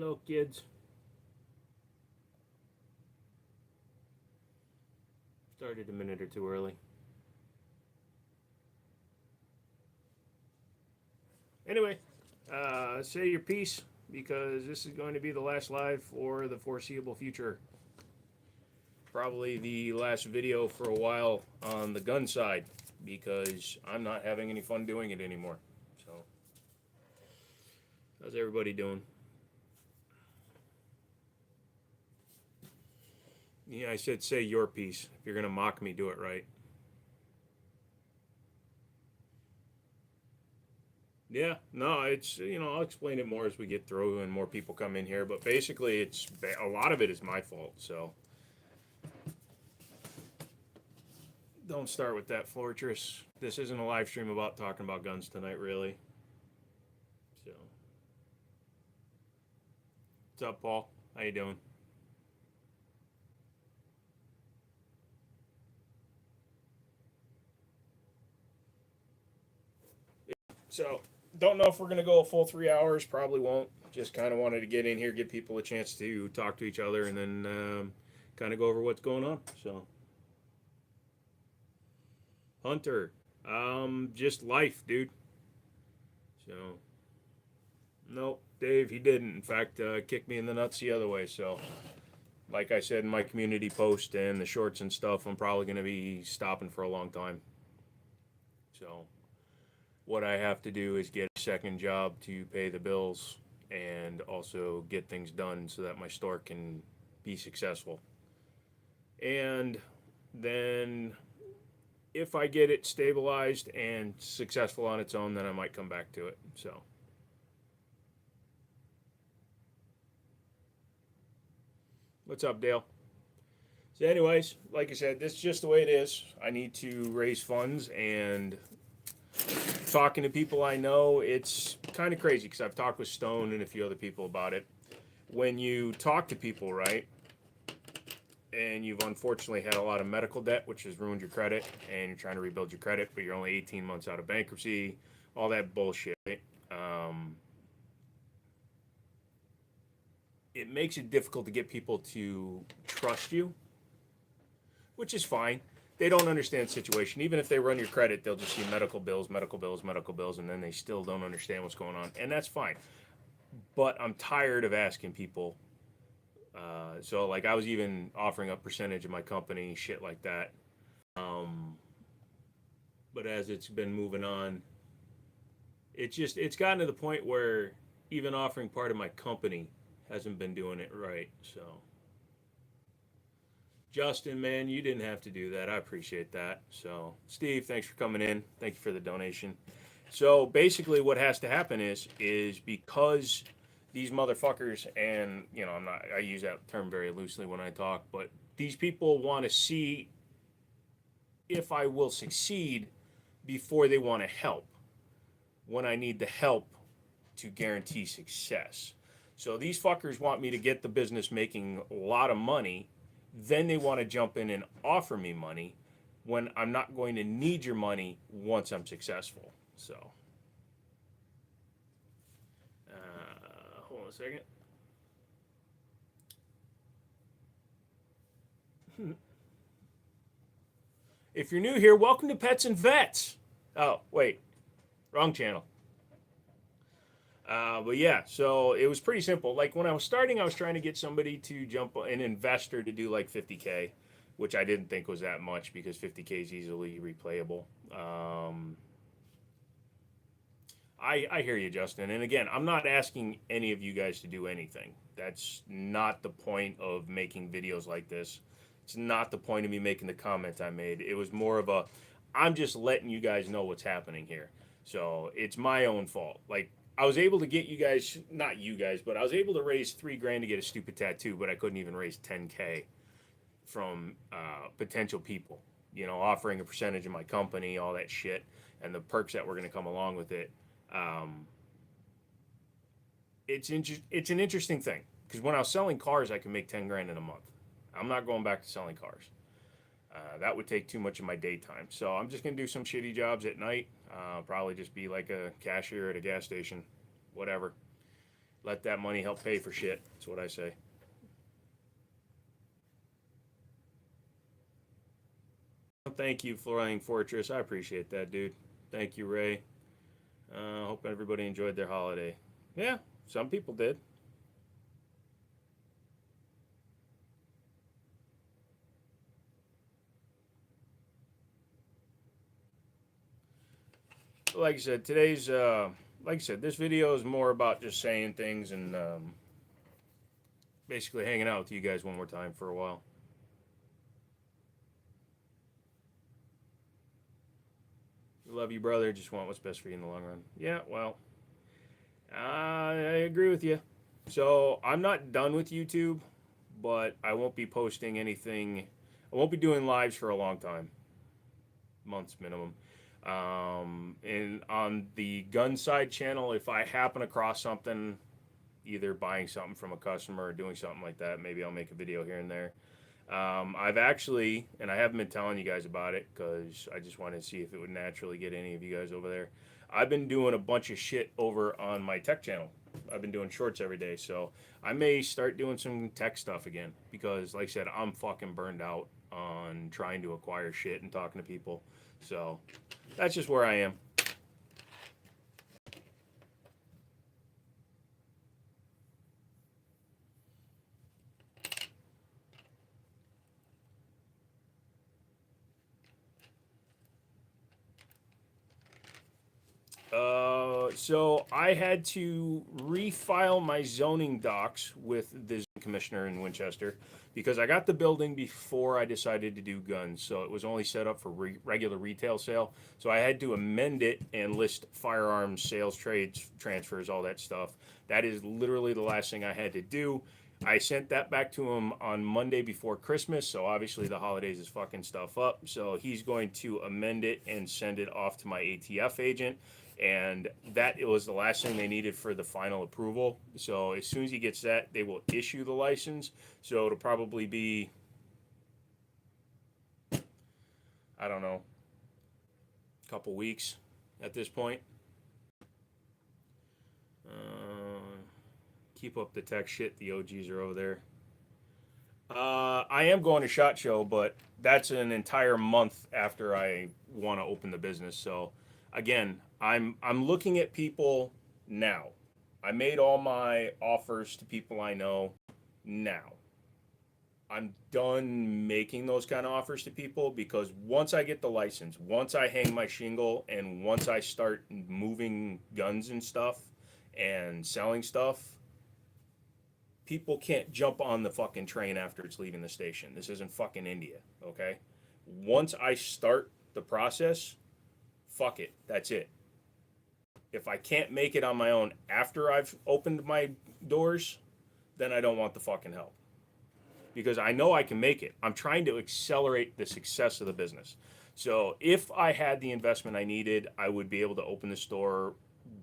Hello, kids. Started a minute or two early. Anyway, say your piece because this is going to be the last live for the foreseeable future. Probably the last video for a while on the gun side because I'm not having any fun doing it anymore. So, how's everybody doing? Yeah, I said say your piece. If you're going to mock me, do it right. Yeah, no, it's I'll explain it more as we get through and more people come in here. But basically, it's a lot of it is my fault. So don't start with that, Fortress. This isn't a live stream about talking about guns tonight, really. So, what's up, Paul? How you doing? So, don't know if we're gonna go a full 3 hours. Probably won't. Just kind of wanted to get in here, give people a chance to talk to each other, and then kind of go over what's going on. So, Hunter, just life, dude. So, nope, Dave, he didn't. In fact, kicked me in the nuts the other way. So, like I said in my community post and the shorts and stuff, I'm probably going to be stopping for a long time. So, what I have to do is get a second job to pay the bills and also get things done so that my store can be successful. And then if I get it stabilized and successful on its own, then I might come back to it. So, what's up, Dale? So, anyways, like I said, this is just the way it is. I need to raise funds, and talking to people I know, it's kind of crazy because I've talked with Stone and a few other people about it. When you talk to people, right, and you've unfortunately had a lot of medical debt, which has ruined your credit, and you're trying to rebuild your credit, but you're only 18 months out of bankruptcy, all that bullshit. Um, it makes it difficult to get people to trust you, which is fine. They don't understand the situation. Even if they run your credit, they'll just see medical bills, medical bills, medical bills, and then they still don't understand what's going on. And that's fine. But I'm tired of asking people. So, like, I was even offering a percentage of my company, shit like that. Um, but as it's been moving on, it's gotten to the point where even offering part of my company hasn't been doing it right. So, Justin, man, you didn't have to do that. I appreciate that. So, Steve, thanks for coming in. Thank you for the donation. So basically, what has to happen is because these motherfuckers, and I use that term very loosely when I talk, but these people want to see if I will succeed before they want to help. When I need the help to guarantee success. So these fuckers want me to get the business making a lot of money. Then they want to jump in and offer me money when I'm not going to need your money once I'm successful. So, hold on a second. If you're new here, welcome to Pets and Vets. Oh, wait, wrong channel. But yeah, so it was pretty simple. Like when I was starting, I was trying to get somebody to jump, an investor to do like 50K, which I didn't think was that much because 50K is easily replayable. I hear you, Justin. And again, I'm not asking any of you guys to do anything. That's not the point of making videos like this. It's not the point of me making the comment I made. It was more of a, I'm just letting you guys know what's happening here. So it's my own fault. Like, I was able to get you guys, not you guys, but I was able to raise $3,000 to get a stupid tattoo, but I couldn't even raise 10K from potential people, offering a percentage of my company, all that shit, and the perks that were going to come along with it. Um, it's an interesting thing because when I was selling cars, I could make 10 grand in a month. I'm not going back to selling cars. That would take too much of my daytime. So I'm just gonna do some shitty jobs at night. Probably just be like a cashier at a gas station, whatever. Let that money help pay for shit. That's what I say. Thank you, Flying Fortress. I appreciate that, dude. Thank you, Ray. Hope everybody enjoyed their holiday. Yeah, some people did. Like I said, like I said, this video is more about just saying things and basically hanging out with you guys one more time for a while. Love you, brother. Just want what's best for you in the long run. Yeah, well, I agree with you. So I'm not done with YouTube, but I won't be posting anything. I won't be doing lives for a long time, months minimum. And on the gun side channel, if I happen across something, either buying something from a customer or doing something like that, maybe I'll make a video here and there. I've actually, and I haven't been telling you guys about it because I just wanted to see if it would naturally get any of you guys over there. I've been doing a bunch of shit over on my tech channel. I've been doing shorts every day, so I may start doing some tech stuff again because, like I said, I'm fucking burned out on trying to acquire shit and talking to people. So that's just where I am. So I had to refile my zoning docs with the zoning commissioner in Winchester because I got the building before I decided to do guns. So it was only set up for regular retail sale. So I had to amend it and list firearms, sales, trades, transfers, all that stuff. That is literally the last thing I had to do. I sent that back to him on Monday before Christmas, so obviously the holidays is fucking stuff up. So he's going to amend it and send it off to my ATF agent. And that it was the last thing they needed for the final approval. So as soon as he gets that, they will issue the license. So it'll probably be, I don't know, a couple weeks at this point. Keep up the tech shit. The OGs are over there. I am going to SHOT Show, but that's an entire month after I want to open the business. So again, I'm looking at people now. I made all my offers to people I know now. I'm done making those kind of offers to people because once I get the license, once I hang my shingle, and once I start moving guns and stuff and selling stuff, people can't jump on the fucking train after it's leaving the station. This isn't fucking India, okay? Once I start the process, fuck it. That's it. If I can't make it on my own after I've opened my doors, then I don't want the fucking help. Because I know I can make it. I'm trying to accelerate the success of the business. So if I had the investment I needed, I would be able to open the store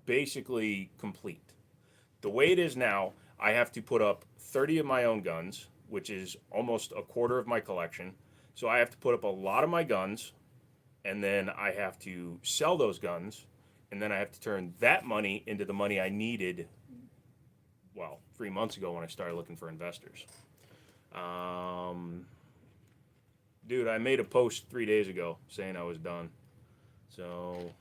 basically complete. The way it is now, I have to put up 30 of my own guns, which is almost a quarter of my collection. So I have to put up a lot of my guns, and then I have to sell those guns, and then I have to turn that money into the money I needed, well, 3 months ago when I started looking for investors. Dude, I made a post 3 days ago saying I was done. So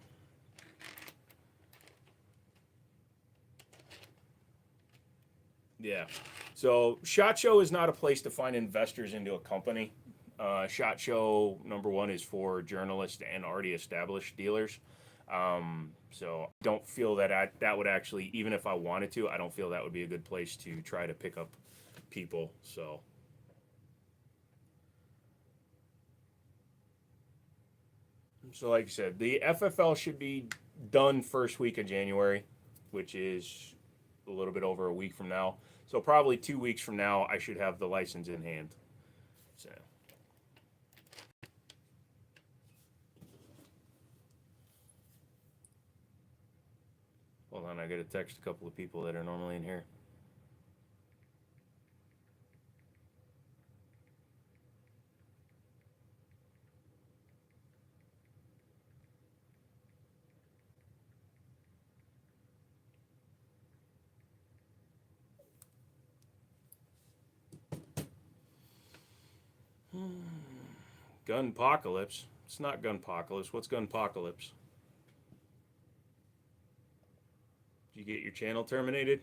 yeah. So SHOT Show is not a place to find investors into a company. SHOT Show, number one, is for journalists and already established dealers. So I don't feel that that would actually, even if I wanted to, I don't feel that would be a good place to try to pick up people. So like I said, the FFL should be done first week of January, which is a little bit over a week from now. So probably 2 weeks from now, I should have the license in hand. So. Hold on, I gotta text a couple of people that are normally in here. Gunpocalypse. It's not Gunpocalypse. What's Gunpocalypse? Did you get your channel terminated?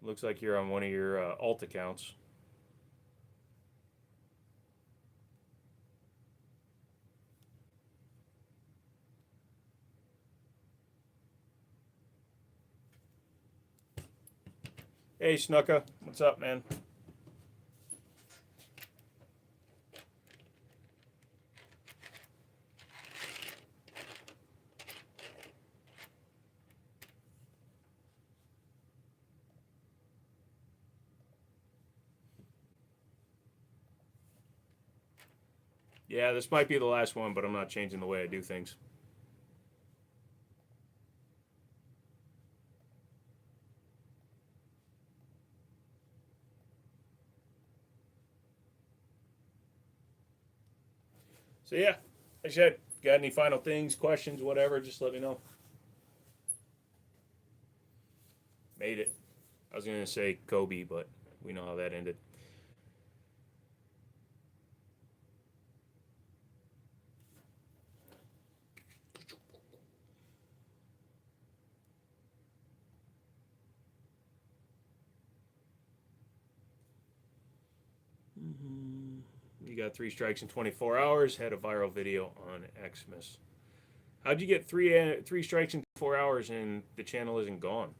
Looks like you're on one of your alt accounts. Hey, Snuka. What's up, man? Yeah, this might be the last one, but I'm not changing the way I do things. So yeah, like I said, got any final things, questions, whatever, just let me know. Made it. I was going to say Kobe, but we know how that ended. You got 3 strikes in 24 hours. Had a viral video on Xmas. How'd you get three strikes in 4 hours and the channel isn't gone?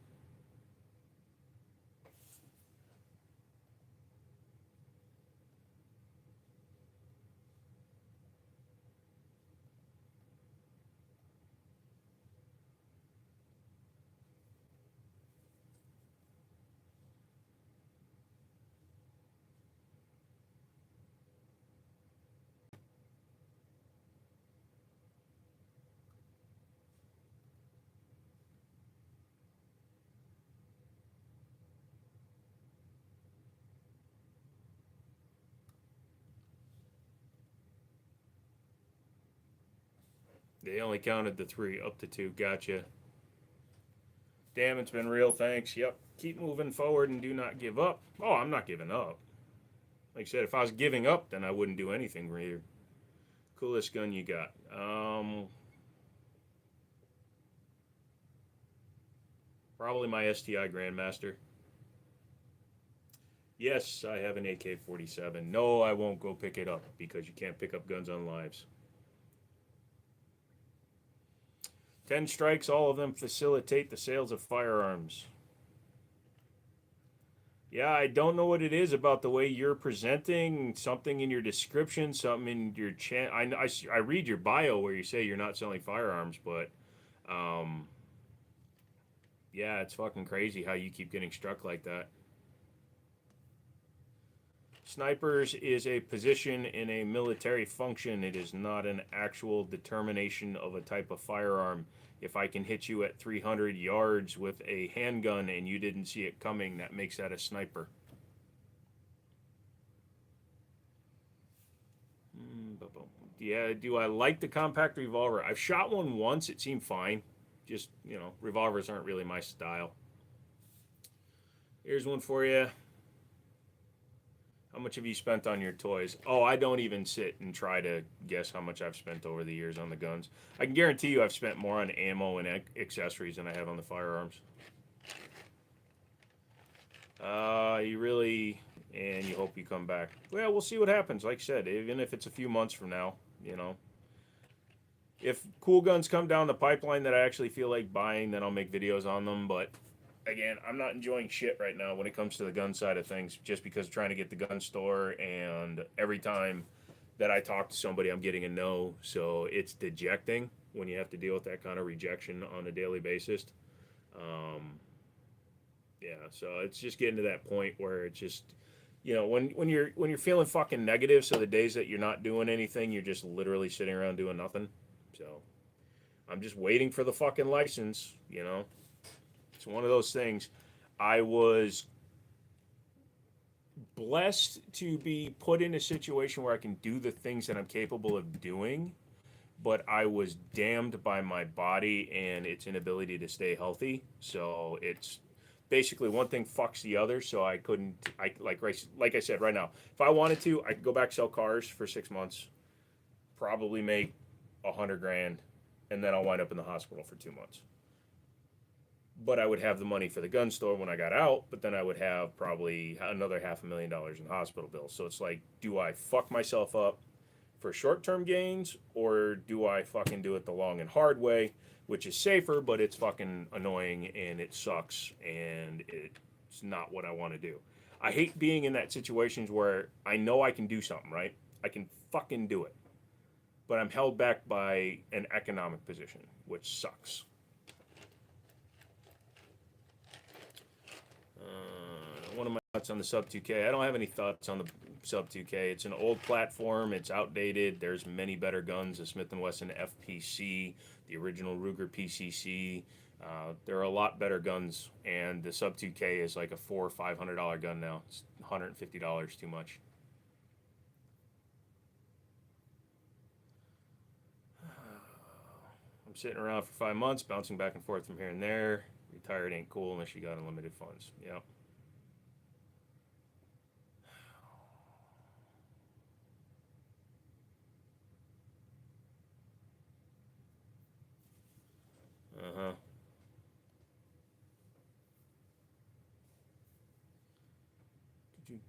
They only counted the 3 up to 2. Gotcha. Damn, it's been real. Thanks. Yep. Keep moving forward and do not give up. Oh, I'm not giving up. Like I said, if I was giving up, then I wouldn't do anything really. Coolest gun you got? Probably my STI Grandmaster. Yes, I have an AK-47. No, I won't go pick it up because you can't pick up guns on lives. 10 strikes, all of them facilitate the sales of firearms. Yeah, I don't know what it is about the way you're presenting, something in your description, something in your chat. I read your bio where you say you're not selling firearms, but yeah, it's fucking crazy how you keep getting struck like that. Snipers is a position in a military function. It is not an actual determination of a type of firearm. If I can hit you at 300 yards with a handgun and you didn't see it coming, that makes that a sniper. Yeah, do I like the compact revolver? I've shot one once. It seemed fine. Just, revolvers aren't really my style. Here's one for you. How much have you spent on your toys? Oh, I don't even sit and try to guess how much I've spent over the years on the guns. I can guarantee you I've spent more on ammo and accessories than I have on the firearms. You really, and you hope you come back. Well, we'll see what happens. Like I said, even if it's a few months from now, If cool guns come down the pipeline that I actually feel like buying, then I'll make videos on them. But again, I'm not enjoying shit right now when it comes to the gun side of things, just because I'm trying to get the gun store, and every time that I talk to somebody, I'm getting a no. So it's dejecting when you have to deal with that kind of rejection on a daily basis. Yeah, so it's just getting to that point where it's just, when you're feeling fucking negative, so the days that you're not doing anything, you're just literally sitting around doing nothing. So I'm just waiting for the fucking license, It's one of those things. I was blessed to be put in a situation where I can do the things that I'm capable of doing, but I was damned by my body and its inability to stay healthy. So it's basically one thing fucks the other. So I couldn't. I like I said right now. If I wanted to, I could go back sell cars for 6 months, probably make 100 grand, and then I'll wind up in the hospital for 2 months. But I would have the money for the gun store when I got out, but then I would have probably another $500,000 in hospital bills. So it's like, do I fuck myself up for short-term gains, or do I fucking do it the long and hard way, which is safer, but it's fucking annoying and it sucks and it's not what I want to do. I hate being in that situations where I know I can do something, right? I can fucking do it, but I'm held back by an economic position, which sucks. One of my thoughts on the Sub 2K. I don't have any thoughts on the Sub 2K. It's an old platform. It's outdated. There's many better guns. The Smith & Wesson FPC, the original Ruger PCC. There are a lot better guns, and the Sub 2K is like a $400 or $500 gun now. It's $150 too much. I'm sitting around for 5 months, bouncing back and forth from here and there. Retired ain't cool unless you got unlimited funds. Yep. Uh-huh. Is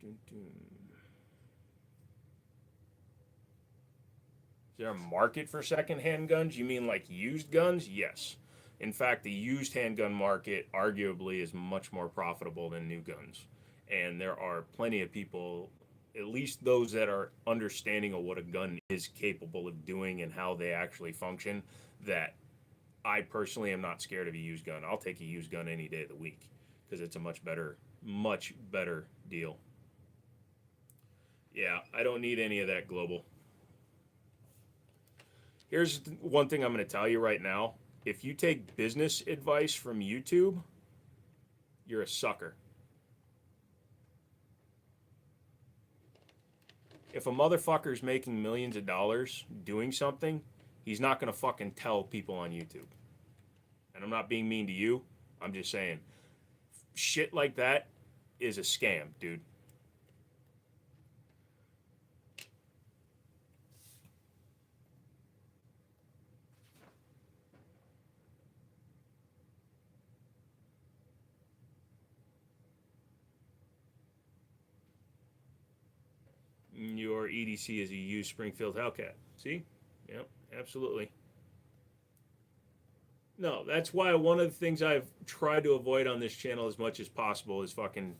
there a market for secondhand guns? You mean like used guns? Yes. In fact, the used handgun market arguably is much more profitable than new guns. And there are plenty of people, at least those that are understanding of what a gun is capable of doing and how they actually function, that I personally am not scared of a used gun. I'll take a used gun any day of the week because it's a much better deal. Yeah, I don't need any of that global. Here's one thing I'm going to tell you right now. If you take business advice from YouTube, you're a sucker. If a motherfucker's making millions of dollars doing something, he's not going to fucking tell people on YouTube. And I'm not being mean to you. I'm just saying, shit like that is a scam, dude. Your EDC is a used Springfield Hellcat. See? Yep, absolutely. No, that's why one of the things I've tried to avoid on this channel as much as possible is fucking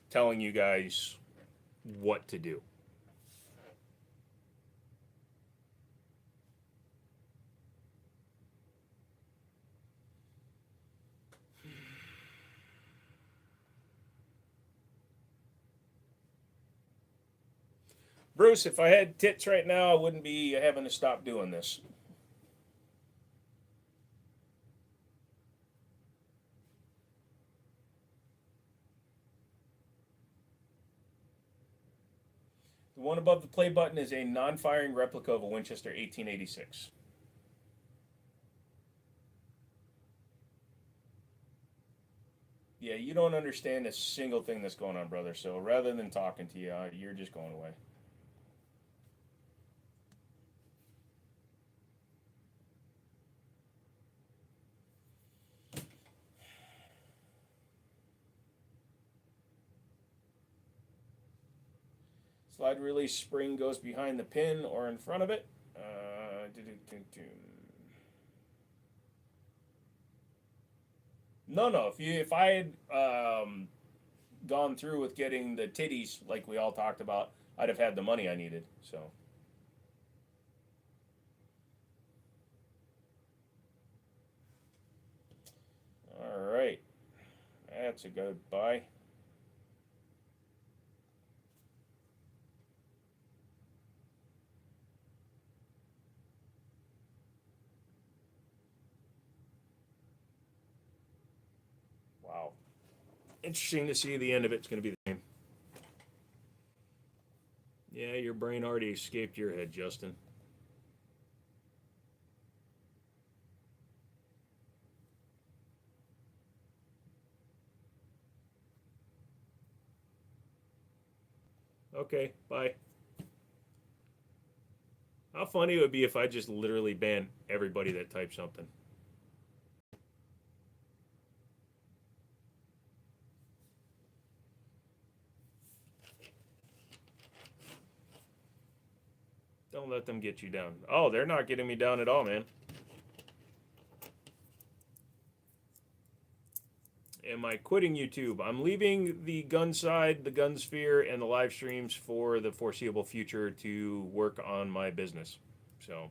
telling you guys what to do. Bruce, if I had tits right now, I wouldn't be having to stop doing this. The one above the play button is a non-firing replica of a Winchester 1886. Yeah, you don't understand a single thing that's going on, brother. So rather than talking to you, you're just going away. Slide release spring goes behind the pin or in front of it. No. If I had gone through with getting the titties like we all talked about, I'd have had the money I needed. So. All right. That's a goodbye. Wow. Interesting to see the end of it's going to be the same. your brain already escaped your head, Justin. Okay, bye. How funny it would be if I just literally banned everybody that types something. Don't let them get you down. Oh, they're not getting me down at all, man. Am I quitting YouTube? I'm leaving the gun side, the gun sphere, and the live streams for the foreseeable future to work on my business. So,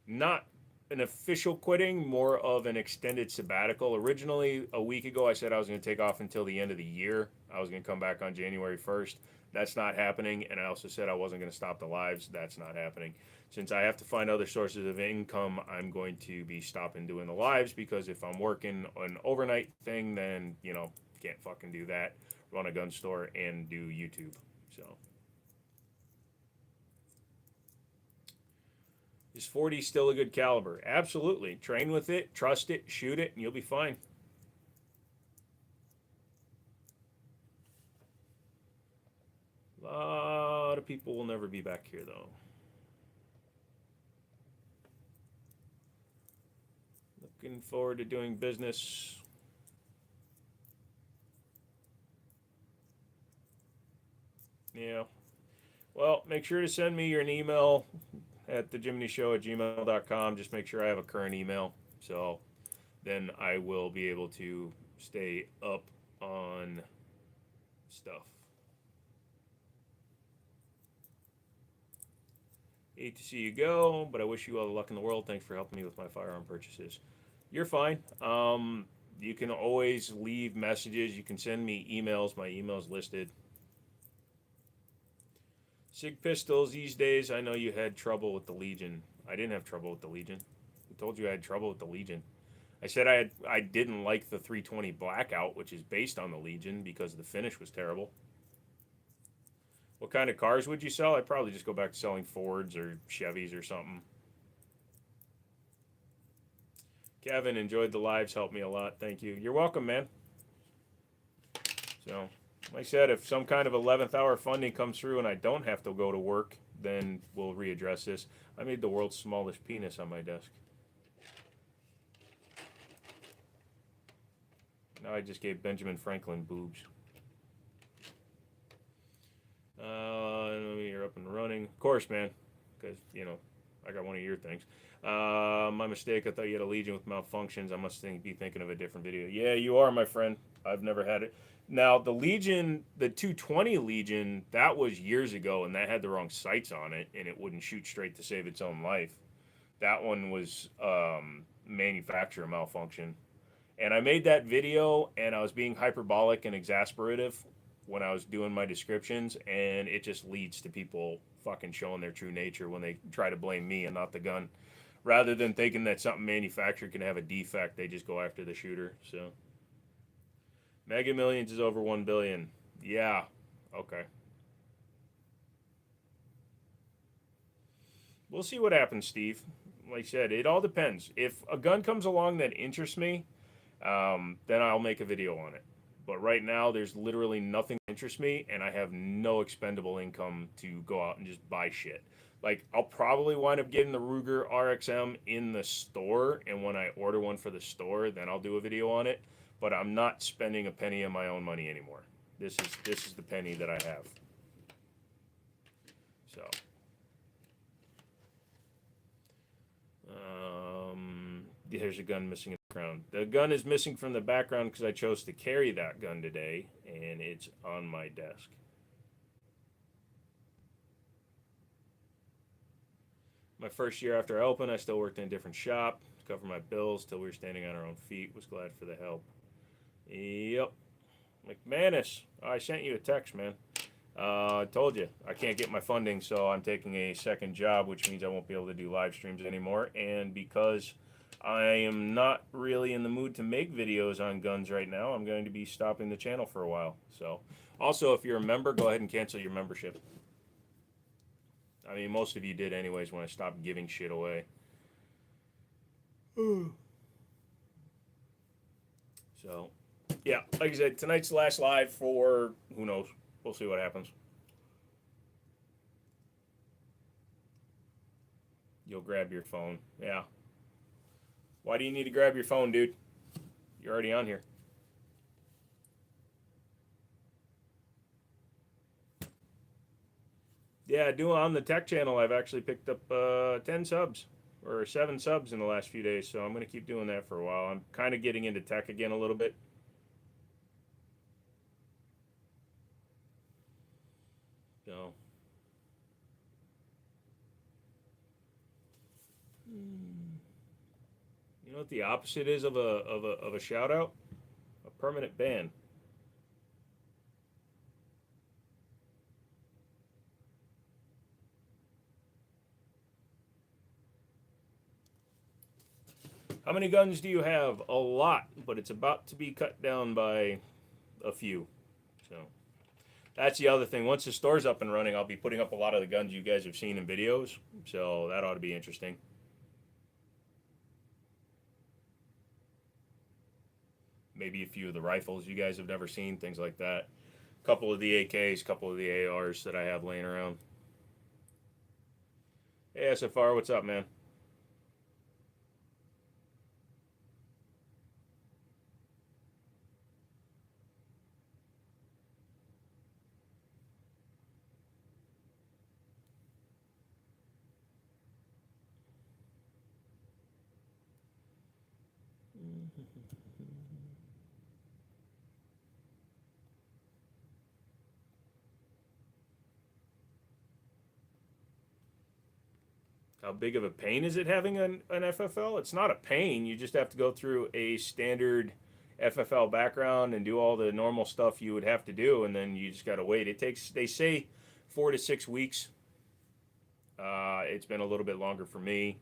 not an official quitting, more of an extended sabbatical. Originally, a week ago, I said I was going to take off until the end of the year. I was going to come back on January 1st. That's not happening. And I also said I wasn't going to stop the lives. That's not happening. Since I have to find other sources of income, I'm going to be stopping doing the lives, because if I'm working an overnight thing, then, you know, can't fucking do that. Run a gun store and do YouTube. So. Is 40 still a good caliber? Absolutely. Train with it, trust it, shoot it, and you'll be fine. A lot of people will never be back here, though. Looking forward to doing business. Yeah. Well, make sure to send me an email at thejiminnyshow@gmail.com. Just make sure I have a current email. So then I will be able to stay up on stuff. Hate to see you go, but I wish you all the luck in the world. Thanks for helping me with my firearm purchases. You're fine. You can always leave messages. You can send me emails. My email's listed. Sig pistols these days. I know you had trouble with the Legion. I didn't have trouble with the Legion. I told you I had trouble with the Legion. I said I didn't like the 320 Blackout, which is based on the Legion, because the finish was terrible. What kind of cars would you sell? I'd probably just go back to selling Fords or Chevys or something. Kevin, enjoyed the lives. Helped me a lot. Thank you. You're welcome, man. So, like I said, if some kind of 11th hour funding comes through and I don't have to go to work, then we'll readdress this. I made the world's smallest penis on my desk. Now I just gave Benjamin Franklin boobs. You're up and running. Of course, man, because, you know, I got one of your things. My mistake. I thought you had a Legion with malfunctions. I must be thinking of a different video. Yeah, you are, my friend. I've never had it. Now, the Legion, the 220 Legion, that was years ago, and that had the wrong sights on it, and it wouldn't shoot straight to save its own life. That one was manufacturer malfunction. And I made that video, and I was being hyperbolic and exasperative when I was doing my descriptions, and it just leads to people fucking showing their true nature when they try to blame me and not the gun. Rather than thinking that something manufactured can have a defect, they just go after the shooter. So, Mega Millions is over 1 billion. Yeah, okay. We'll see what happens, Steve. Like I said, it all depends. If a gun comes along that interests me, then I'll make a video on it. But right now, there's literally nothing that interests me, and I have no expendable income to go out and just buy shit. Like, I'll probably wind up getting the Ruger RXM in the store, and when I order one for the store, then I'll do a video on it. But I'm not spending a penny of my own money anymore. This is the penny that I have. So, there's a gun missing in the background. The gun is missing from the background because I chose to carry that gun today, and it's on my desk. My first year after I opened, I still worked in a different shop to cover my bills till we were standing on our own feet. Was glad for the help. Yep. McManus, I sent you a text, man. I told you I can't get my funding, so I'm taking a second job, which means I won't be able to do live streams anymore. And because I am not really in the mood to make videos on guns right now, I'm going to be stopping the channel for a while. So, also, if you're a member, go ahead and cancel your membership. I mean, most of you did anyways when I stopped giving shit away. So, yeah, like I said, tonight's the last live for who knows. We'll see what happens. You'll grab your phone. Yeah. Why do you need to grab your phone, dude? You're already on here. Yeah, on the tech channel, I've actually picked up 10 subs or 7 subs in the last few days, so I'm going to keep doing that for a while. I'm kind of getting into tech again a little bit. So, you know what the opposite is of a shout out? A permanent ban. How many guns do you have? A lot, but it's about to be cut down by a few. So that's the other thing. Once the store's up and running, I'll be putting up a lot of the guns you guys have seen in videos. So that ought to be interesting. Maybe a few of the rifles you guys have never seen, things like that. A couple of the AKs, a couple of the ARs that I have laying around. Hey SFR, what's up, man? How big of a pain is it having an FFL? It's not a pain. You just have to go through a standard FFL background and do all the normal stuff you would have to do, and then you just got to wait. It takes, they say, 4 to 6 weeks. It's been a little bit longer for me.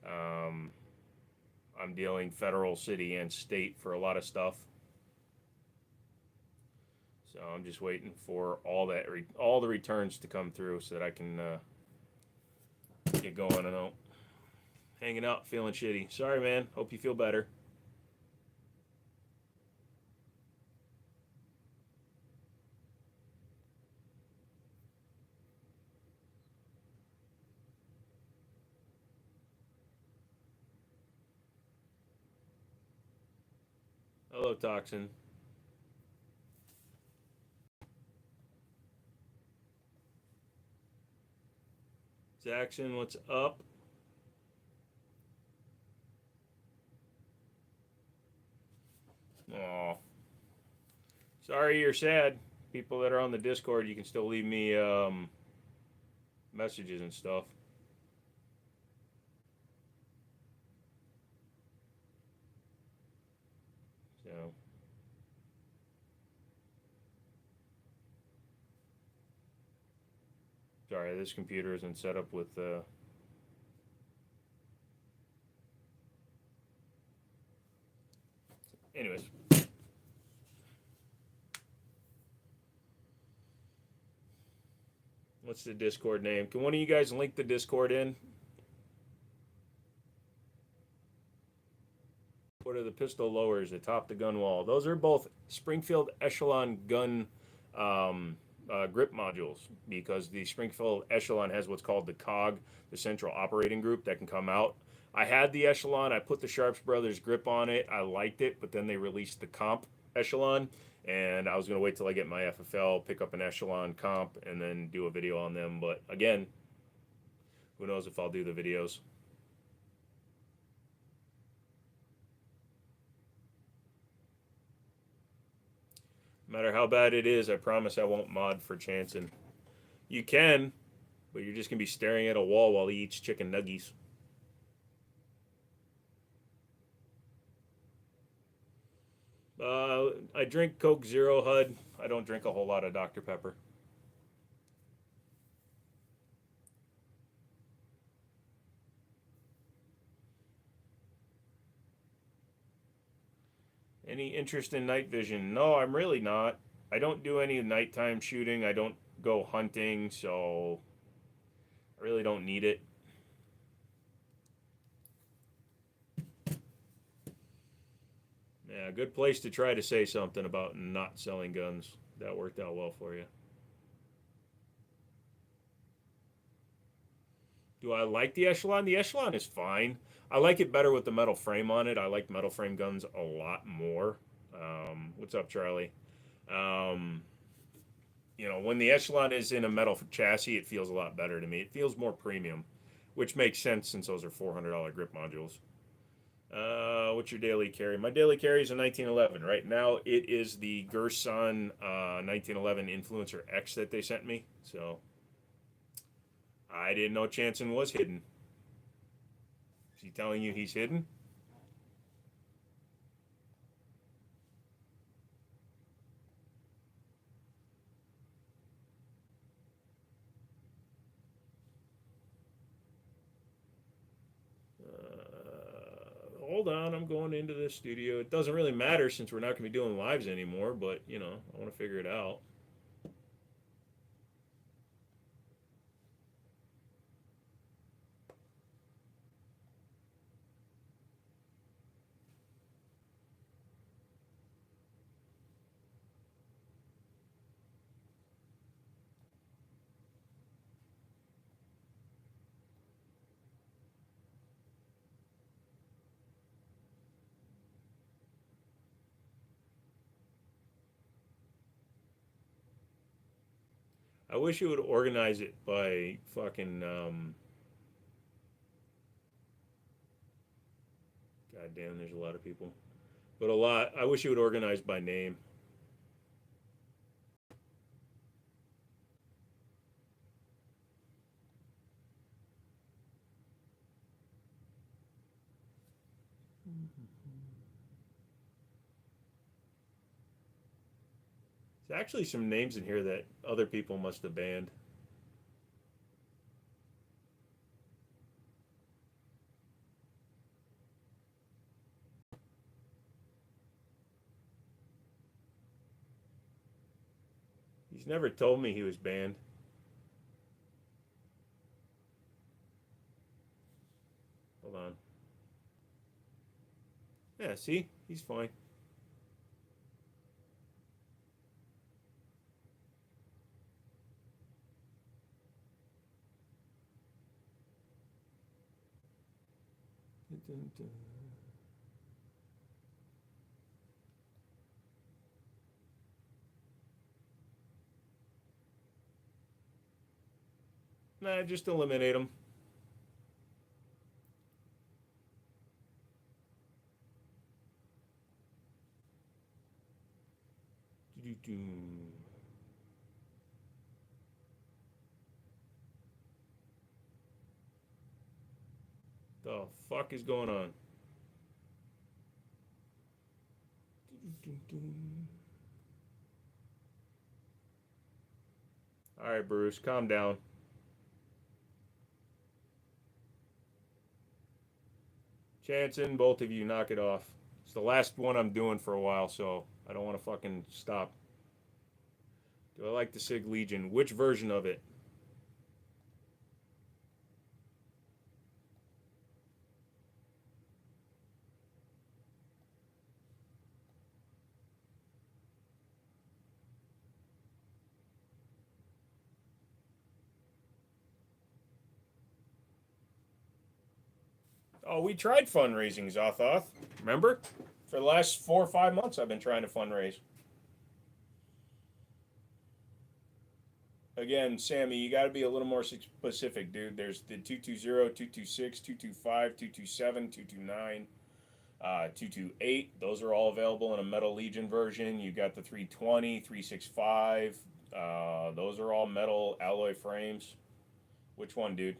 Um, I'm dealing federal, city, and state for a lot of stuff. So I'm just waiting for all the returns to come through so that I can get going. And hanging out, feeling shitty. Sorry, man. Hope you feel better. Hello, Toxin. Jackson, what's up? Aw. Sorry you're sad. People that are on the Discord, you can still leave me messages and stuff. So. Sorry, this computer isn't set up with anyways. What's the Discord name? Can one of you guys link the Discord in? What are the pistol lowers atop the gun wall? Those are both Springfield Echelon gun grip modules, because the Springfield Echelon has what's called the COG, the Central Operating Group, that can come out. I had the Echelon. I put the Sharps Brothers grip on it. I liked it, but then they released the Comp Echelon, and I was going to wait till I get my FFL, pick up an Echelon Comp, and then do a video on them. But again, who knows if I'll do the videos. No matter how bad it is, I promise I won't mod for Chanson. You can, but you're just going to be staring at a wall while he eats chicken nuggies. I drink Coke Zero, HUD. I don't drink a whole lot of Dr. Pepper. Any interest in night vision? No, I'm really not. I don't do any nighttime shooting. I don't go hunting, so I really don't need it. Yeah, good place to try to say something about not selling guns. That worked out well for you. Do I like the Echelon? The Echelon is fine. I like it better with the metal frame on it. I like metal frame guns a lot more. What's up, Charlie? Um, when the Echelon is in a metal chassis, it feels a lot better to me. It feels more premium, which makes sense since those are $400 grip modules. What's your daily carry? My daily carry is a 1911. Right now, it is the Gerson 1911 Influencer X that they sent me. So I didn't know Chanson was hidden. Is he telling you he's hidden? Hold on, I'm going into the studio. It doesn't really matter since we're not going to be doing lives anymore, but I want to figure it out. I wish you would organize it by fucking. God damn, there's a lot of people, but a lot. I wish you would organize by name. There's actually some names in here that other people must have banned. He's never told me he was banned. Hold on. Yeah, see? He's fine. Nah, just eliminate him. The fuck is going on? All right, Bruce, calm down. Chanson, both of you, knock it off. It's the last one I'm doing for a while, so I don't want to fucking stop. Do I like the Sig Legion? Which version of it? Oh, we tried fundraising, Zothoth. Remember? For the last 4 or 5 months, I've been trying to fundraise. Again, Sammy, you got to be a little more specific, dude. There's the 220, 226, 225, 227, 229, 228. Those are all available in a Metal Legion version. You got the 320, 365. Those are all metal alloy frames. Which one, dude?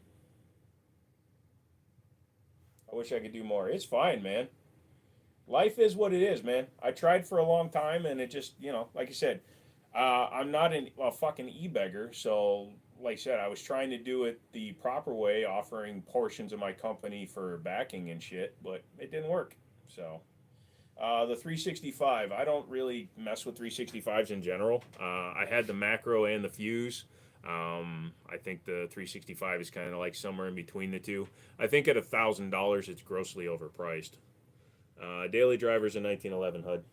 I wish I could do more. It's fine, man. Life is what it is, man. I tried for a long time, and it just, like I said, I'm not a fucking e-beggar, so like I said, I was trying to do it the proper way, offering portions of my company for backing and shit, but it didn't work. So the 365, I don't really mess with 365s in general. I had the macro and the fuse. I think the 365 is kind of like somewhere in between the two. I think at $1,000, it's grossly overpriced. Daily Driver's a 1911 HUD.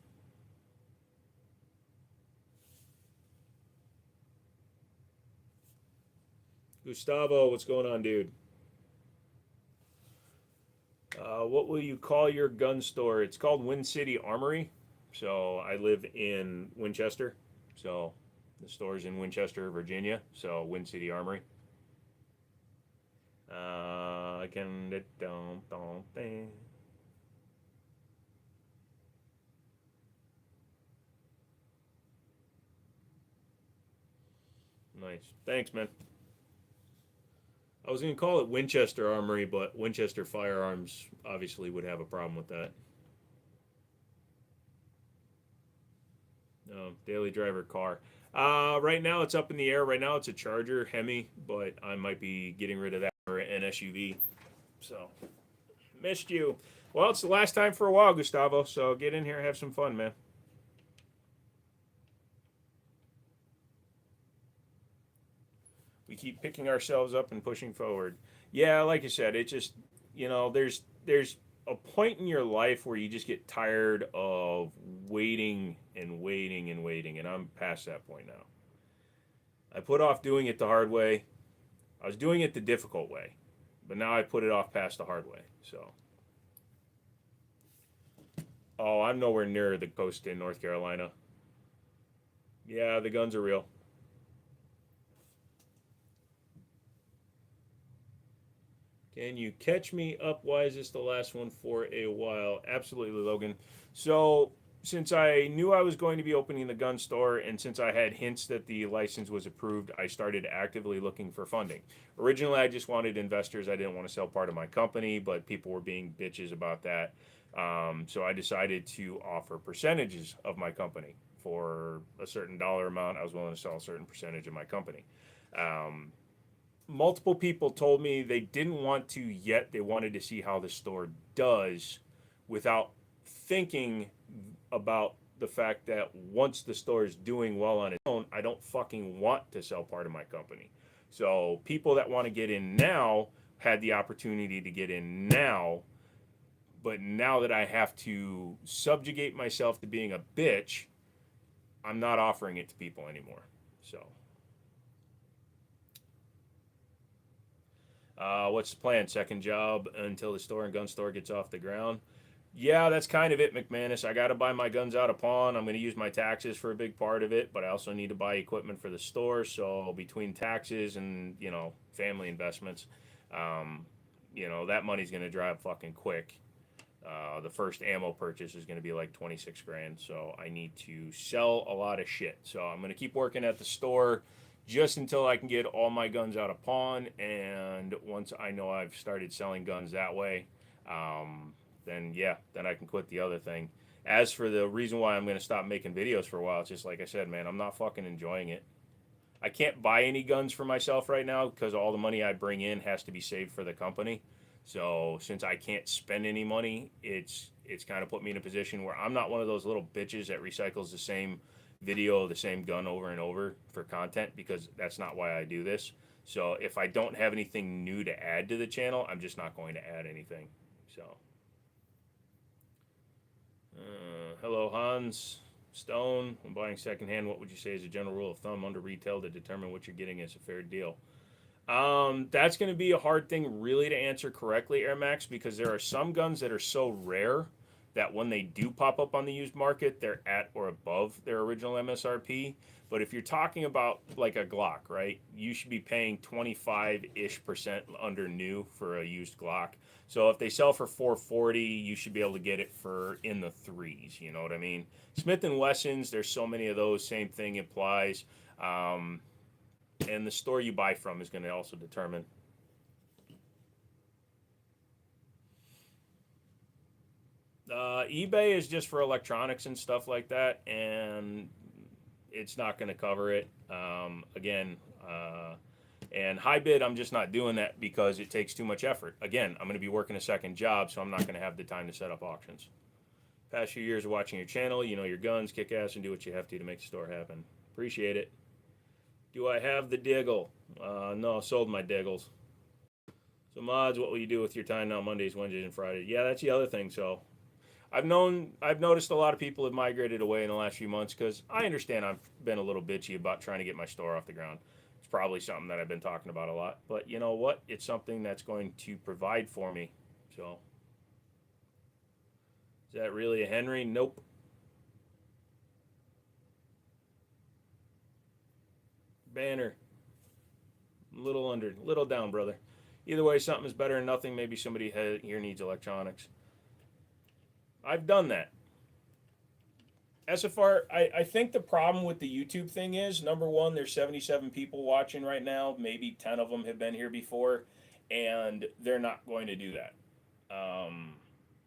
Gustavo, what's going on, dude? What will you call your gun store? It's called Wind City Armory. So I live in Winchester. So the store's in Winchester, Virginia. So Wind City Armory. I can don't think. Nice. Thanks, man. I was going to call it Winchester Armory, but Winchester Firearms obviously would have a problem with that. Daily driver car. Right now it's up in the air. Right now it's a Charger Hemi, but I might be getting rid of that for an SUV. So, missed you. Well, it's the last time for a while, Gustavo. So get in here and have some fun, man. We keep picking ourselves up and pushing forward. Yeah, like I said, it just there's a point in your life where you just get tired of waiting and waiting and waiting, and I'm past that point now. I put off doing it the hard way. I was doing it the difficult way, but now I put it off past the hard way. So, oh, I'm nowhere near the coast in North Carolina. Yeah, the guns are real. Can you catch me up? Why is this the last one for a while? Absolutely, Logan. So, since I knew I was going to be opening the gun store and since I had hints that the license was approved, I started actively looking for funding. Originally, I just wanted investors. I didn't want to sell part of my company, but people were being bitches about that. So, I decided to offer percentages of my company. For a certain dollar amount, I was willing to sell a certain percentage of my company. Um, Multiple people told me they didn't want to yet. They wanted to see how the store does without thinking about the fact that once the store is doing well on its own, I don't fucking want to sell part of my company. So people that want to get in now had the opportunity to get in now, but now that I have to subjugate myself to being a bitch, I'm not offering it to people anymore. So what's the plan? Second job until the store and gun store gets off the ground? Yeah, that's kind of it, McManus. I got to buy my guns out of pawn. I'm going to use my taxes for a big part of it, but I also need to buy equipment for the store. So between taxes and family investments, that money's going to drive fucking quick. The first ammo purchase is going to be like 26 grand. So I need to sell a lot of shit. So I'm going to keep working at the store just until I can get all my guns out of pawn. And once I know I've started selling guns that way, then I can quit the other thing. As for the reason why I'm going to stop making videos for a while, it's just like I said, man, I'm not fucking enjoying it. I can't buy any guns for myself right now because all the money I bring in has to be saved for the company. So since I can't spend any money, it's kind of put me in a position where I'm not one of those little bitches that recycles the same video, the same gun over and over for content, because that's not why I do this. So if I don't have anything new to add to the channel, I'm just not going to add anything. So, hello, Hans Stone. When buying secondhand, what would you say is a general rule of thumb under retail to determine what you're getting as a fair deal? That's going to be a hard thing really to answer correctly, Air Max, because there are some guns that are so rare that when they do pop up on the used market, they're at or above their original MSRP. But if you're talking about like a Glock, right, you should be paying 25-ish% under new for a used Glock. So if they sell for 440, you should be able to get it for in the threes. You know what I mean? Smith & Wessons, there's so many of those. Same thing applies. And the store you buy from is going to also determine. eBay is just for electronics and stuff like that, and it's not going to cover it. And high bid, I'm just not doing that because it takes too much effort. Again, I'm going to be working a second job, so I'm not going to have the time to set up auctions. Past few years of watching your channel, you know your guns, kick ass, and do what you have to make the store happen. Appreciate it. Do I have the diggle? No, sold my diggles. So mods, what will you do with your time now? Mondays, Wednesdays, and Fridays? Yeah, that's the other thing. So I've noticed a lot of people have migrated away in the last few months because I understand I've been a little bitchy about trying to get my store off the ground. It's probably something that I've been talking about a lot, but you know what? It's something that's going to provide for me. So is that really a Henry? Nope. Banner. Little down, brother. Either way, something is better than nothing. Maybe somebody here needs electronics. I've done that. SFR, I think the problem with the YouTube thing is number one, there's 77 people watching right now. Maybe 10 of them have been here before, and they're not going to do that.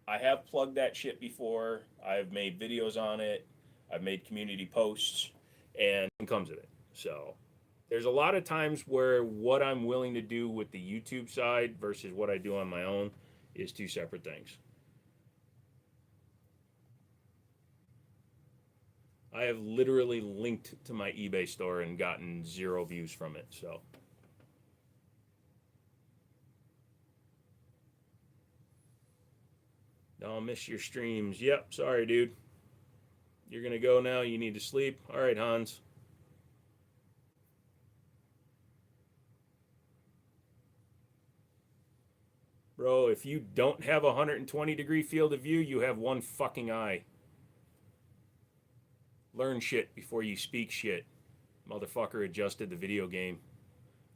I have plugged that shit before. I've made videos on it. I've made community posts, and it comes of it. So there's a lot of times where what I'm willing to do with the YouTube side versus what I do on my own is two separate things. I have literally linked to my eBay store and gotten 0 views from it. So I'll miss your streams. Yep, sorry, dude. You're gonna go now. You need to sleep. All right, Hans. Bro, if you don't have a 120-degree field of view, you have one fucking eye. Learn shit before you speak shit. Motherfucker adjusted the video game.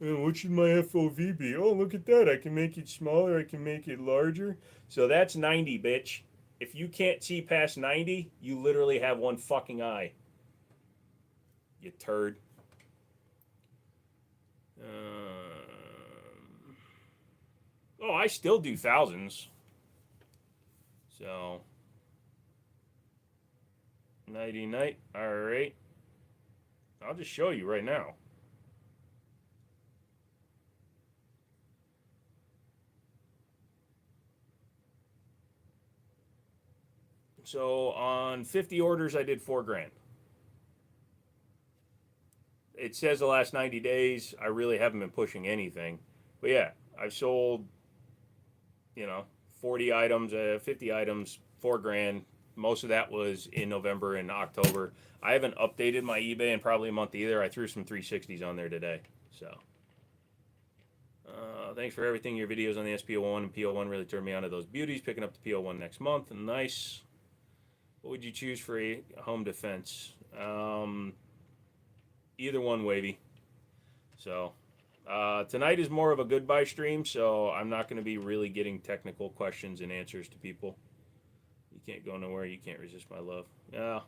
What should my FOV be? Oh, look at that. I can make it smaller. I can make it larger. So that's 90, bitch. If you can't see past 90, you literally have one fucking eye. You turd. Oh, I still do thousands. So nighty night. All right. I'll just show you right now. So on 50 orders, I did $4,000. It says the last 90 days. I really haven't been pushing anything. But yeah, I've sold, 40 items, 50 items, $4,000. Most of that was in November and October. I haven't updated my eBay in probably a month either. I threw some 360s on there today. So thanks for everything. Your videos on the SPO1 and PO1 really turned me on to those beauties. Picking up the PO1 next month. Nice. What would you choose for a home defense? Either one, Wavy. So tonight is more of a goodbye stream, so I'm not going to be really getting technical questions and answers to people. You can't go nowhere. You can't resist my love.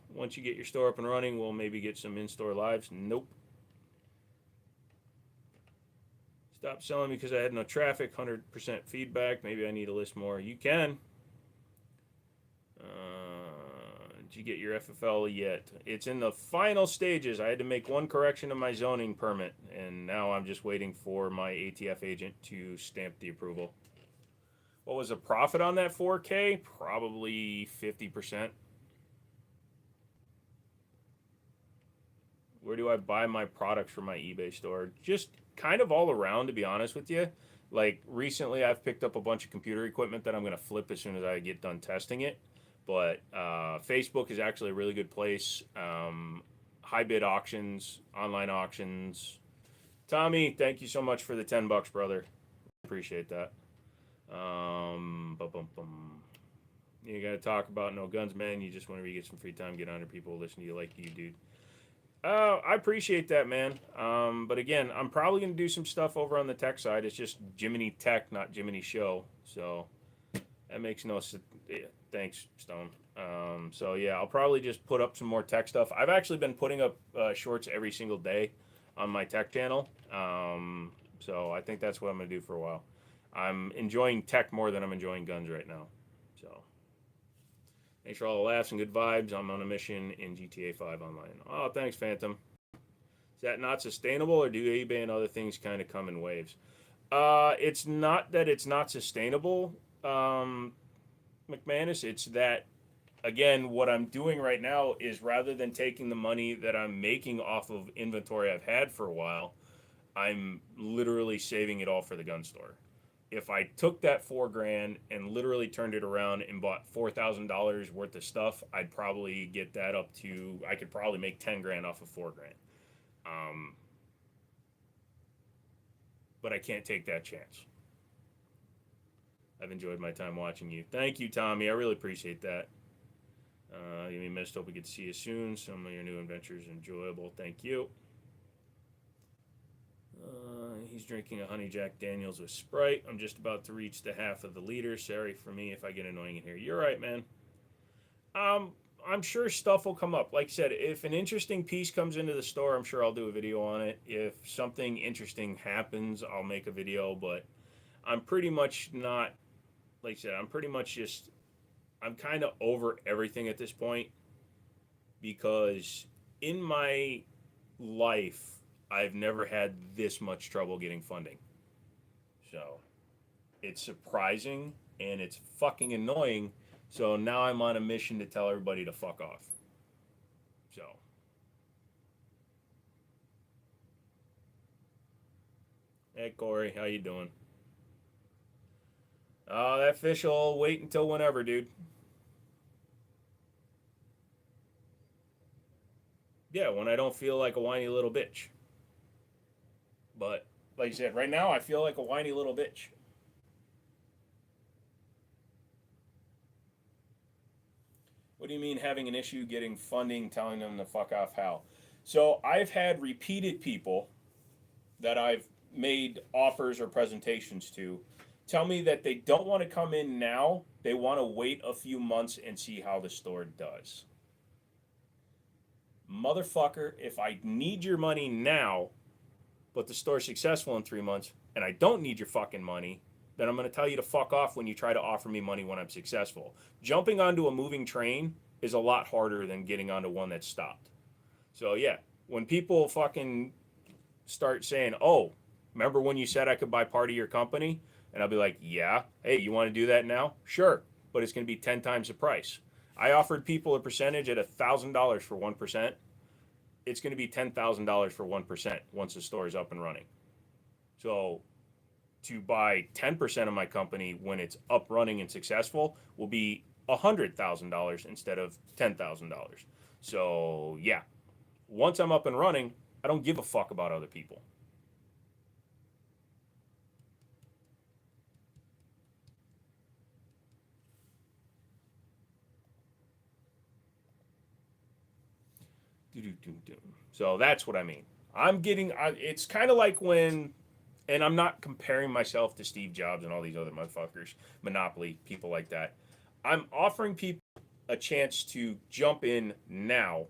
Once you get your store up and running, we'll maybe get some in-store lives. Nope. Stop selling because I had no traffic, 100% feedback. Maybe I need to list more. You can. Did you get your FFL yet? It's in the final stages. I had to make one correction to my zoning permit, and now I'm just waiting for my ATF agent to stamp the approval. What was the profit on that 4K? Probably 50%. Where do I buy my products from my eBay store? Just kind of all around, to be honest with you. Like recently, I've picked up a bunch of computer equipment that I'm going to flip as soon as I get done testing it. But Facebook is actually a really good place. High bid auctions, online auctions. Tommy, thank you so much for the $10, brother. Appreciate that. You got to talk about no guns, man. You just whenever you get some free time, get on to people, listen to you like you, dude. I appreciate that, man. But again, I'm probably going to do some stuff over on the tech side. It's just Jiminy Tech, not Jiminy Show. So that makes no sense. Yeah, thanks, Stone. So yeah, I'll probably just put up some more tech stuff. I've actually been putting up shorts every single day on my tech channel. So I think that's what I'm going to do for a while. I'm enjoying tech more than I'm enjoying guns right now. So thanks for all the laughs and good vibes. I'm on a mission in GTA 5 online. Oh, thanks, Phantom. Is that not sustainable, or do eBay and other things kind of come in waves? It's not that it's not sustainable, McManus. It's that again, what I'm doing right now is rather than taking the money that I'm making off of inventory I've had for a while, I'm literally saving it all for the gun store. If I took that 4 grand and literally turned it around and bought $4,000 worth of stuff, I'd probably get that up to, I could probably make 10 grand off of 4 grand. Um, but I can't take that chance. I've enjoyed my time watching you. Thank you, Tommy. I really appreciate that. You missed. Hope we get to see you soon. Some of your new adventures enjoyable. Thank you. He's drinking a honey Jack Daniels with Sprite. I'm just about to reach the half of the liter. Sorry for me if I get annoying in here. You're right, man. I'm sure stuff will come up. Like I said, if an interesting piece comes into the store, I'm sure I'll do a video on it. If something interesting happens, I'll make a video. But I'm pretty much not, like I said, I'm pretty much just, I'm kind of over everything at this point because in my life, I've never had this much trouble getting funding. So it's surprising and it's fucking annoying. So now I'm on a mission to tell everybody to fuck off. So. Hey Corey, how you doing? That fish will wait until whenever, dude. Yeah, when I don't feel like a whiny little bitch. But like I said, right now I feel like a whiny little bitch. What do you mean having an issue getting funding, telling them to fuck off how? So I've had repeated people that I've made offers or presentations to tell me that they don't want to come in now. They want to wait a few months and see how the store does. Motherfucker, if I need your money now, but the store's successful in 3 months and I don't need your fucking money, then I'm going to tell you to fuck off when you try to offer me money when I'm successful. Jumping onto a moving train is a lot harder than getting onto one that's stopped. So yeah, when people fucking start saying, "Oh, remember when you said I could buy part of your company?" And I'll be like, "Yeah. Hey, you want to do that now? Sure, but it's going to be 10 times the price." I offered people a percentage at $1,000 for 1%. It's going to be $10,000 for 1% once the store is up and running. So to buy 10% of my company when it's up running and successful will be $100,000 instead of $10,000. So yeah, once I'm up and running, I don't give a fuck about other people. So that's what I mean. I'm getting, it's kind of like when, and I'm not comparing myself to Steve Jobs and all these other motherfuckers, Monopoly, people like that. I'm offering people a chance to jump in now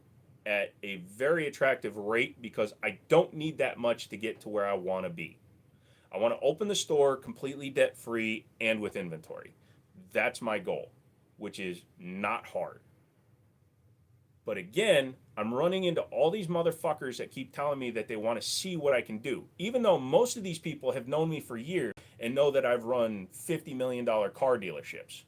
at a very attractive rate because I don't need that much to get to where I want to be. I want to open the store completely debt free and with inventory. That's my goal, which is not hard. But again, I'm running into all these motherfuckers that keep telling me that they want to see what I can do. Even though most of these people have known me for years and know that I've run $50 million car dealerships,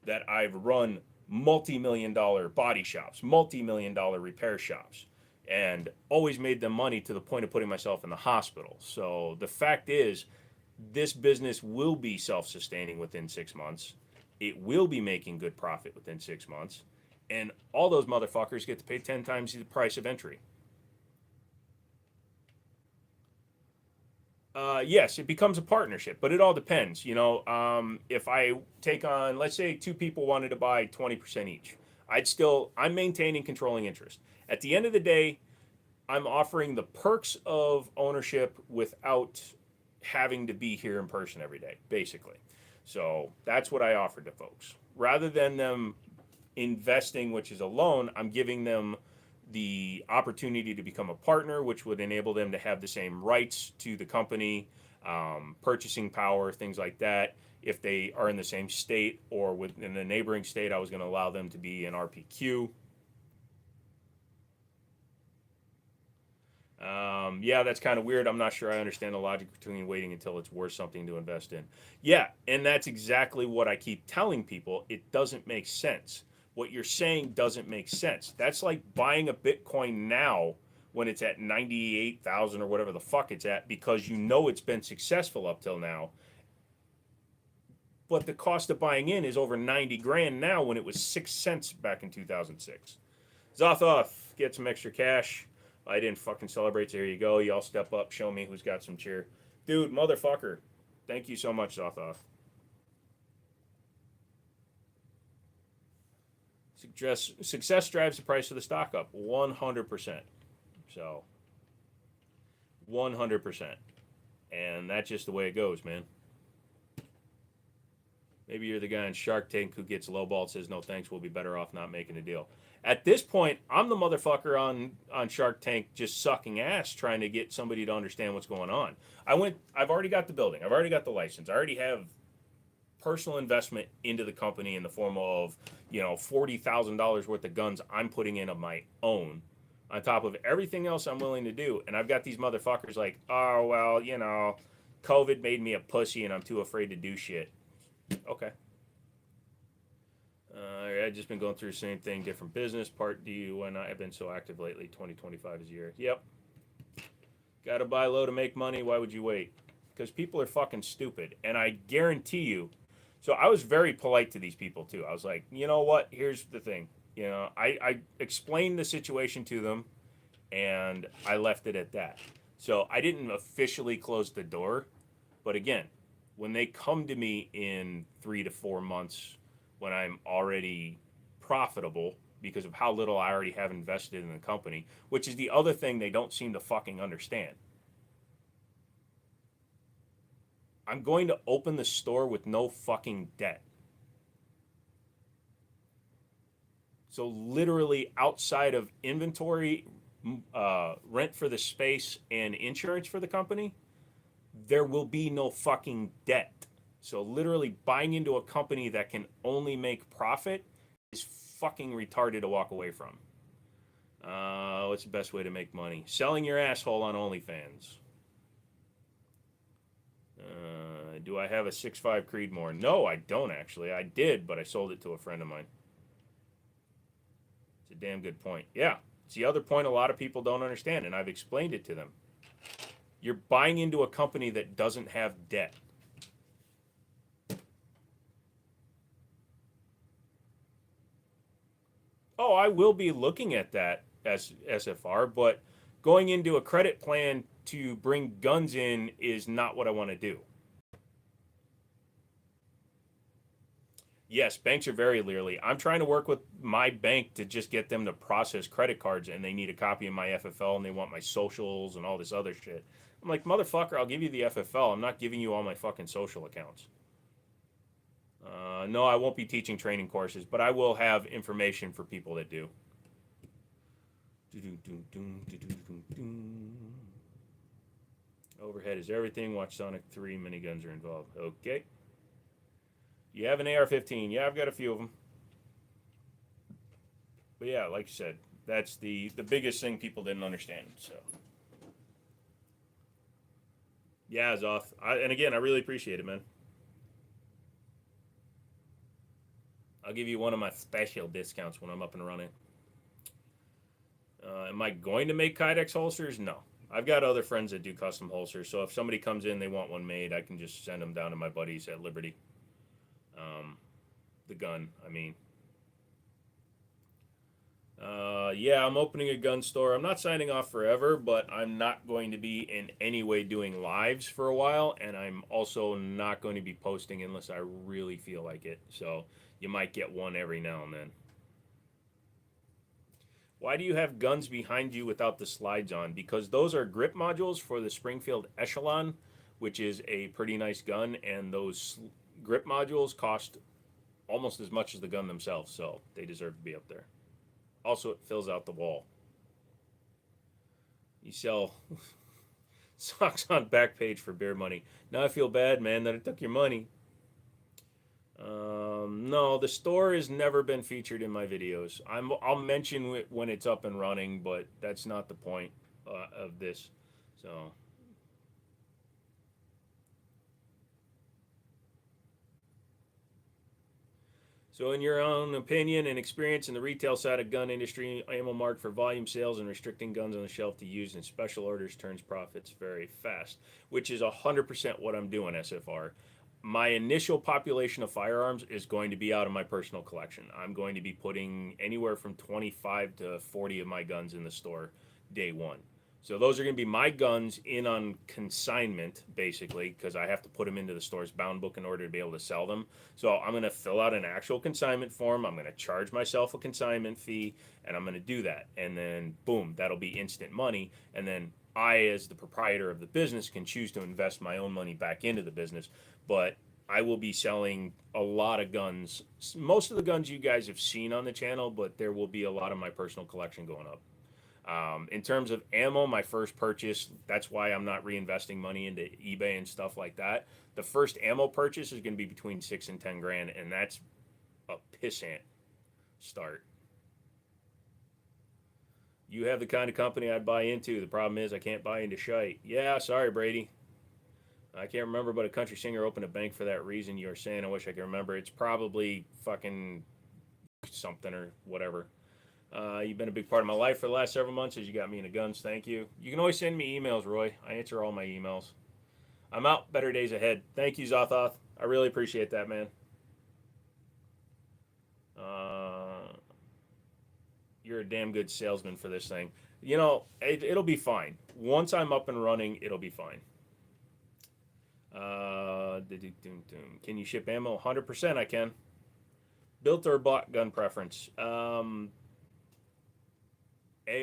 that I've run multi-million-dollar body shops, multi-million-dollar repair shops, and always made them money to the point of putting myself in the hospital. So the fact is, this business will be self-sustaining within 6 months. It will be making good profit within 6 months. And all those motherfuckers get to pay 10 times the price of entry. Yes, it becomes a partnership, but it all depends. If I take on, let's say 2 people wanted to buy 20% each, I'm maintaining controlling interest. At the end of the day, I'm offering the perks of ownership without having to be here in person every day, basically. So that's what I offered to folks. Rather than them investing, which is a loan, I'm giving them the opportunity to become a partner, which would enable them to have the same rights to the company, purchasing power, things like that. If they are in the same state or within a neighboring state, I was going to allow them to be an RPQ. Yeah, that's kind of weird. I'm not sure I understand the logic between waiting until it's worth something to invest in. Yeah, and that's exactly what I keep telling people. It doesn't make sense. What you're saying doesn't make sense. That's like buying a Bitcoin now when it's at 98,000 or whatever the fuck it's at because you know it's been successful up till now. But the cost of buying in is over 90 grand now when it was 6 cents back in 2006. Zothoth, get some extra cash. I didn't fucking celebrate, so here you go. Y'all step up, show me who's got some cheer. Dude, motherfucker. Thank you so much, Zothoth. Success drives the price of the stock up 100%. So, 100%. And that's just the way it goes, man. Maybe you're the guy on Shark Tank who gets lowballed, says, no thanks, we'll be better off not making a deal. At this point, I'm the motherfucker on Shark Tank just sucking ass trying to get somebody to understand what's going on. I've already got the building. I've already got the license. I already have personal investment into the company in the form of, $40,000 worth of guns I'm putting in of my own on top of everything else I'm willing to do. And I've got these motherfuckers like, oh, well, COVID made me a pussy and I'm too afraid to do shit. Okay. I've just been going through the same thing, different business. Part do you and I have been so active lately. 2025 is a year. Yep. Got to buy low to make money. Why would you wait? Because people are fucking stupid. And I guarantee you. So I was very polite to these people too. I was like, you know what? Here's the thing. I explained the situation to them and I left it at that. So I didn't officially close the door. But again, when they come to me in 3 to 4 months, when I'm already profitable because of how little I already have invested in the company, which is the other thing they don't seem to fucking understand. I'm going to open the store with no fucking debt. So literally outside of inventory, rent for the space, and insurance for the company, there will be no fucking debt. So literally buying into a company that can only make profit is fucking retarded to walk away from. What's the best way to make money? Selling your asshole on OnlyFans. Do I have a 6.5 Creedmoor? No, I don't actually. I did, but I sold it to a friend of mine. It's a damn good point. Yeah, it's the other point a lot of people don't understand, and I've explained it to them. You're buying into a company that doesn't have debt. Oh, I will be looking at that as SFR, but going into a credit plan to bring guns in is not what I want to do. Yes, banks are very leery. I'm trying to work with my bank to just get them to process credit cards, and they need a copy of my FFL, and they want my socials and all this other shit. I'm like, motherfucker, I'll give you the FFL. I'm not giving you all my fucking social accounts. No, I won't be teaching training courses, but I will have information for people that do. Overhead is everything. Watch Sonic 3. Miniguns are involved. Okay. You have an AR-15. Yeah, I've got a few of them. But yeah, like you said, that's the biggest thing people didn't understand. So yeah, Zoth. And again, I really appreciate it, man. I'll give you one of my special discounts when I'm up and running. Am I going to make Kydex holsters? No. I've got other friends that do custom holsters, so if somebody comes in, they want one made, I can just send them down to my buddies at Liberty. The gun, I mean. Yeah, I'm opening a gun store. I'm not signing off forever, but I'm not going to be in any way doing lives for a while, and I'm also not going to be posting unless I really feel like it. So you might get one every now and then. Why do you have guns behind you without the slides on? Because those are grip modules for the Springfield Echelon, which is a pretty nice gun, and those grip modules cost almost as much as the gun themselves, so they deserve to be up there. Also, it fills out the wall. You sell socks on Backpage for beer money. Now I feel bad, man, that I took your money. No, the store has never been featured in my videos. I'll mention it when it's up and running, but that's not the point of this. So So, in your own opinion and experience in the retail side of gun industry, ammo marked for volume sales and restricting guns on the shelf to use in special orders turns profits very fast, which is 100% what I'm doing, SFR. My initial population of firearms is going to be out of my personal collection. I'm going to be putting anywhere from 25 to 40 of my guns in the store day one. So those are going to be my guns in on consignment, basically, because I have to put them into the store's bound book in order to be able to sell them. So I'm going to fill out an actual consignment form. I'm going to charge myself a consignment fee, and I'm going to do that. And then, boom, that'll be instant money. And then I, as the proprietor of the business, can choose to invest my own money back into the business. But I will be selling a lot of guns. Most of the guns you guys have seen on the channel, but there will be a lot of my personal collection going up. In terms of ammo, my first purchase, that's why I'm not reinvesting money into eBay and stuff like that. The first ammo purchase is going to be between 6 and 10 grand, and that's a pissant start. You have the kind of company I'd buy into. The problem is I can't buy into shite. Yeah, sorry, Brady. I can't remember, but a country singer opened a bank for that reason you were saying. I wish I could remember. It's probably fucking something or whatever. You've been a big part of my life for the last several months as you got me into guns. Thank you. You can always send me emails, Roy. I answer all my emails. I'm out. Better days ahead. Thank you, Zothoth. I really appreciate that, man. You're a damn good salesman for this thing. You know, it'll be fine. Once I'm up and running, it'll be fine. Can you ship ammo? 100% I can. Built or bought gun preference.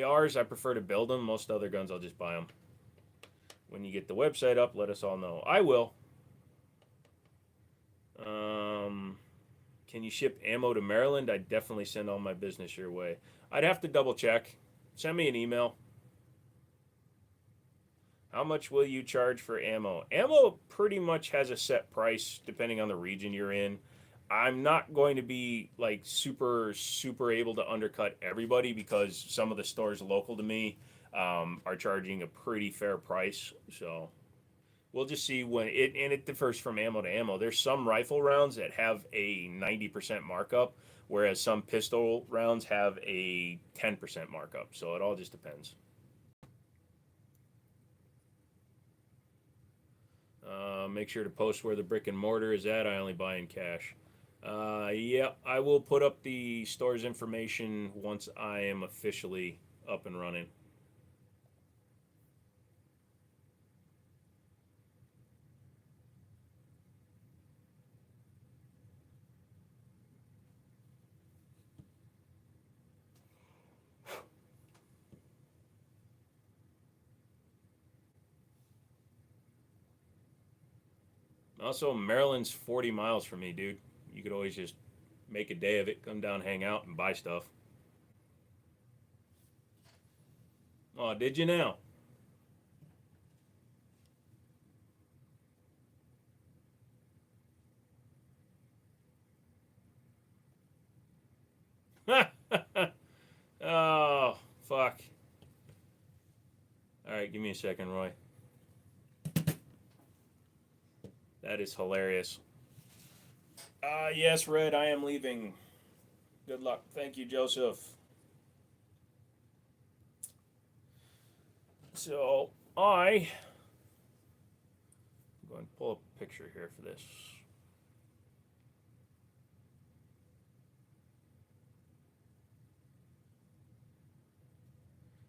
ARs, I prefer to build them. Most other guns, I'll just buy them. When you get the website up, let us all know. I will. Can you ship ammo to Maryland? I'd definitely send all my business your way. I'd have to double check. Send me an email. How much will you charge for ammo? Ammo pretty much has a set price depending on the region you're in. I'm not going to be like super able to undercut everybody because some of the stores local to me are charging a pretty fair price. So we'll just see when it differs from ammo to ammo. There's some rifle rounds that have a 90% markup, whereas some pistol rounds have a 10% markup. So it all just depends. Make sure to post where the brick and mortar is at. I only buy in cash. Yeah, I will put up the store's information once I am officially up and running. Also, Maryland's 40 miles from me, dude. You could always just make a day of it, come down, hang out, and buy stuff. Oh, did you now? Oh, fuck. All right, give me a second, Roy. That is hilarious. Yes, Red, I am leaving. Good luck. Thank you, Joseph. So, I'm going to pull up a picture here for this.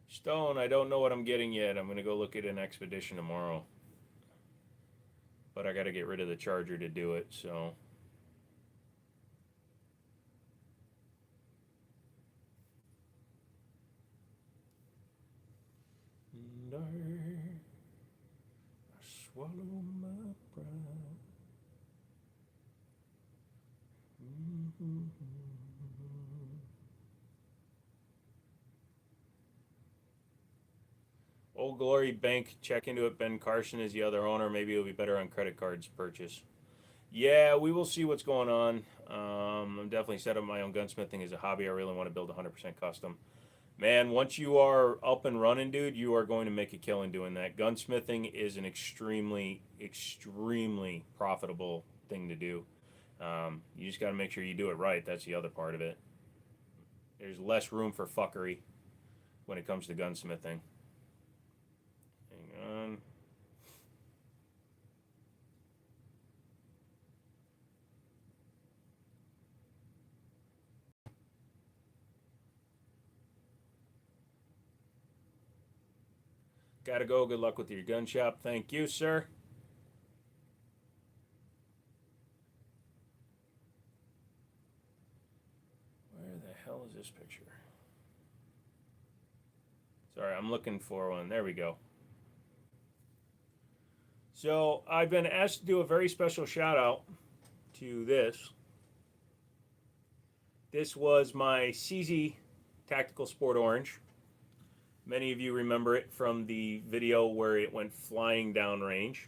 Stone, I don't know what I'm getting yet. I'm going to go look at an expedition tomorrow. But I got to get rid of the charger to do it, so. And I swallow my pride. Old Glory Bank, check into it. Ben Carson is the other owner. Maybe it'll be better on credit cards purchase. Yeah, we will see what's going on. I'm definitely set up my own gunsmithing as a hobby. I really want to build 100% custom. Man, once you are up and running, dude, you are going to make a killing doing that. Gunsmithing is an extremely profitable thing to do. You just got to make sure you do it right. That's the other part of it. There's less room for fuckery when it comes to gunsmithing. Hang on. Gotta go. Good luck with your gun shop. Thank you, sir. Where the hell is this picture? Sorry, I'm looking for one. There we go. So I've been asked to do a very special shout out to this. This was my CZ Tactical Sport Orange. Many of you remember it from the video where it went flying downrange.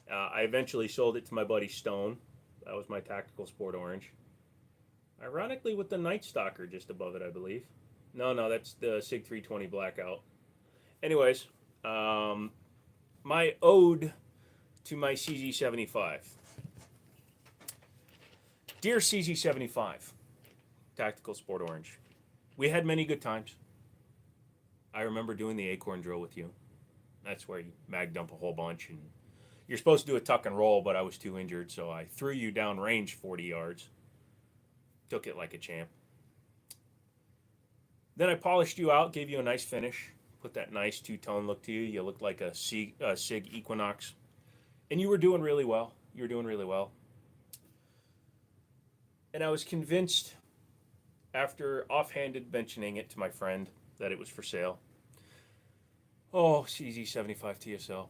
I eventually sold it to my buddy Stone. That was my Tactical Sport Orange. Ironically, with the Night Stalker just above it, I believe. No, that's the SIG 320 Blackout. Anyways, my ode to my CZ75. Dear CZ75, Tactical Sport Orange, we had many good times. I remember doing the acorn drill with you. That's where you mag dump a whole bunch, and you're supposed to do a tuck and roll, but I was too injured, so I threw you down range 40 yards. Took it like a champ. Then I polished you out, gave you a nice finish, put that nice two-tone look to you. You looked like a SIG Equinox, and you were doing really well. You were doing really well. And I was convinced, after offhanded mentioning it to my friend, that it was for sale. Oh, CZ75 TSL.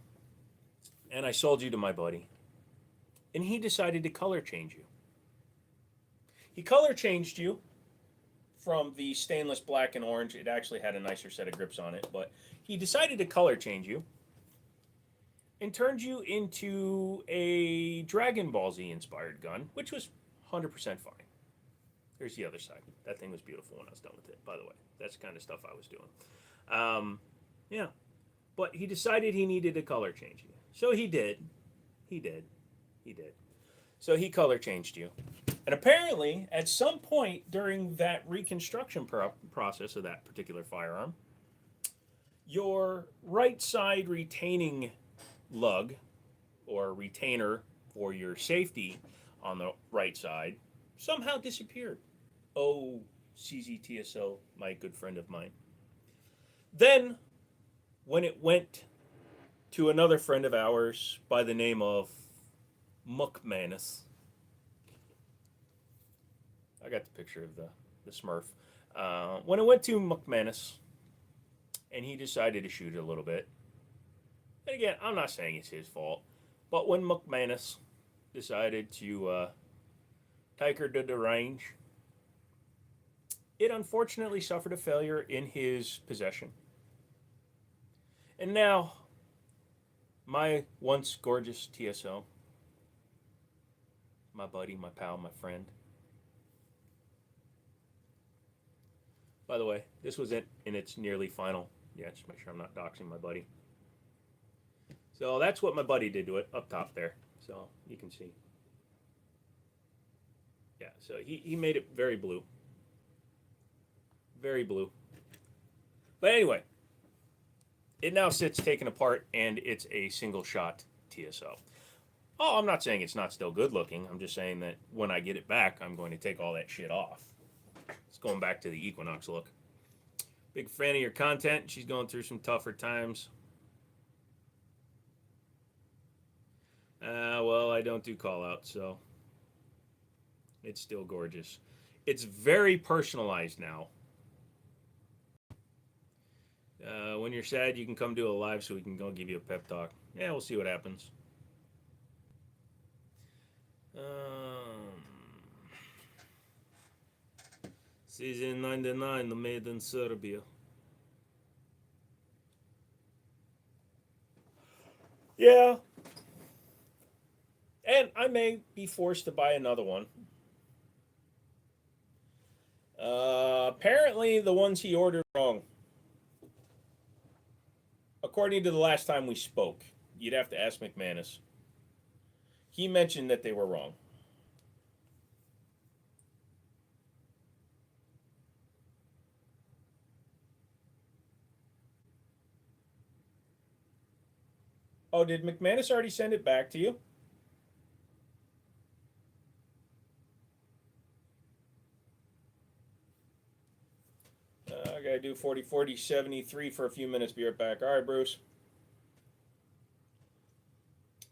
And I sold you to my buddy. And he decided to color change you. He color changed you from the stainless black and orange. It actually had a nicer set of grips on it, but he decided to color change you and turned you into a Dragon Ball Z inspired gun, which was 100% fine. Here's the other side. That thing was beautiful when I was done with it, by the way. That's the kind of stuff I was doing. Yeah. But he decided he needed a color change you. So he did. He did. So he color changed you. And apparently, at some point during that reconstruction process of that particular firearm, your right side retaining lug, or retainer for your safety on the right side, somehow disappeared. Oh, CZTSO, my good friend of mine. Then, when it went to another friend of ours by the name of McManus, I got the picture of the Smurf. When it went to McManus, and he decided to shoot it a little bit, and again, I'm not saying it's his fault, but when McManus decided to take her to the range, it unfortunately suffered a failure in his possession. And now, my once gorgeous TSO, my buddy, my pal, my friend. By the way, this was it in its nearly final. Yeah, just make sure I'm not doxing my buddy. So that's what my buddy did to it up top there. So you can see. Yeah, so he made it very blue. Very blue. But anyway, it now sits taken apart, and it's a single shot TSO. Oh, I'm not saying it's not still good looking. I'm just saying that when I get it back, I'm going to take all that shit off. It's going back to the Equinox look. Big fan of your content. She's going through some tougher times. Well, I don't do call outs, so it's still gorgeous. It's very personalized now. When you're sad, you can come do a live so we can go give you a pep talk. Yeah, we'll see what happens. Season 99, the made in Serbia. Yeah. And I may be forced to buy another one. Apparently, the ones he ordered wrong. According to the last time we spoke, you'd have to ask McManus. He mentioned that they were wrong. Oh, did McManus already send it back to you? I gotta do 40, 40, 73 for a few minutes. Be right back. All right, Bruce.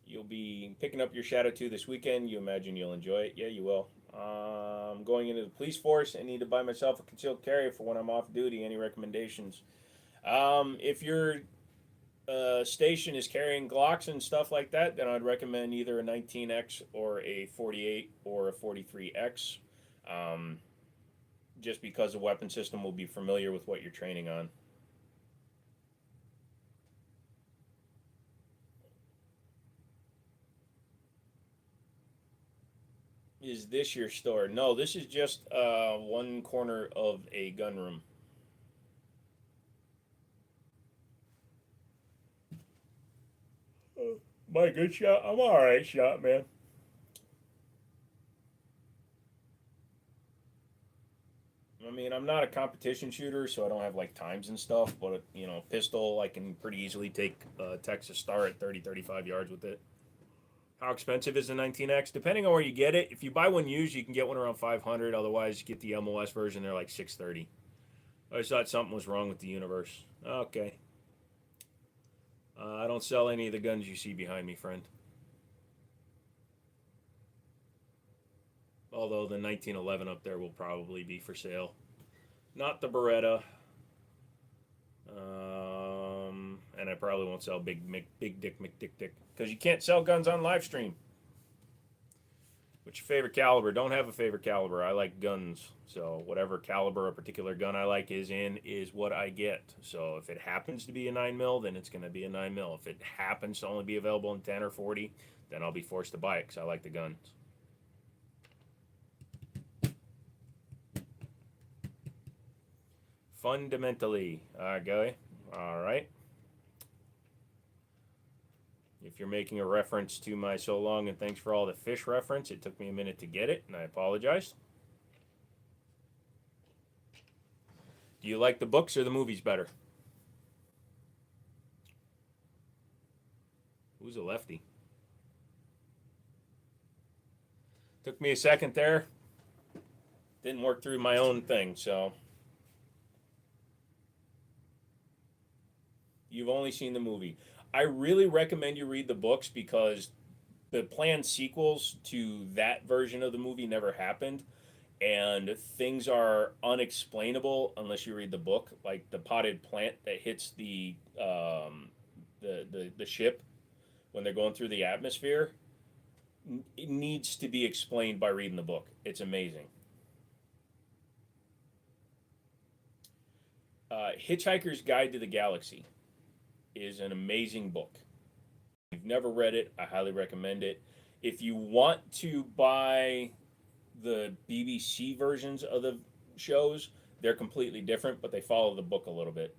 You'll be picking up your Shadow 2 this weekend. You imagine you'll enjoy it? Yeah, you will. I'm going into the police force. I need to buy myself a concealed carry for when I'm off duty. Any recommendations? If your station is carrying Glocks and stuff like that, then I'd recommend either a 19X or a 48 or a 43X. Um, just because the weapon system will be familiar with what you're training on. Is this your store? No, this is just one corner of a gun room. My good shot? I'm alright shot, man. I mean, I'm not a competition shooter, so I don't have like times and stuff, but pistol, I can pretty easily take Texas Star at 30, 35 yards with it. How expensive is the 19X? Depending on where you get it. If you buy one used, you can get one around 500. Otherwise, you get the MOS version. They're like 630. I just thought something was wrong with the universe. Okay. I don't sell any of the guns you see behind me, friend. Although the 1911 up there will probably be for sale. Not the Beretta. And I probably won't sell Big Dick McDick Dick. Because you can't sell guns on live stream. What's your favorite caliber? Don't have a favorite caliber. I like guns. So whatever caliber a particular gun I like is in is what I get. So if it happens to be a 9mm, then it's going to be a 9mm. If it happens to only be available in 10 or 40, then I'll be forced to buy it because I like the guns. Fundamentally. All right, Guy. All right. If you're making a reference to my so long and thanks for all the fish reference, it took me a minute to get it, and I apologize. Do you like the books or the movies better? Who's a lefty? Took me a second there. Didn't work through my own thing, so. You've only seen the movie. I really recommend you read the books because the planned sequels to that version of the movie never happened, and things are unexplainable unless you read the book. Like the potted plant that hits the ship when they're going through the atmosphere, it needs to be explained by reading the book. It's amazing. Hitchhiker's Guide to the Galaxy is an amazing book. If you've never read it, I highly recommend it. If you want to buy the BBC versions of the shows, they're completely different, but they follow the book a little bit.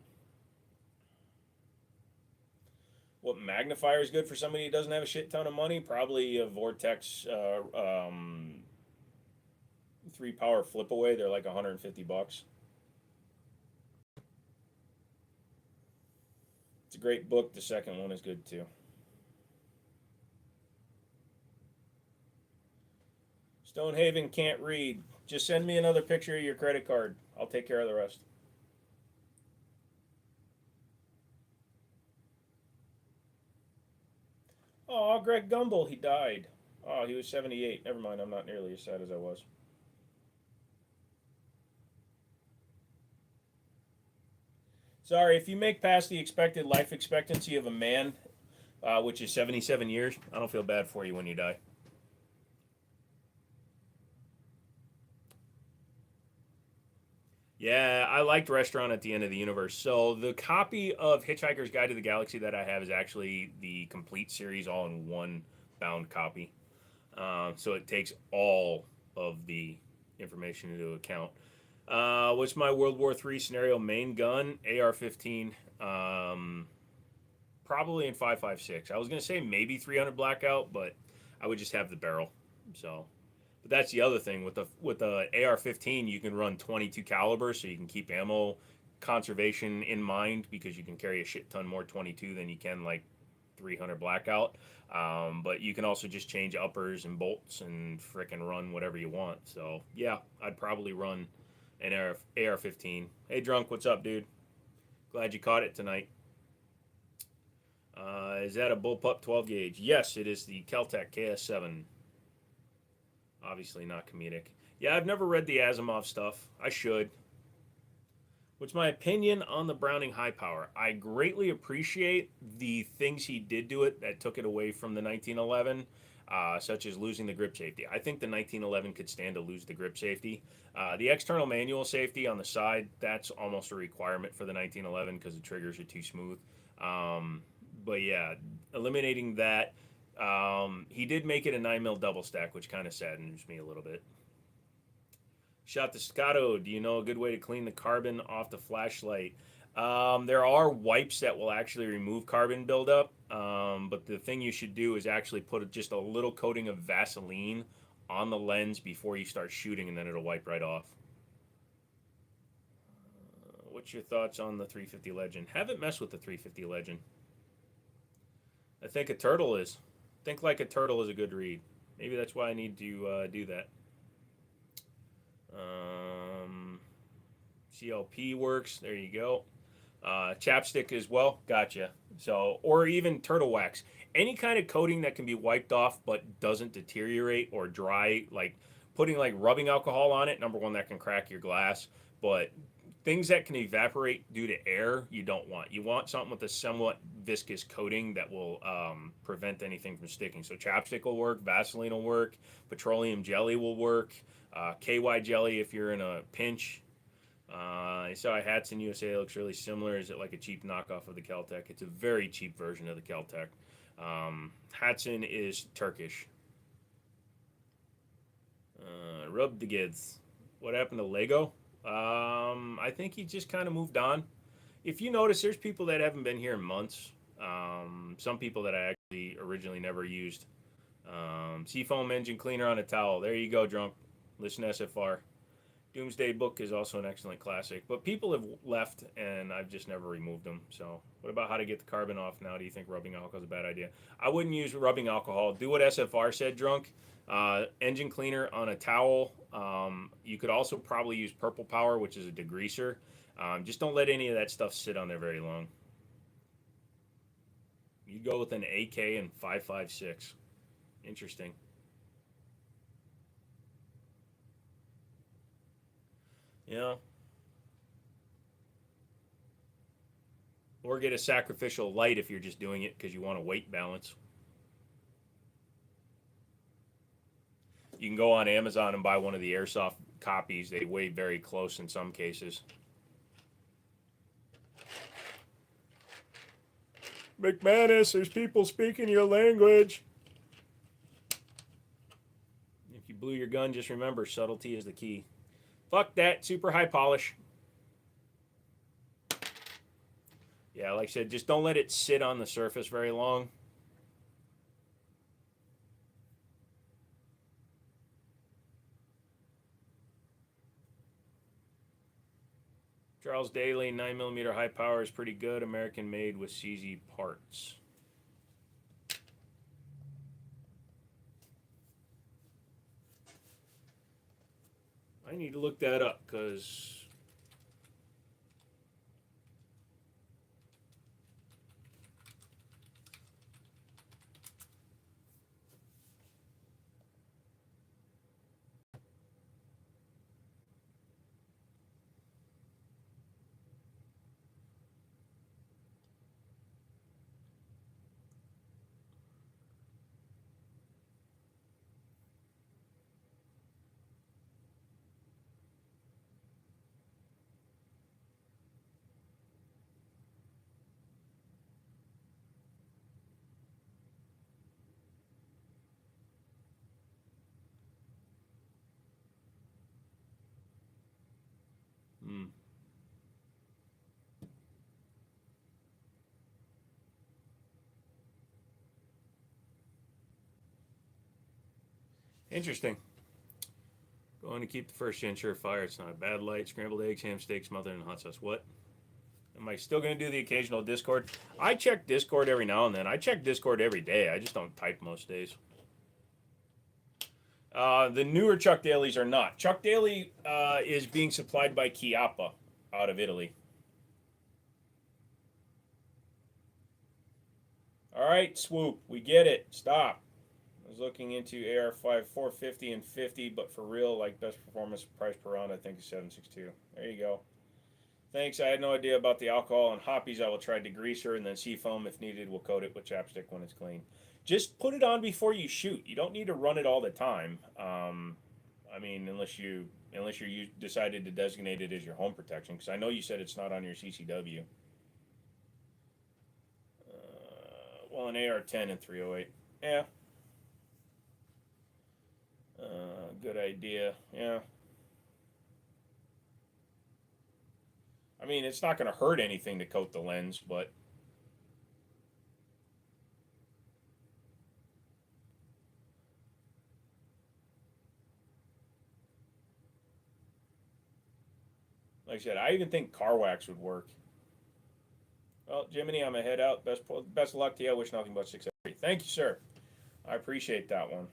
What magnifier is good for somebody who doesn't have a shit ton of money? Probably a Vortex 3-power flip away. They're like $150. It's a great book. The second one is good too. Stonehaven can't read. Just send me another picture of your credit card. I'll take care of the rest. Oh, Greg Gumbel, he died. Oh, he was 78. Never mind, I'm not nearly as sad as I was. Sorry, if you make past the expected life expectancy of a man, which is 77 years, I don't feel bad for you when you die. Yeah, I liked Restaurant at the End of the Universe. So the copy of Hitchhiker's Guide to the Galaxy that I have is actually the complete series all in one bound copy. So it takes all of the information into account. What's my World War III scenario? Main gun, AR-15. Probably in 5.56. I was going to say maybe 300 blackout, but I would just have the barrel. So, but that's the other thing with the AR-15, you can run 22 caliber, so you can keep ammo conservation in mind because you can carry a shit ton more 22 than you can like 300 blackout. But you can also just change uppers and bolts and frickin' run whatever you want. So yeah, I'd probably run an AR-15. Hey, Drunk, what's up, dude? Glad you caught it tonight. Is that a bullpup 12 gauge? Yes, it is the Kel-Tec KS7. Obviously not comedic. Yeah, I've never read the Asimov stuff. I should. What's my opinion on the Browning high power? I greatly appreciate the things he did to it that took it away from the 1911, such as losing the grip safety. I think the 1911 could stand to lose the grip safety. The external manual safety on the side, that's almost a requirement for the 1911 because the triggers are too smooth. But yeah, eliminating that. He did make it a 9mm double stack, which kind of saddens me a little bit. Shot the Scotto. Do you know a good way to clean the carbon off the flashlight? There are wipes that will actually remove carbon buildup, but the thing you should do is actually put just a little coating of Vaseline on the lens before you start shooting, and then it'll wipe right off. What's your thoughts on the 350 Legend? Haven't messed with the 350 Legend. I think a turtle is. Think Like a Turtle is a good read. Maybe that's why I need to do that. CLP works. There you go. Chapstick as well. Gotcha. So, or even turtle wax. Any kind of coating that can be wiped off but doesn't deteriorate or dry, like putting like rubbing alcohol on it. Number one, that can crack your glass. But things that can evaporate due to air, you don't want. You want something with a somewhat viscous coating that will prevent anything from sticking. So chapstick will work, Vaseline will work, petroleum jelly will work, KY jelly if you're in a pinch. I saw a Hatson USA. It looks really similar. Is it like a cheap knockoff of the Kel-Tec? It's a very cheap version of the Kel-Tec. Hatson is Turkish. Rub the Gids. What happened to Lego? I think he just kind of moved on. If you notice, there's people that haven't been here in months. Some people that I actually originally never used. Seafoam engine cleaner on a towel. There you go, Drunk. Listen to SFR. Doomsday Book is also an excellent classic, but people have left and I've just never removed them. So what about how to get the carbon off now? Do you think rubbing alcohol is a bad idea? I wouldn't use rubbing alcohol. Do what SFR said, Drunk. Engine cleaner on a towel. You could also probably use Purple Power, which is a degreaser. Just don't let any of that stuff sit on there very long. You go with an AK and 5.56. Interesting. Yeah. Or get a sacrificial light if you're just doing it because you want a weight balance. You can go on Amazon and buy one of the airsoft copies. They weigh very close in some cases. McManus, there's people speaking your language. If you blew your gun, just remember, subtlety is the key. Fuck that, super high polish. Yeah, like I said, just don't let it sit on the surface very long. Charles Daly, 9mm high power is pretty good. American made with CZ parts. I need to look that up because Interesting. Going to keep the first gen surefire. It's not a bad light. Scrambled eggs, ham steak, smothered in hot sauce. What? Am I still going to do the occasional Discord? I check Discord every now and then. I check Discord every day. I just don't type most days. The newer Chuck Dailies are not. Chuck Daily is being supplied by Chiappa out of Italy. All right, Swoop, we get it. Stop. I was looking into AR5 450 and 50, but for real, like best performance price per round, I think is 762. There you go. Thanks. I had no idea about the alcohol and hoppies. I will try degreaser and then seafoam if needed. We'll coat it with chapstick when it's clean. Just put it on before you shoot. You don't need to run it all the time. I mean, unless you decided to designate it as your home protection, because I know you said it's not on your CCW. Well, an AR-10 and 308. Yeah. Good idea. Yeah. I mean, it's not going to hurt anything to coat the lens, but like I said, I even think car wax would work. Well, Jiminy, I'm going to head out. Best of luck to you. I wish nothing but success. Thank you, sir. I appreciate that one.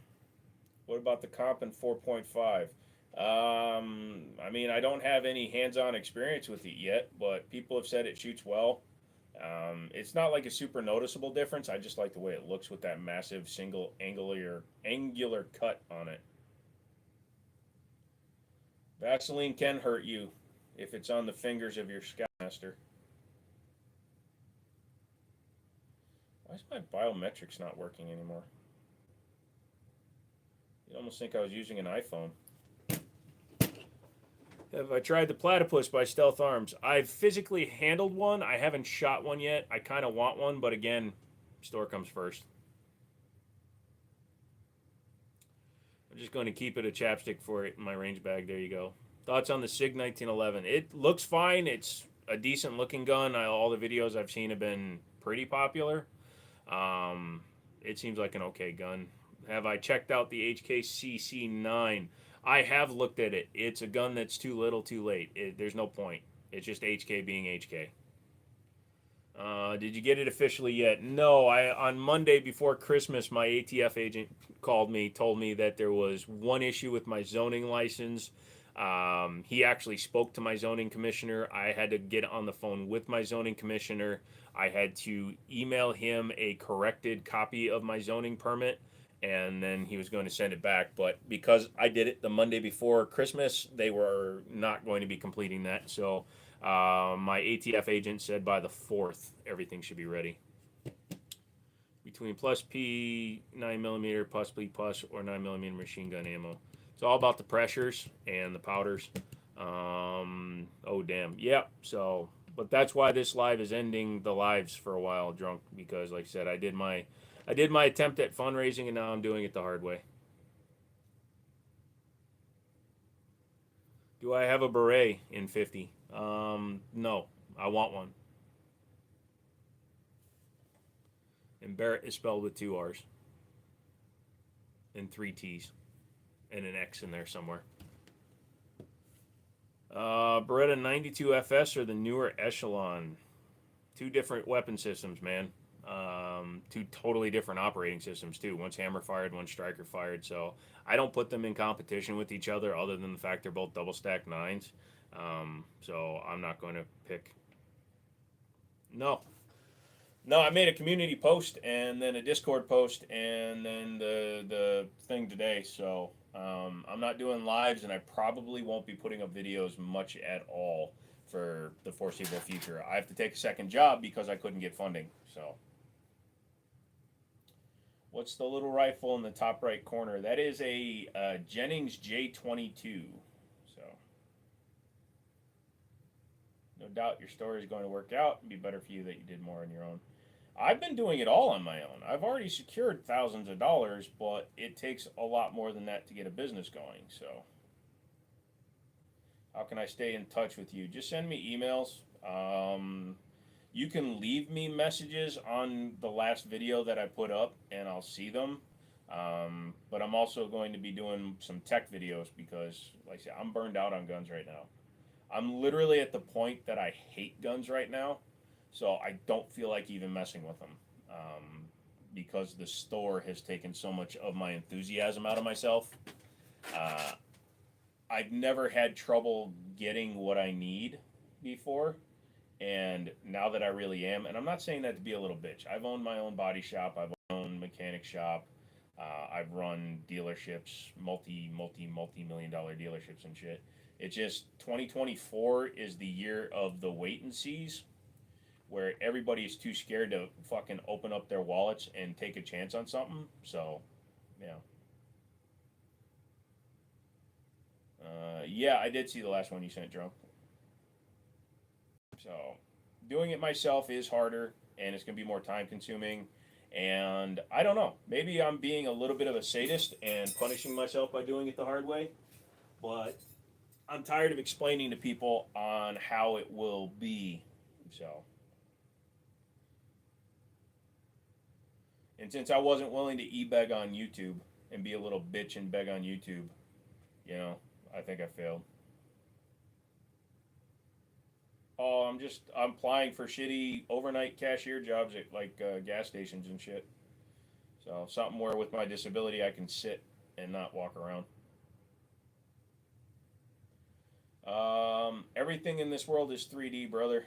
What about the comp in 4.5? I mean, I don't have any hands-on experience with it yet, but people have said it shoots well. It's not like a super noticeable difference. I just like the way it looks with that massive single angular cut on it. Vaseline can hurt you if it's on the fingers of your Scoutmaster. Why is my biometrics not working anymore? You'd almost think I was using an iPhone. Have I tried the Platypus by Stealth Arms? I've physically handled one. I haven't shot one yet. I kind of want one, but again, store comes first. I'm just going to keep it a chapstick for it in my range bag. There you go. Thoughts on the SIG 1911? It looks fine. It's a decent looking gun. All the videos I've seen have been pretty popular. It seems like an okay gun. Have I checked out the HKCC9? I have looked at it. It's a gun that's too little, too late. There's no point. It's just HK being HK. Did you get it officially yet? No. On Monday before Christmas, my ATF agent called me, told me that there was one issue with my zoning license. He actually spoke to my zoning commissioner. I had to get on the phone with my zoning commissioner. I had to email him a corrected copy of my zoning permit, and then he was going to send it back. But because I did it the Monday before Christmas, they were not going to be completing that. So my ATF agent said by the 4th, everything should be ready. Between plus P, 9mm, plus P plus, or 9mm machine gun ammo. It's all about the pressures and the powders. Oh, damn. Yeah, so, but that's why this live is ending the lives for a while, Drunk, because like I said, I did my attempt at fundraising, and now I'm doing it the hard way. Do I have a beret in 50? No. I want one. And Barrett is spelled with 2 R's. And 3 T's. And an X in there somewhere. Beretta 92 FS or the newer Echelon? 2 different weapon systems, man. 2 totally different operating systems too. One's hammer fired, one's striker fired. So I don't put them in competition with each other, other than the fact they're both double stacked 9s. So I'm not going to pick. No, I made a community post and then a Discord post and then the thing today. So I'm not doing lives, and I probably won't be putting up videos much at all for the foreseeable future. I have to take a second job because I couldn't get funding. So. What's the little rifle in the top right corner? That is a Jennings J22. So, no doubt your story is going to work out and be better for you that you did more on your own. I've been doing it all on my own. I've already secured thousands of dollars, but it takes a lot more than that to get a business going. So, how can I stay in touch with you? Just send me emails. You can leave me messages on the last video that I put up, and I'll see them. But I'm also going to be doing some tech videos because, like I said, I'm burned out on guns right now. I'm literally at the point that I hate guns right now, so I don't feel like even messing with them because the store has taken so much of my enthusiasm out of myself. Uh, I've never had trouble getting what I need before, and now that I really am, and I'm not saying that to be a little bitch. I've owned my own body shop. I've owned mechanic shop. I've run dealerships, multi-million dollar dealerships and shit. It's just 2024 is the year of the wait and sees, where everybody is too scared to fucking open up their wallets and take a chance on something. So, yeah, yeah, I did see the last one you sent, Drunk. So, doing it myself is harder, and it's gonna be more time consuming. And I don't know, maybe I'm being a little bit of a sadist and punishing myself by doing it the hard way, but I'm tired of explaining to people on how it will be. So, and since I wasn't willing to e-beg on YouTube and be a little bitch and beg on YouTube, you know, I think I failed. Oh, I'm applying for shitty overnight cashier jobs at like gas stations and shit. So something where with my disability I can sit and not walk around. Everything in this world is 3D, brother.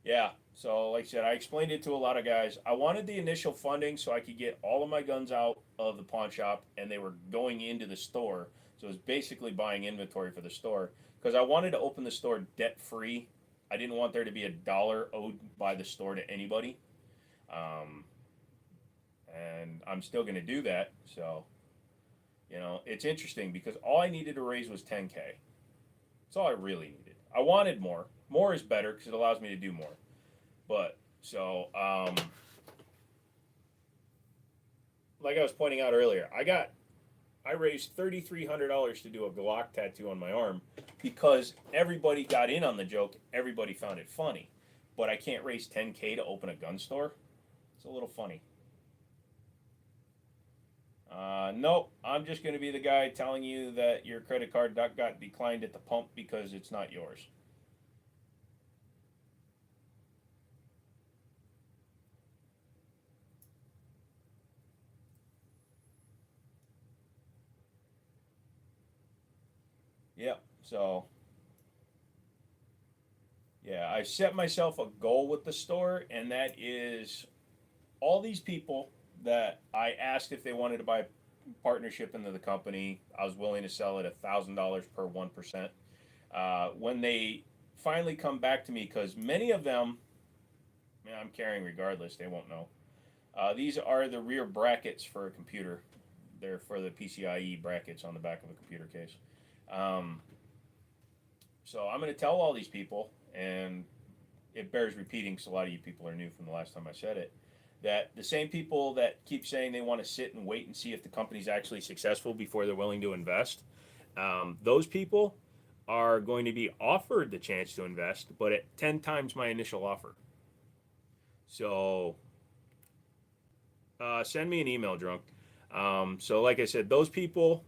Yeah. So, like I said, I explained it to a lot of guys. I wanted the initial funding so I could get all of my guns out of the pawn shop and they were going into the store. So, it was basically buying inventory for the store because I wanted to open the store debt free. I didn't want there to be a dollar owed by the store to anybody. Um, and I'm still going to do that. So, it's interesting because all I needed to raise was 10K. That's all I really needed. I wanted more. More is better because it allows me to do more. But so, like I was pointing out earlier, I raised $3,300 to do a Glock tattoo on my arm because everybody got in on the joke. Everybody found it funny, but I can't raise 10K to open a gun store. It's a little funny. Nope, I'm just going to be the guy telling you that your credit card got declined at the pump because it's not yours. Yep. So, yeah, I set myself a goal with the store, and that is all these people that I asked if they wanted to buy a partnership into the company. I was willing to sell it $1,000 per 1%. When they finally come back to me, because many of them, man, I'm carrying regardless, they won't know. These are the rear brackets for a computer. They're for the PCIe brackets on the back of a computer case. Um, so I'm going to tell all these people, and it bears repeating because a lot of you people are new from the last time I said it, that the same people that keep saying they want to sit and wait and see if the company's actually successful before they're willing to invest, those people are going to be offered the chance to invest, but at 10 times my initial offer. So send me an email, Drunk. So, like I said, those people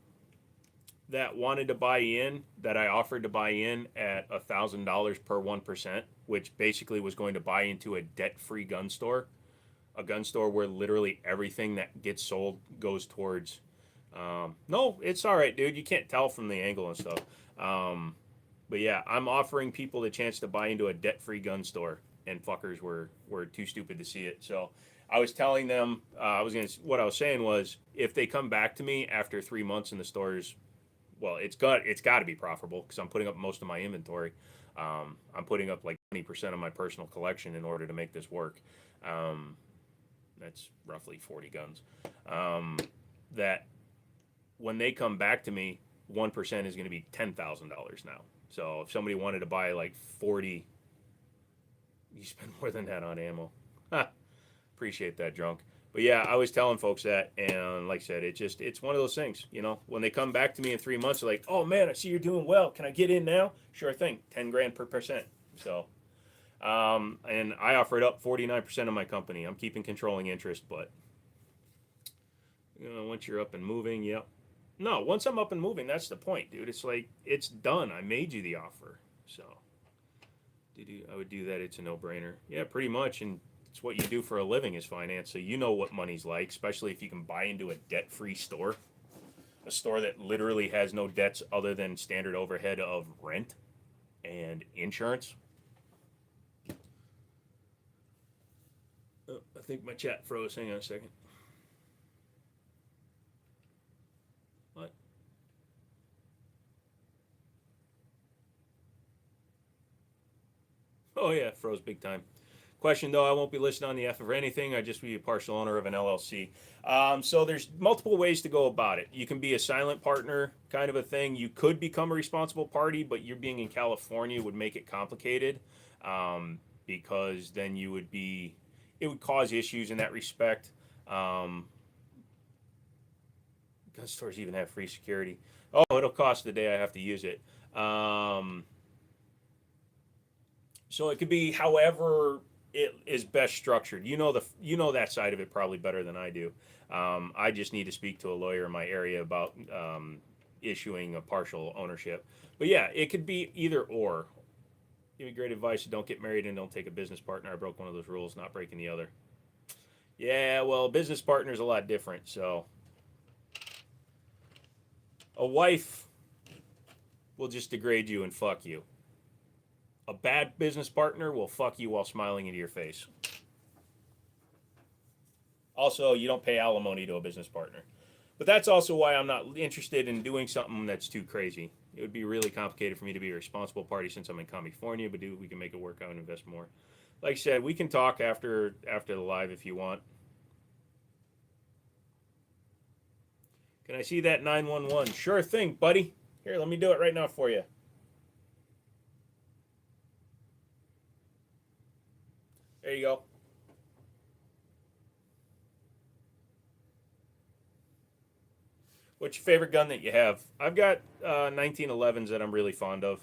that wanted to buy in, that I offered to buy in at $1,000 per 1%, which basically was going to buy into a debt-free gun store, a gun store where literally everything that gets sold goes towards. No, it's all right, dude. You can't tell from the angle and stuff. But yeah, I'm offering people the chance to buy into a debt-free gun store, and fuckers were too stupid to see it. So I was telling them, what I was saying was, if they come back to me after 3 months in the stores, well, it's got to be profitable because I'm putting up most of my inventory. I'm putting up like 20% of my personal collection in order to make this work. That's roughly 40 guns. That when they come back to me, 1% is going to be $10,000 now. So if somebody wanted to buy like 40, you spend more than that on ammo. Appreciate that, Drunk. But yeah, I was telling folks that, and like I said, it's one of those things. When they come back to me in 3 months, they're like, "Oh man, I see you're doing well. Can I get in now?" Sure thing. 10 grand per percent. So And I offered up 49% of my company. I'm keeping controlling interest, but once you're up and moving, yep. No, once I'm up and moving, that's the point, dude. It's like it's done. I made you the offer, so I would do that. It's a no-brainer. Yeah, pretty much, and it's what you do for a living is finance, so you know what money's like, especially if you can buy into a debt-free store, a store that literally has no debts other than standard overhead of rent and insurance. Oh, I think my chat froze. Hang on a second. What? Oh yeah, froze big time. Question though, I won't be listed on the F of anything. I just be a partial owner of an LLC. So there's multiple ways to go about it. You can be a silent partner kind of a thing. You could become a responsible party, but you're being in California would make it complicated because then it would cause issues in that respect. Gun stores even have free security. Oh, it'll cost the day I have to use it. So it could be however it is best structured. That side of it probably better than I do. I just need to speak to a lawyer in my area about issuing a partial ownership. But yeah, it could be either or. Give me great advice: don't get married and don't take a business partner. I broke one of those rules, not breaking the other. Yeah, well, a business partner is a lot different. So a wife will just degrade you and fuck you. A bad business partner will fuck you while smiling into your face. Also, you don't pay alimony to a business partner. But that's also why I'm not interested in doing something that's too crazy. It would be really complicated for me to be a responsible party since I'm in California, but we can make it work out and invest more. Like I said, we can talk after the live if you want. Can I see that 911? Sure thing, buddy. Here, let me do it right now for you. There you go. What's your favorite gun that you have? I've got 1911s that I'm really fond of.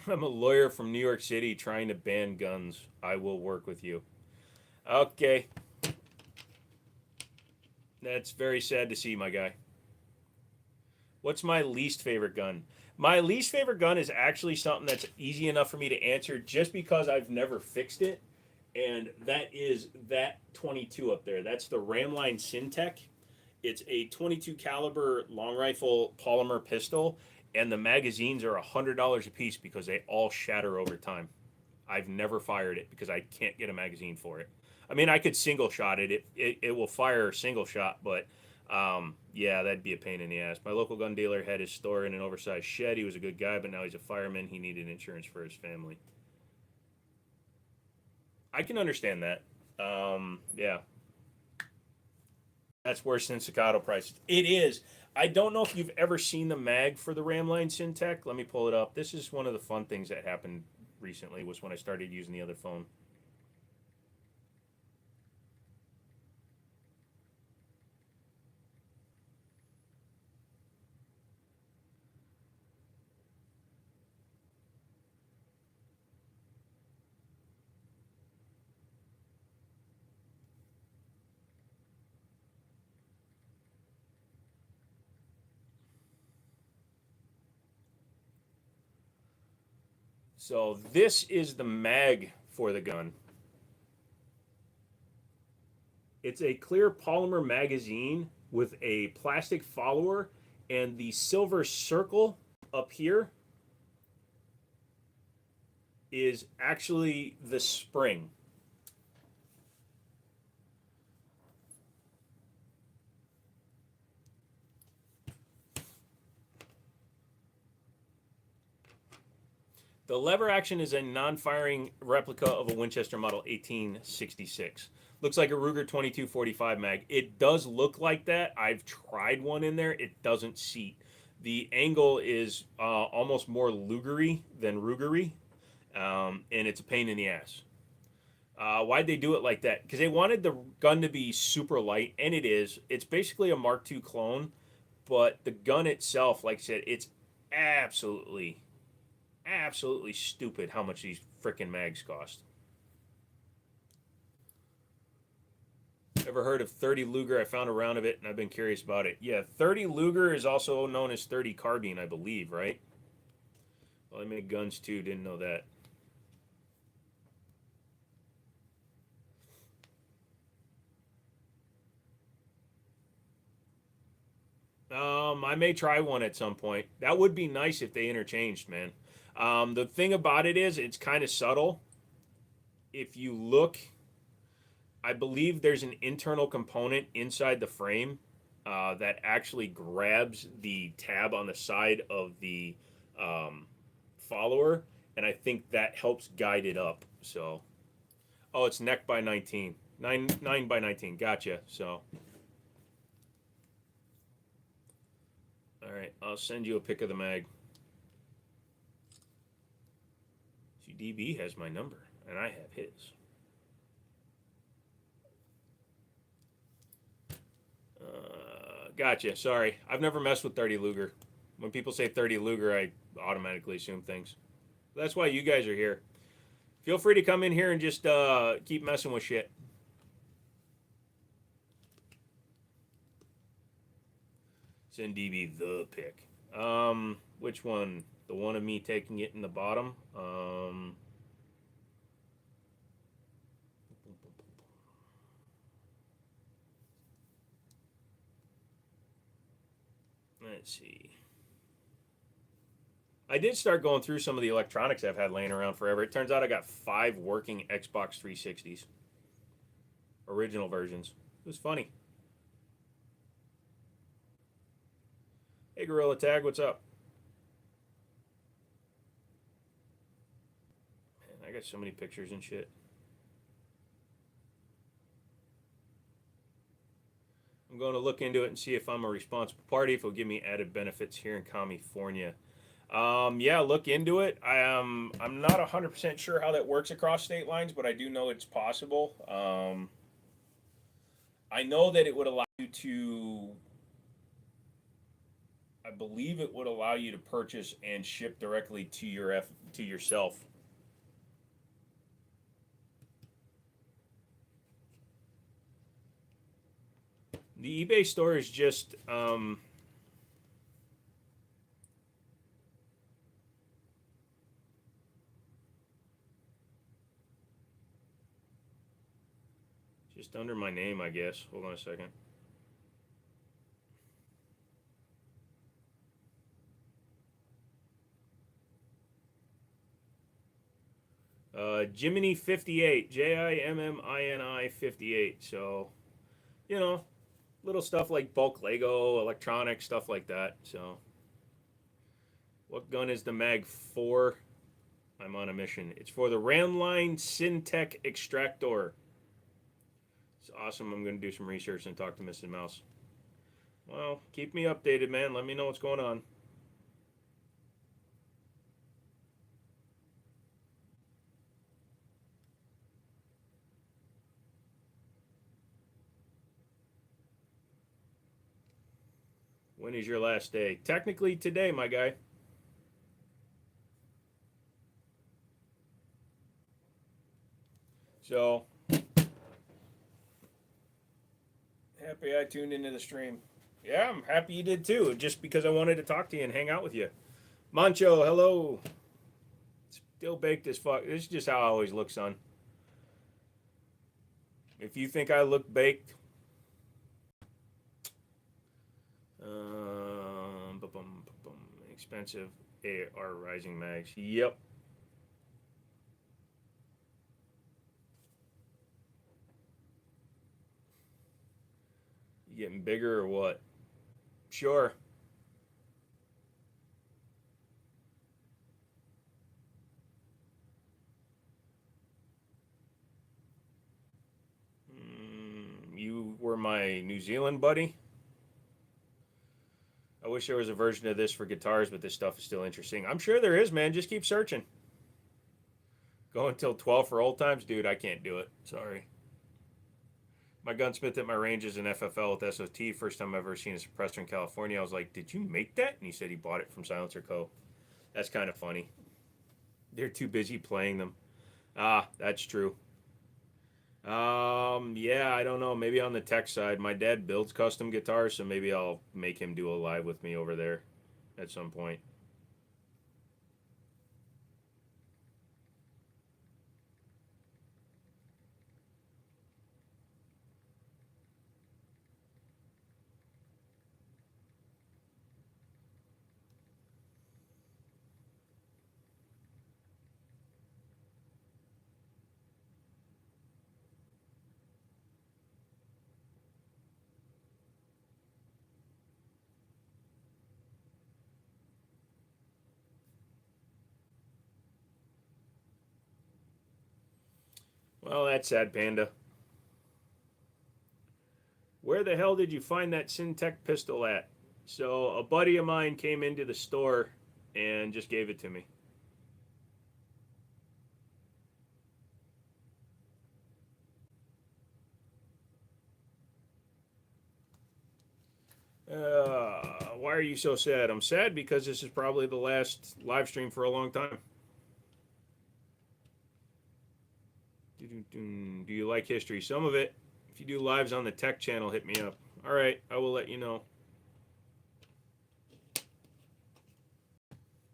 I'm a lawyer from New York City trying to ban guns. I will work with you. Okay. That's very sad to see, my guy. What's my least favorite gun? My least favorite gun is actually something that's easy enough for me to answer just because I've never fixed it. And that is that 22 up there. That's the Ramline Syntech. It's a 22 caliber long rifle polymer pistol, and the magazines are $100 a piece because they all shatter over time. I've never fired it because I can't get a magazine for it. I mean, I could single shot it. It will fire single shot, but yeah, that'd be a pain in the ass. My local gun dealer had his store in an oversized shed. He was a good guy, but now he's a fireman. He needed insurance for his family. I can understand that. Yeah, that's worse than staccato prices. It is. I don't know if you've ever seen the mag for the Ramline Syntech. Let me pull it up. This is one of the fun things that happened recently was when I started using the other phone. So this is the mag for the gun. It's a clear polymer magazine with a plastic follower, and the silver circle up here is actually the spring. The lever action is a non-firing replica of a Winchester Model 1866. Looks like a Ruger 2245 mag. It does look like that. I've tried one in there. It doesn't seat. The angle is almost more lugery than rugery, and it's a pain in the ass. Why'd they do it like that? Because they wanted the gun to be super light, and it is. It's basically a Mark II clone, but the gun itself, like I said, it's absolutely, absolutely stupid how much these freaking mags cost. Ever heard of 30 Luger? I found a round of it, and I've been curious about it. Yeah, 30 Luger is also known as 30 carbine, I believe, right? Well, they make guns too. Didn't know that. I may try one at some point. That would be nice if they interchanged, man. The thing about it is, it's kind of subtle. If you look, I believe there's an internal component inside the frame that actually grabs the tab on the side of the um, follower, and I think that helps guide it up. So, oh, it's neck by 19, 9 by 19. Gotcha. So, all right, I'll send you a pic of the mag. See, DB has my number, and I have his. Gotcha. Sorry, I've never messed with 30 Luger. When people say 30 Luger, I automatically assume things. That's why you guys are here. Feel free to come in here and just keep messing with shit. Send DB the pick. Which one? The one of me taking it in the bottom. Let's see. I did start going through some of the electronics I've had laying around forever. It turns out I got 5 working Xbox 360s. Original versions. It was funny. Hey, Gorilla Tag, what's up? Man, I got so many pictures and shit. I'm going to look into it and see if I'm a responsible party, if it'll give me added benefits here in California. Yeah, look into it. I'm not 100% sure how that works across state lines, but I do know it's possible. I know that it would allow you to, I believe it would allow you to purchase and ship directly to yourself. The eBay store is just under my name, I guess. Hold on a second. Jiminy 58, Jimmini 58. So, you know, little stuff like bulk Lego, electronics, stuff like that. So, what gun is the mag for? I'm on a mission. It's for the Ramline Syntech Extractor. It's awesome. I'm going to do some research and talk to Mrs. Mouse. Well, keep me updated, man. Let me know what's going on. When is your last day? Technically today, my guy. So, happy I tuned into the stream. Yeah, I'm happy you did too, just because I wanted to talk to you and hang out with you. Mancho, hello. Still baked as fuck. This is just how I always look, son. If you think I look baked, expensive AR rising mags. Yep. You getting bigger or what? Sure. You were my New Zealand buddy. I wish there was a version of this for guitars, but this stuff is still interesting. I'm sure there is, man. Just keep searching. Go until 12 for old times? Dude, I can't do it. Sorry. My gunsmith at my range is an FFL with SOT. First time I've ever seen a suppressor in California. I was like, did you make that? And he said he bought it from Silencer Co. That's kind of funny. They're too busy playing them. Ah, that's true. Yeah, I don't know. Maybe on the tech side. My dad builds custom guitars, so maybe I'll make him do a live with me over there at some point. Well, that's sad, Panda. Where the hell did you find that Syntech pistol at? So a buddy of mine came into the store and just gave it to me. Why are you so sad? I'm sad because this is probably the last live stream for a long time. Do you like history? Some of it. If you do lives on the tech channel, hit me up. All right, I will let you know.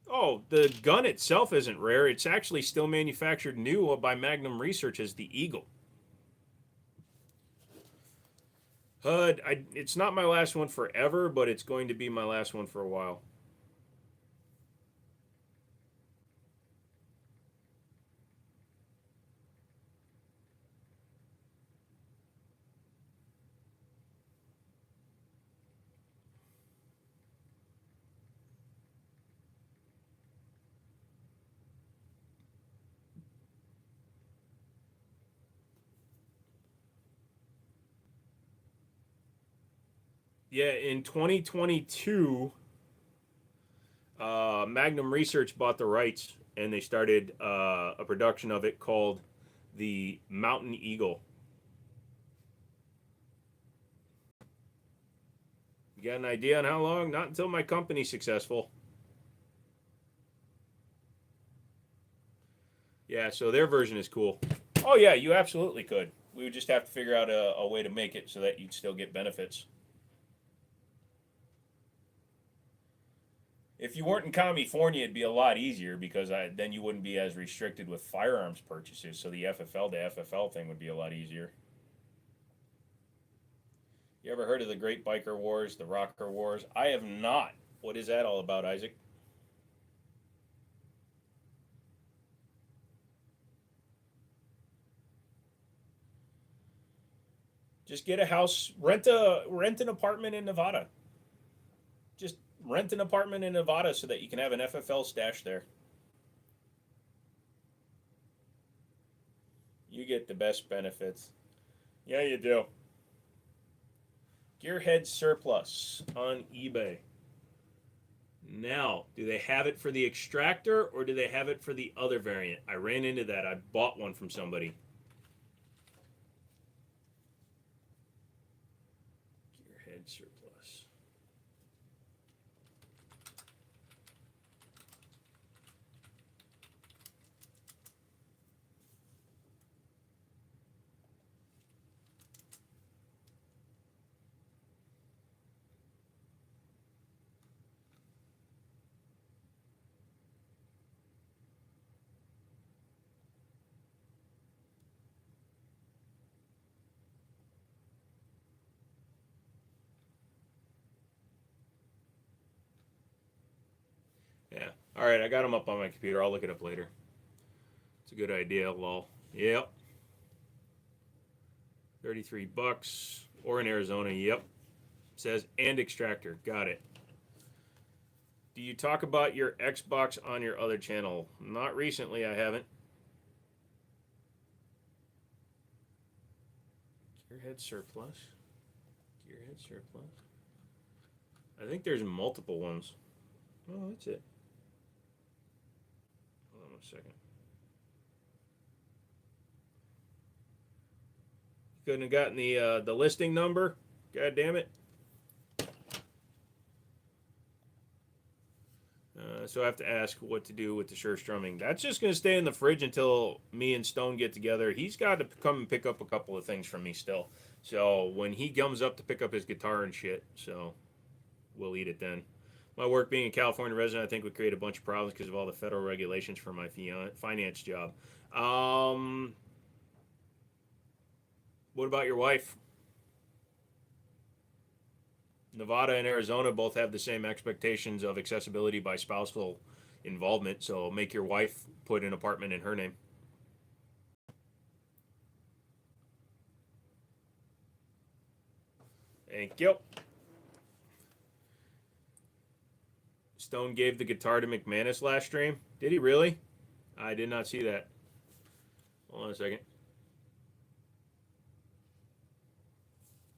Oh, the gun itself isn't rare. It's actually still manufactured new by Magnum Research as the Eagle. HUD, it's not my last one forever, but it's going to be my last one for a while. Yeah, in 2022, Magnum Research bought the rights and they started a production of it called the Mountain Eagle. You got an idea on how long? Not until my company's successful. Yeah, so their version is cool. Oh, yeah, you absolutely could. We would just have to figure out a way to make it so that you'd still get benefits. If you weren't in California, it'd be a lot easier because then you wouldn't be as restricted with firearms purchases. So the FFL to FFL thing would be a lot easier. You ever heard of the Great Biker Wars, the Rocker Wars? I have not. What is that all about, Isaac? Just get a house, rent an apartment in Nevada. Just rent an apartment in Nevada so that you can have an FFL stash there. You get the best benefits. Yeah, you do. Gearhead Surplus on eBay. Now, do they have it for the extractor or do they have it for the other variant? I ran into that. I bought one from somebody. Gearhead Surplus. Yeah. All right, I got them up on my computer. I'll look it up later. It's a good idea, lol. Yep. $33. Or in Arizona, yep. Says and extractor. Got it. Do you talk about your Xbox on your other channel? Not recently, I haven't. Gearhead Surplus? Gearhead Surplus? I think there's multiple ones. Oh, that's it. Hold on a second. Couldn't have gotten the listing number. God damn it. So I have to ask what to do with the Scherstrumming. That's just going to stay in the fridge until me and Stone get together. He's got to come and pick up a couple of things from me still. So when he comes up to pick up his guitar and shit, so we'll eat it then. My work being a California resident, I think would create a bunch of problems because of all the federal regulations for my finance job. What about your wife? Nevada and Arizona both have the same expectations of accessibility by spousal involvement, so make your wife put an apartment in her name. Thank you. Stone gave the guitar to McManus last stream. Did he really? I did not see that. Hold on a second.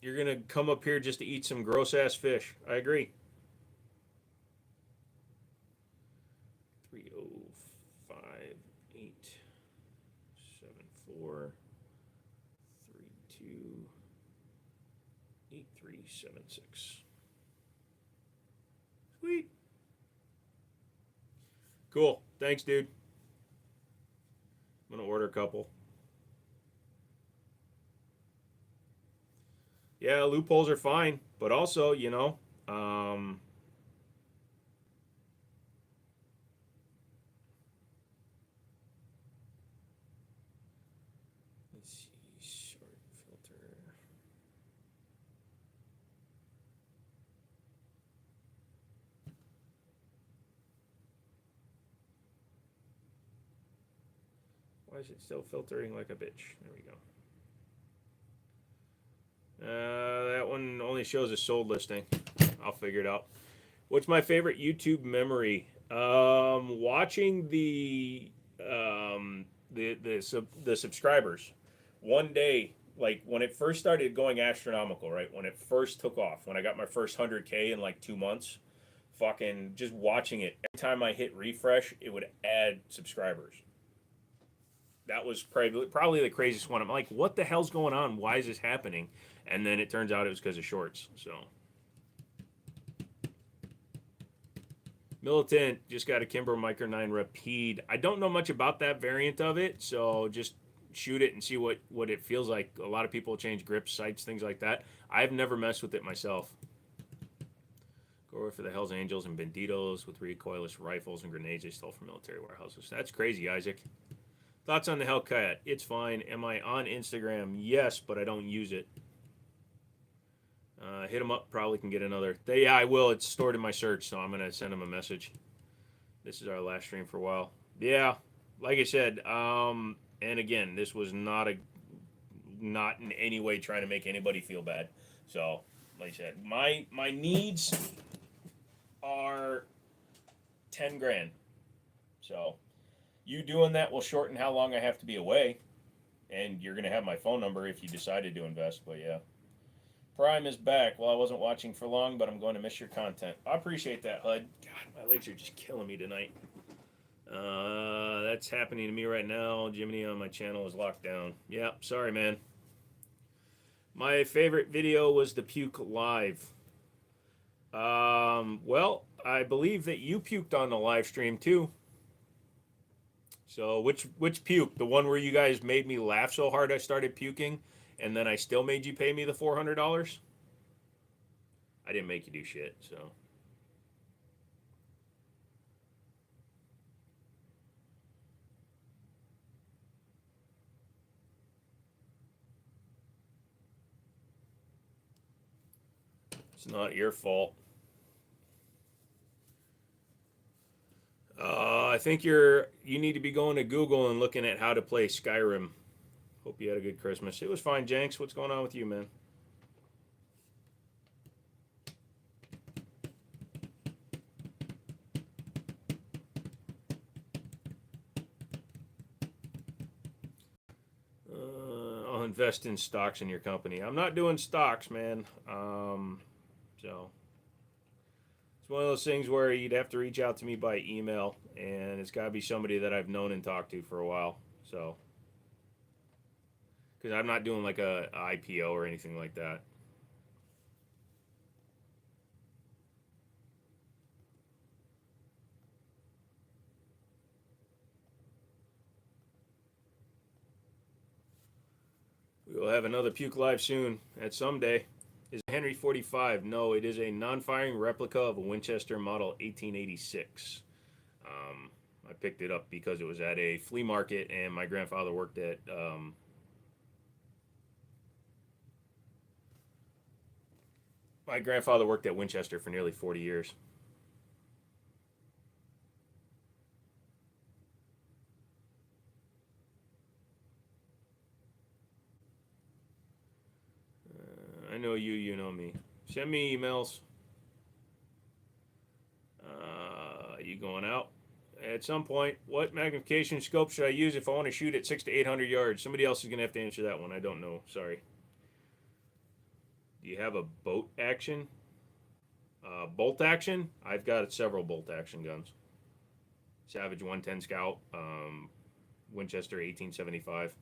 You're going to come up here just to eat some gross-ass fish. I agree. 305-874-32-8376. Sweet. Cool. Thanks, dude. I'm going to order a couple. Yeah, loopholes are fine, but also, you know, let's see, short filter. Why is it still filtering like a bitch? There we go. That one only shows a sold listing. I'll figure it out. What's my favorite YouTube memory? Watching the subscribers. One day, like when it first started going astronomical, right? When it first took off, when I got my first 100K in like 2 months, fucking just watching it. Every time I hit refresh, it would add subscribers. That was probably the craziest one. I'm like, what the hell's going on? Why is this happening? And then it turns out it was because of shorts. So, Militant just got a Kimber Micro 9 Rapide. I don't know much about that variant of it, so just shoot it and see what it feels like. A lot of people change grips, sights, things like that. I've never messed with it myself. Go for the Hells Angels and Banditos with recoilless rifles and grenades they stole from military warehouses. That's crazy, Isaac. Thoughts on the Hellcat? It's fine. Am I on Instagram? Yes, but I don't use it. Hit them up. Probably can get another. Yeah, I will. It's stored in my search, so I'm going to send them a message. This is our last stream for a while. Yeah, like I said, and again, this was not in any way trying to make anybody feel bad. So, like I said, my needs are 10 grand. So, you doing that will shorten how long I have to be away. And you're going to have my phone number if you decided to invest. But yeah. Prime is back. Well, I wasn't watching for long, but I'm going to miss your content. I appreciate that, HUD. God, my legs are just killing me tonight. That's happening to me right now. Jiminy on my channel is locked down. Yeah, sorry, man. My favorite video was the puke live. Well, I believe that you puked on the live stream too. So which puke? The one where you guys made me laugh so hard I started puking, and then I still made you pay me the $400? I didn't make you do shit, so. It's not your fault. I think you need to be going to Google and looking at how to play Skyrim. Hope you had a good Christmas. It was fine, Jenks. What's going on with you, man? I'll invest in stocks in your company. I'm not doing stocks, man. So it's one of those things where you'd have to reach out to me by email, and it's got to be somebody that I've known and talked to for a while. So because I'm not doing like a IPO or anything like that. We will have another puke live soon at some day. Is Henry 45? No, it is a non-firing replica of a Winchester Model 1886. I picked it up because it was at a flea market, and my grandfather worked at Winchester for nearly 40 years. I know you, you know me. Send me emails. You going out? At some point, what magnification scope should I use if I want to shoot at 600 to 800 yards? Somebody else is going to have to answer that one. I don't know. Sorry. Do you have a bolt action? Bolt action? I've got several bolt action guns. Savage 110 Scout, Winchester 1875.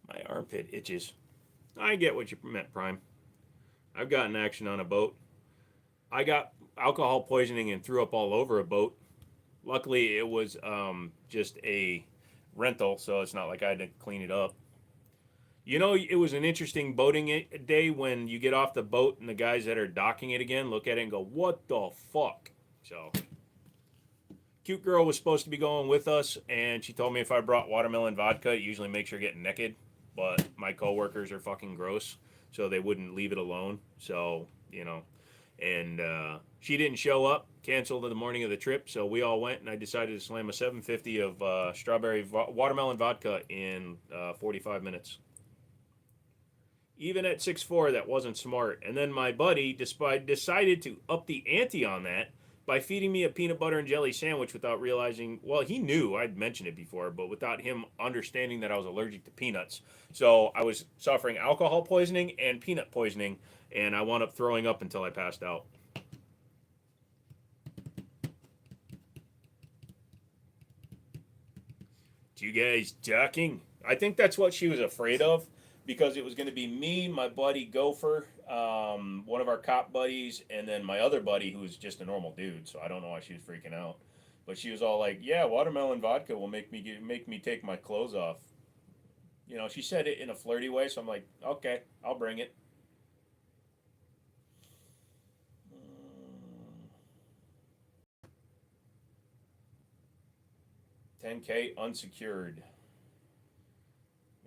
My armpit itches. I get what you meant, Prime. I've gotten action on a boat. I got alcohol poisoning and threw up all over a boat. Luckily, it was just a rental, so it's not like I had to clean it up. You know, it was an interesting boating day when you get off the boat and the guys that are docking it again look at it and go, "What the fuck?" So, cute girl was supposed to be going with us, and she told me if I brought watermelon vodka, it usually makes her get naked. But my coworkers are fucking gross, so they wouldn't leave it alone. So, and she didn't show up, canceled the morning of the trip, so we all went, and I decided to slam a 750 of watermelon vodka in 45 minutes. Even at 6'4", that wasn't smart. And then my buddy decided to up the ante on that by feeding me a peanut butter and jelly sandwich without realizing, well, he knew I'd mentioned it before, but without him understanding that I was allergic to peanuts. So I was suffering alcohol poisoning and peanut poisoning, and I wound up throwing up until I passed out. You guys ducking? I think that's what she was afraid of, because it was going to be me, my buddy Gopher, one of our cop buddies, and then my other buddy who's just a normal dude. So I don't know why she was freaking out, but she was all like, "Yeah, watermelon vodka will make me take my clothes off." She said it in a flirty way, so I'm like, "Okay, I'll bring it." 10K unsecured.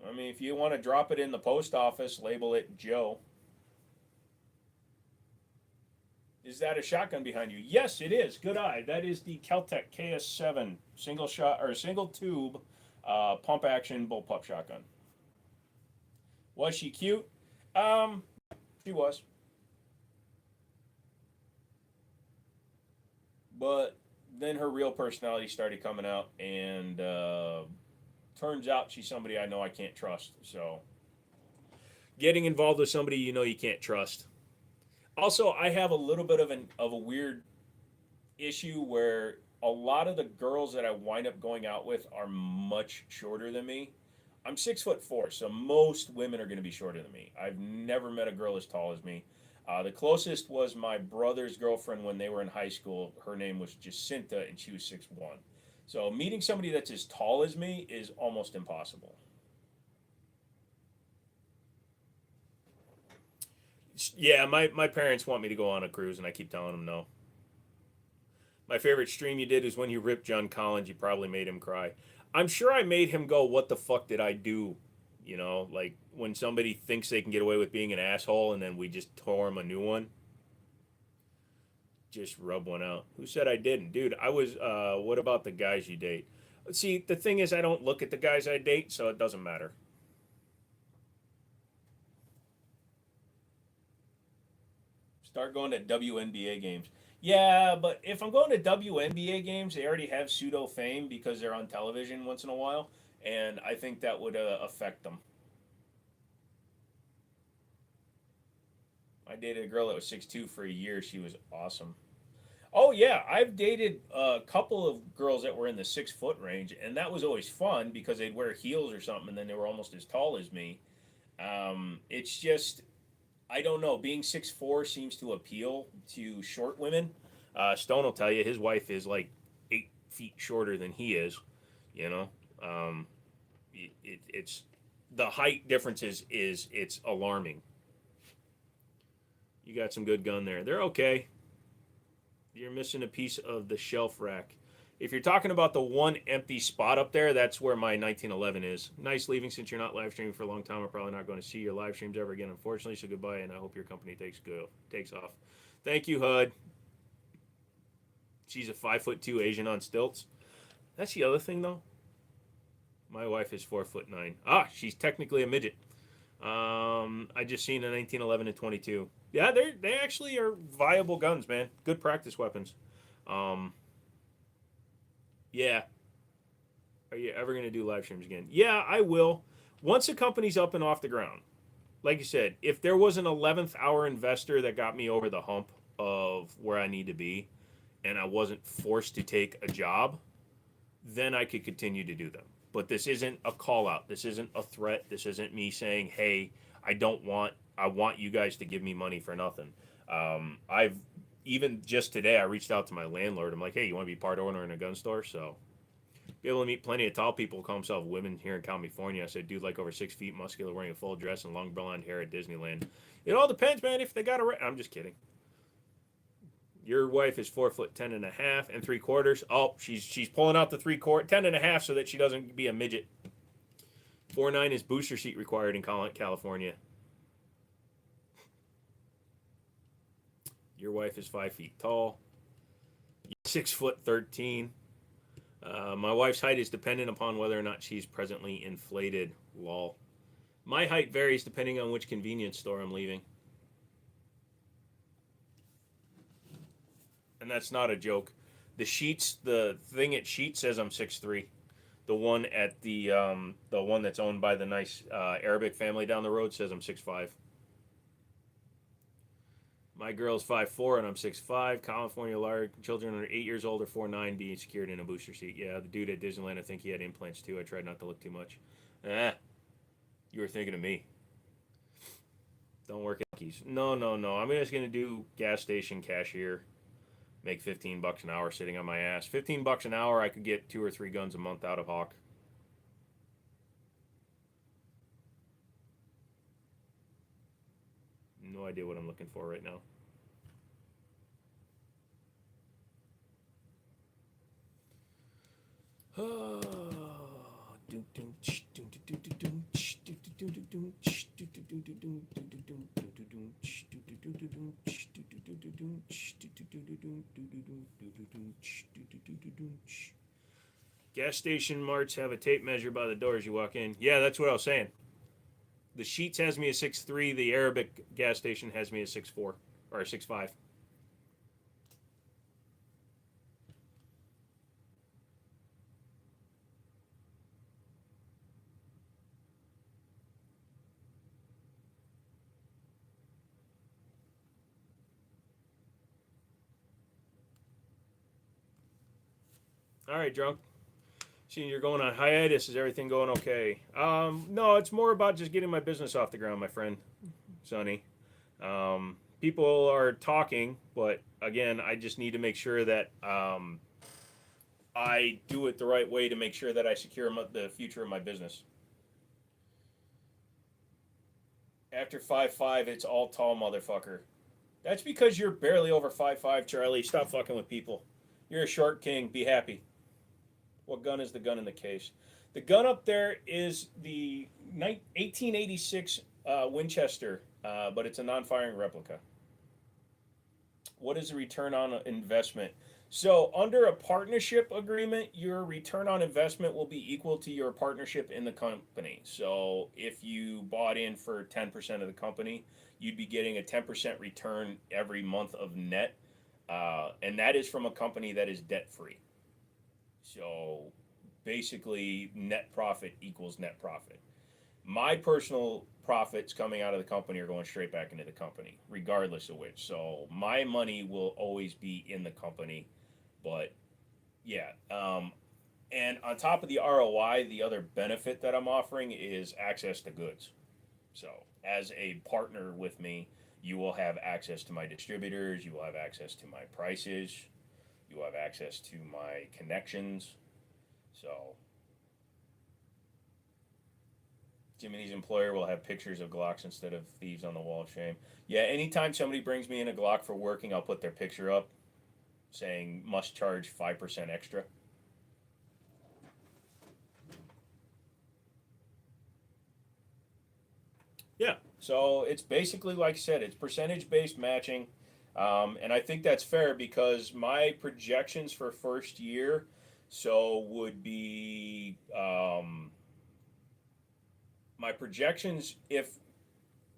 I mean, if you want to drop it in the post office, label it Joe. Is that a shotgun behind you? Yes, it is. Good eye. That is the Keltec KS7 single shot or single tube pump action bullpup shotgun. Was she cute? She was. But then her real personality started coming out, and turns out she's somebody I know I can't trust. So, getting involved with somebody you can't trust. Also, I have a little bit of a weird issue where a lot of the girls that I wind up going out with are much shorter than me. I'm 6'4", so most women are going to be shorter than me. I've never met a girl as tall as me. The closest was my brother's girlfriend when they were in high school. Her name was Jacinta, and she was 6'1". So meeting somebody that's as tall as me is almost impossible. Yeah, my parents want me to go on a cruise, and I keep telling them no. My favorite stream you did is when you ripped John Collins. You probably made him cry. I'm sure I made him go, "What the fuck did I do?" You know, like when somebody thinks they can get away with being an asshole, and then we just tore him a new one. Just rub one out. Who said I didn't, dude? I was. What about the guys you date? See, the thing is, I don't look at the guys I date, so it doesn't matter. Start going to WNBA games. Yeah, but if I'm going to WNBA games, they already have pseudo fame because they're on television once in a while, and I think that would affect them. I dated a girl that was 6'2" for a year. She was awesome. Oh yeah, I've dated a couple of girls that were in the 6 foot range, and that was always fun because they'd wear heels or something, and then they were almost as tall as me. It's just I don't know. Being 6'4" seems to appeal to short women. Stone will tell you his wife is like 8 feet shorter than he is. You know, um, it's the height differences is it's alarming. You got some good gun there. They're okay. You're missing a piece of the shelf rack. If you're talking about the one empty spot up there, that's where my 1911 is. Nice leaving since you're not live streaming for a long time. I'm probably not going to see your live streams ever again, unfortunately. So goodbye, and I hope your company takes off. Thank you, HUD. She's a 5'2" Asian on stilts. That's the other thing, though. My wife is 4'9". She's technically a midget. I just seen a 1911 and 22. Yeah, they actually are viable guns, man. Good practice weapons. Um, yeah. Are you ever gonna do live streams again? Yeah, I will. Once a company's up and off the ground, like you said, if there was an 11th hour investor that got me over the hump of where I need to be, and I wasn't forced to take a job, then I could continue to do them. But this isn't a call out. This isn't a threat. This isn't me saying, "Hey, I want you guys to give me money for nothing." I've even just today I reached out to my landlord. I'm like, "Hey, you want to be part owner in a gun store?" So be able to meet plenty of tall people who call themselves women here in California. I said, "Dude, like over 6 feet, muscular, wearing a full dress and long blonde hair at Disneyland." It all depends, man. If they got a, I'm just kidding. Your wife is 4'10" and a half and 3/4. Oh, she's pulling out the 3/4, 10 and a half so that she doesn't be a midget. 4'9" is booster seat required in California. Your wife is 5 feet tall. 6'13". My wife's height is dependent upon whether or not she's presently inflated. Lol. My height varies depending on which convenience store I'm leaving. And that's not a joke. The thing at Sheets says I'm 6'3". The one at the one that's owned by the nice Arabic family down the road says I'm 6'5". My girl's 5'4" and I'm 6'5". California large children under 8 years old or 4'9" being secured in a booster seat. Yeah, the dude at Disneyland, I think he had implants too. I tried not to look too much. You were thinking of me. Don't work at keys. No, no, no. I'm just gonna do gas station cashier. Make $15 an hour sitting on my ass. $15 an hour, I could get 2 or 3 guns a month out of Hawk. No idea what I'm looking for right now. Gas station marts have a tape measure by the door as you walk in. Yeah, that's what I was saying. The Sheets has me at 6'3". The Arabic gas station has me at 6'4" or 6'5". All right, drunk. Seeing you're going on hiatus, is everything going okay? No, it's more about just getting my business off the ground, my friend, Sonny. People are talking, but again, I just need to make sure that I do it the right way to make sure that I secure the future of my business. After 5'5", it's all tall, motherfucker. That's because you're barely over 5'5", Charlie. Stop fucking with people. You're a short king. Be happy. What gun is the gun in the case? The gun up there is the 1886 Winchester, but it's a non-firing replica. What is the return on investment? So, under a partnership agreement, your return on investment will be equal to your partnership in the company. So, if you bought in for 10% of the company, you'd be getting a 10% return every month of net. And that is from a company that is debt free. So, basically, net profit equals net profit. My personal profits coming out of the company are going straight back into the company, regardless of which. So my money will always be in the company. But yeah, and on top of the ROI, the other benefit that I'm offering is access to goods. So as a partner with me, you will have access to my distributors, you will have access to my prices, you will have access to my connections. So Jiminy's employer will have pictures of Glocks instead of thieves on the wall of shame. Yeah, anytime somebody brings me in a Glock for working, I'll put their picture up saying must charge 5% extra. Yeah, so it's basically like I said, it's percentage based matching. And I think that's fair because my projections for first year would be my projections, if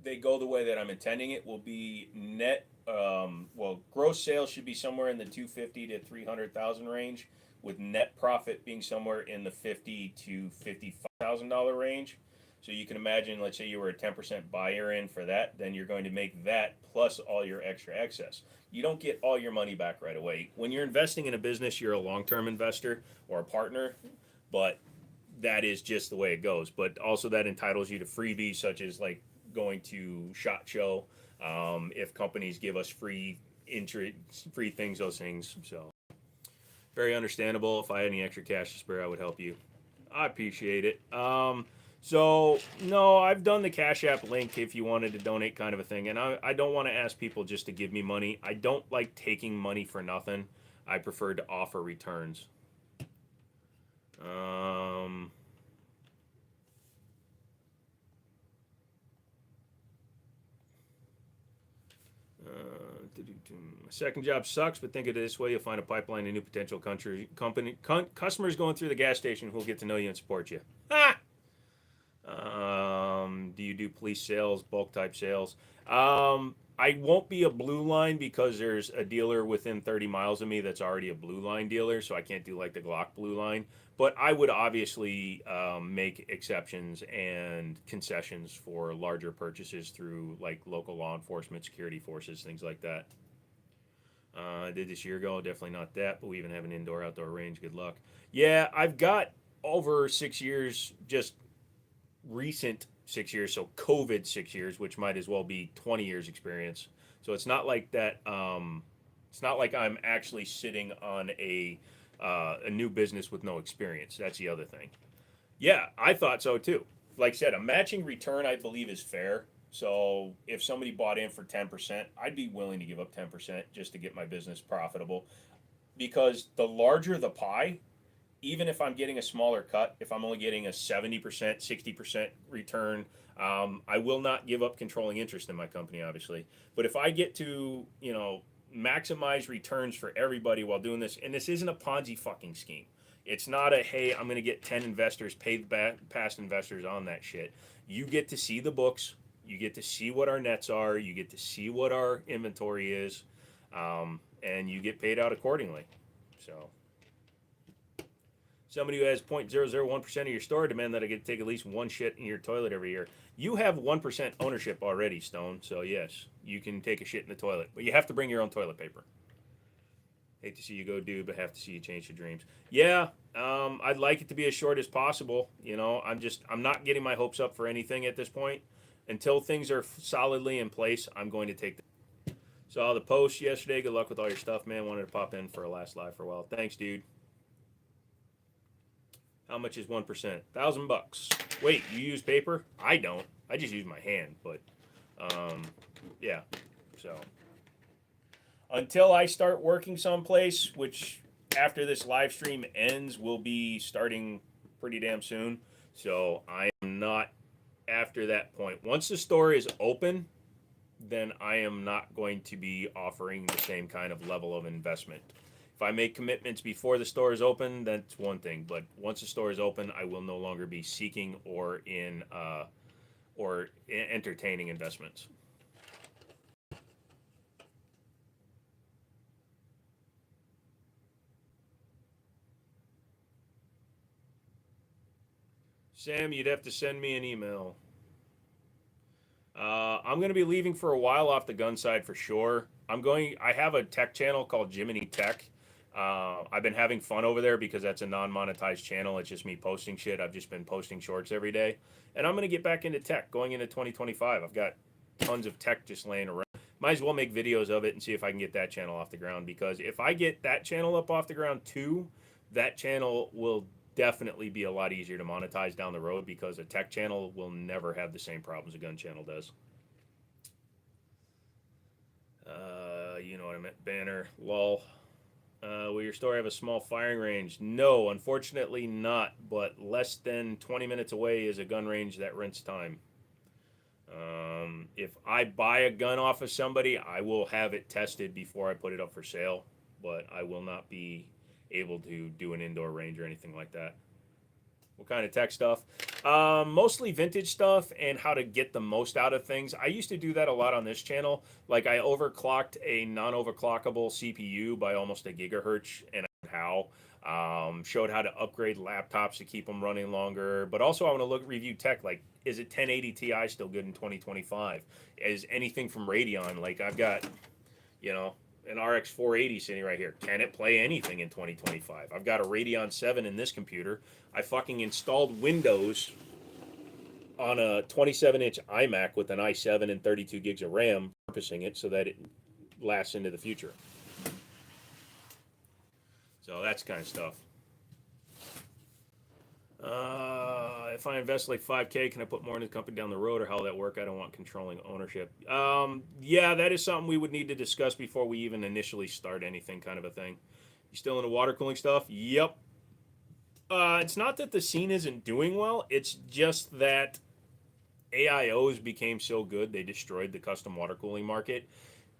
they go the way that I'm intending it, will be net. Gross sales should be somewhere in the 250 to 300,000 range, with net profit being somewhere in the $50,000 to $55,000 range. So you can imagine, let's say you were a 10% buyer in for that, then you're going to make that plus all your extra excess. You don't get all your money back right away. When you're investing in a business, you're a long-term investor or a partner, but that is just the way it goes. But also that entitles you to freebies such as like going to SHOT Show. If companies give us free things, those things. So very understandable. If I had any extra cash to spare, I would help you. I appreciate it. So no, I've done the Cash App link if you wanted to donate, kind of a thing. And I don't want to ask people just to give me money. I don't like taking money for nothing. I prefer to offer returns. Second job sucks, but think of it this way: you'll find a pipeline of new potential customers going through the gas station who will get to know you and support you. Ah! Do you do police sales, bulk type sales? I won't be a blue line because there's a dealer within 30 miles of me that's already a blue line dealer, so I can't do like the Glock blue line. But I would obviously make exceptions and concessions for larger purchases through like local law enforcement, security forces, things like that. I did this year ago, definitely not that, but we even have an indoor-outdoor range. Good luck. Yeah, I've got over 6 years, just recent 6 years, so COVID 6 years, which might as well be 20 years experience. So it's not like that. It's not like I'm actually sitting on a new business with no experience. That's the other thing. Yeah, I thought so too. Like I said, a matching return I believe is fair. So if somebody bought in for 10%, I'd be willing to give up 10% just to get my business profitable. Because the larger the pie, even if I'm getting a smaller cut, if I'm only getting a 70%, 60% return, I will not give up controlling interest in my company, obviously. But if I get to, maximize returns for everybody while doing this, and this isn't a Ponzi fucking scheme. It's not a, hey, I'm going to get 10 investors, pay the past investors on that shit. You get to see the books. You get to see what our nets are. You get to see what our inventory is. And you get paid out accordingly. So somebody who has 0.001% of your store demand that I get to take at least one shit in your toilet every year. You have 1% ownership already, Stone. So yes, you can take a shit in the toilet, but you have to bring your own toilet paper. Hate to see you go, dude, but have to see you change your dreams. Yeah, I'd like it to be as short as possible. I'm not getting my hopes up for anything at this point. Until things are solidly in place, I'm going to take them. Saw the post yesterday. Good luck with all your stuff, man. Wanted to pop in for a last live for a while. Thanks, dude. How much is 1%? $1,000. Wait, you use paper? I don't. I just use my hand. But yeah. So until I start working someplace, which after this live stream ends, we'll be starting pretty damn soon. So I am not after that point. Once the store is open, then I am not going to be offering the same kind of level of investment. If I make commitments before the store is open, that's one thing. But once the store is open, I will no longer be seeking or entertaining investments. Sam, you'd have to send me an email. I'm going to be leaving for a while off the gun side for sure. I have a tech channel called Jiminy Tech. I've been having fun over there because that's a non-monetized channel. It's just me posting shit. I've just been posting shorts every day. And I'm going to get back into tech going into 2025. I've got tons of tech just laying around. Might as well make videos of it and see if I can get that channel off the ground, because if I get that channel up off the ground too, that channel will definitely be a lot easier to monetize down the road, because a tech channel will never have the same problems a gun channel does. You know what I meant. Banner. Lol. Will your store have a small firing range? No, unfortunately not, but less than 20 minutes away is a gun range that rents time. If I buy a gun off of somebody, I will have it tested before I put it up for sale, but I will not be able to do an indoor range or anything like that. What kind of tech stuff? Mostly vintage stuff and how to get the most out of things. I used to do that a lot on this channel. Like, I overclocked a non-overclockable CPU by almost a gigahertz, and how. Showed how to upgrade laptops to keep them running longer. But also I want to review tech, like, is it 1080 Ti still good in 2025? Is anything from Radeon, like I've got, an RX 480 sitting right here. Can it play anything in 2025? I've got a Radeon 7 in this computer. I fucking installed Windows on a 27-inch iMac with an i7 and 32 gigs of RAM, purposing it so that it lasts into the future. So that's kind of stuff. If I invest like 5K, can I put more into the company down the road, or how will that work? I don't want controlling ownership. Yeah, that is something we would need to discuss before we even initially start anything, kind of a thing. You still into water cooling stuff? Yep. It's not that the scene isn't doing well. It's just that AIOs became so good, they destroyed the custom water cooling market.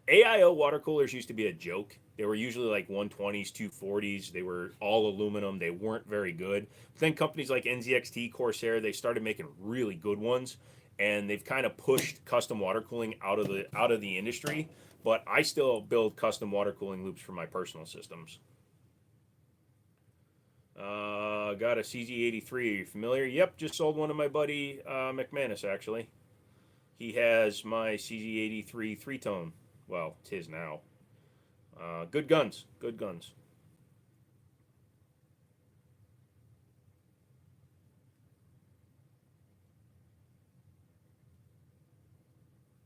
AIO water coolers used to be a joke. They were usually like 120s, 240s. They were all aluminum. They weren't very good. But then companies like NZXT, Corsair, they started making really good ones, and they've kind of pushed custom water cooling out of the industry. But I still build custom water cooling loops for my personal systems. Got a CZ83. Are you familiar? Yep, just sold one to my buddy McManus, actually. He has my CZ83 three-tone. Well, 'tis now. Good guns. Good guns.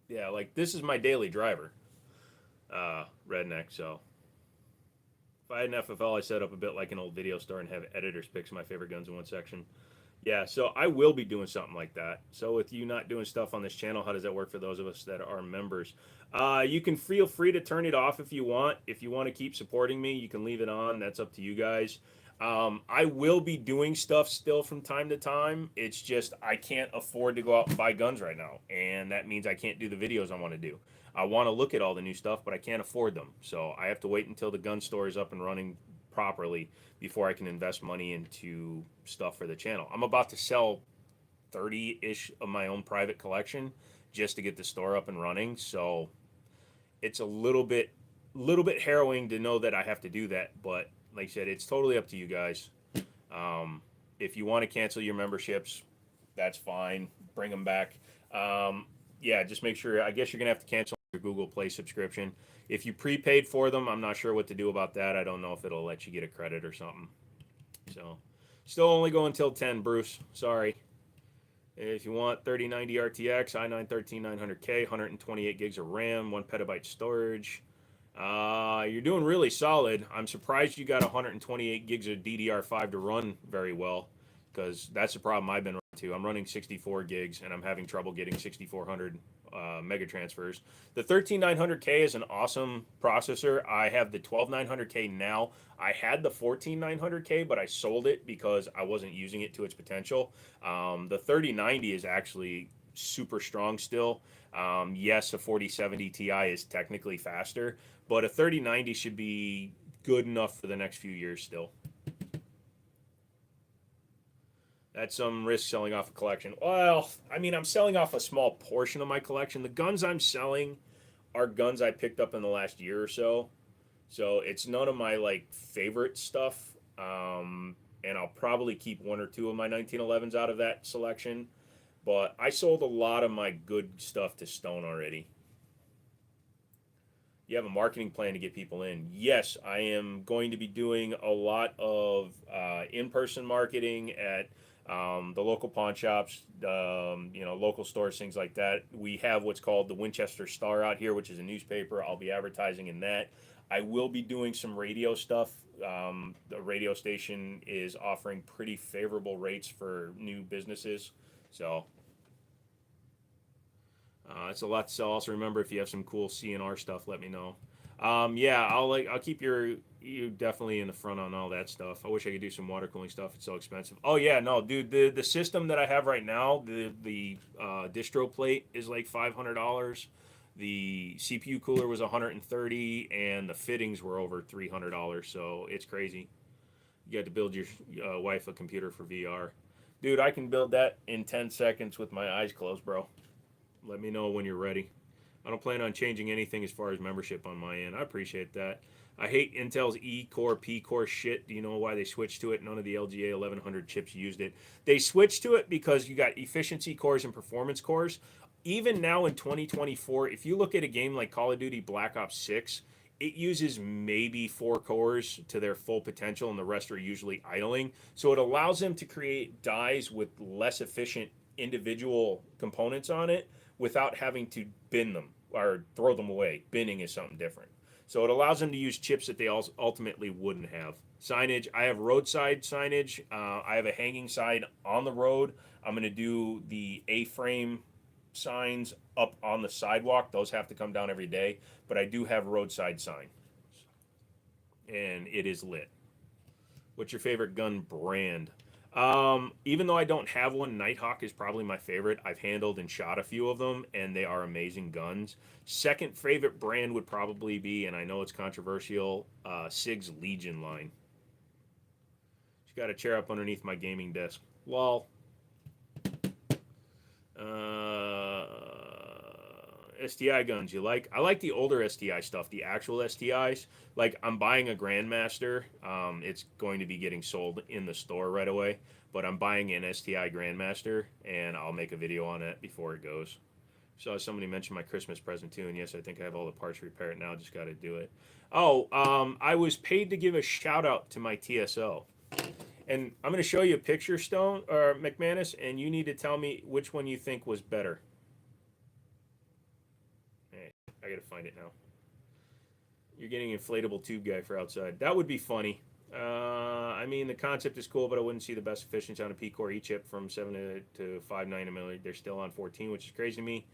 Yeah, like, this is my daily driver. Redneck, so. If I had an FFL, I set up a bit like an old video store and have editors pick my favorite guns in one section. Yeah, so I will be doing something like that. So with you not doing stuff on this channel, how does that work for those of us that are members? You can feel free to turn it off if you want. If you want to keep supporting me, you can leave it on. That's up to you guys. I will be doing stuff still from time to time. It's just I can't afford to go out and buy guns right now. And that means I can't do the videos I want to do. I want to look at all the new stuff, but I can't afford them. So I have to wait until the gun store is up and running properly before I can invest money into stuff for the channel. I'm about to sell 30-ish of my own private collection just to get the store up and running. So it's a little bit harrowing to know that I have to do that. But like I said, it's totally up to you guys. If you want to cancel your memberships, that's fine. Bring them back. Yeah, just make sure. I guess you're going to have to cancel your Google Play subscription. If you prepaid for them, I'm not sure what to do about that. I don't know if it'll let you get a credit or something. So, still only go until 10, Bruce. Sorry. If you want 3090 RTX, i9 13900K, 128 gigs of RAM, 1 petabyte storage, you're doing really solid. I'm surprised you got 128 gigs of DDR5 to run very well, because that's the problem I've been running to. I'm running 64 gigs, and I'm having trouble getting 6400 mega transfers. The 13900K is an awesome processor. I have the 12900K now. I had the 14900K, but I sold it because I wasn't using it to its potential. The 3090 is actually super strong still. Yes, a 4070 Ti is technically faster, but a 3090 should be good enough for the next few years still. That's some risk selling off a collection. Well, I mean, I'm selling off a small portion of my collection. The guns I'm selling are guns I picked up in the last year or so. So it's none of my like favorite stuff. And I'll probably keep one or two of my 1911s out of that selection. But I sold a lot of my good stuff to Stone already. You have a marketing plan to get people in. Yes, I am going to be doing a lot of in-person marketing at the local pawn shops, local stores, things like that. We have what's called the Winchester Star out here, which is a newspaper. I'll be advertising in that. I will be doing some radio stuff. The radio station is offering pretty favorable rates for new businesses. So it's a lot to sell. Also, remember, if you have some cool CNR stuff, let me know. Yeah, I'll keep you definitely in the front on all that stuff. I wish I could do some water cooling stuff. It's so expensive. Oh yeah, no, dude, the system that I have right now, the distro plate is like $500. The CPU cooler was $130, and the fittings were over $300. So it's crazy. You got to build your wife a computer for VR. Dude, I can build that in 10 seconds with my eyes closed, bro. Let me know when you're ready. I don't plan on changing anything as far as membership on my end. I appreciate that. I hate Intel's E-core, P-core shit. Do you know why they switched to it? None of the LGA 1100 chips used it. They switched to it because you got efficiency cores and performance cores. Even now in 2024, if you look at a game like Call of Duty Black Ops 6, it uses maybe 4 cores to their full potential, and the rest are usually idling. So it allows them to create dies with less efficient individual components on it without having to bin them or throw them away. Binning is something different. So it allows them to use chips that they ultimately wouldn't have. Signage, I have roadside signage. I have a hanging sign on the road. I'm going to do the A-frame signs up on the sidewalk. Those have to come down every day. But I do have roadside sign. And it is lit. What's your favorite gun brand? Even though I don't have one, Nighthawk is probably my favorite. I've handled and shot a few of them, and they are amazing guns. Second favorite brand would probably be, and I know it's controversial, SIG's Legion line. Just got a chair up underneath my gaming desk. Lol. STI guns you like? I like the older STI stuff, the actual STIs. Like, I'm buying a Grandmaster. It's going to be getting sold in the store right away, but I'm buying an STI Grandmaster, and I'll make a video on it before it goes. Saw somebody mention my Christmas present too, and yes, I think I have all the parts to repair it now. Just got to do it. Oh, I was paid to give a shout out to my TSO, and I'm going to show you a picture, Stone or McManus, and you need to tell me which one you think was better. I gotta find it now. You're getting inflatable tube guy for outside. That would be funny. I mean, the concept is cool, but I wouldn't see the best efficiency on a P-core E-chip from 7 to 5 nanometer. They're still on 14, which is crazy to me.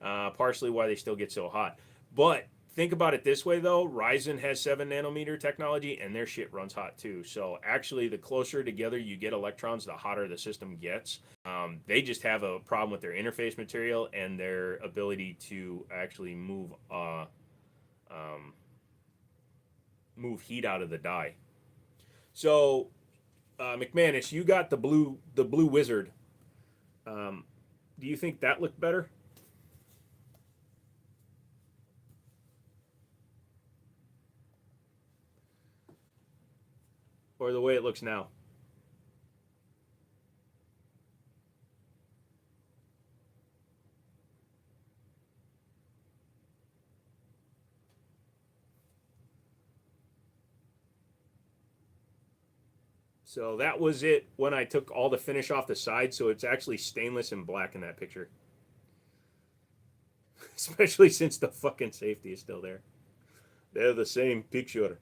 Partially why they still get so hot. But think about it this way, though. Ryzen has 7 nanometer technology, and their shit runs hot, too. So actually, the closer together you get electrons, the hotter the system gets. They just have a problem with their interface material and their ability to actually move heat out of the die. So, McManus, you got the blue wizard. Do you think that looked better? Or the way it looks now? So that was it when I took all the finish off the side. So it's actually stainless and black in that picture. Especially since the fucking safety is still there. They're the same picture.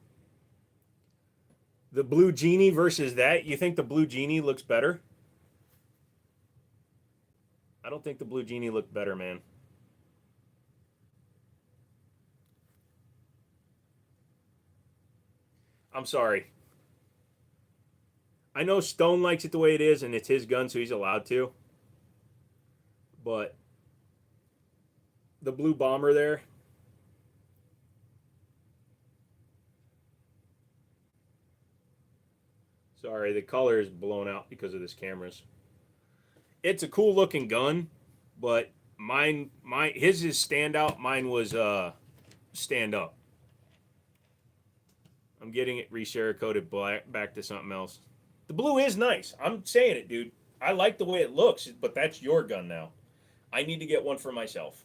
The Blue Genie versus that. You think the Blue Genie looks better? I don't think the Blue Genie looked better, man. I'm sorry. I know Stone likes it the way it is, and it's his gun, so he's allowed to. But the blue bomber there. Sorry, the color is blown out because of this camera's. It's a cool looking gun, but his is stand out. Mine was stand up. I'm getting it re-cerakoted black back to something else. The blue is nice. I'm saying it, dude. I like the way it looks, but that's your gun now. I need to get one for myself.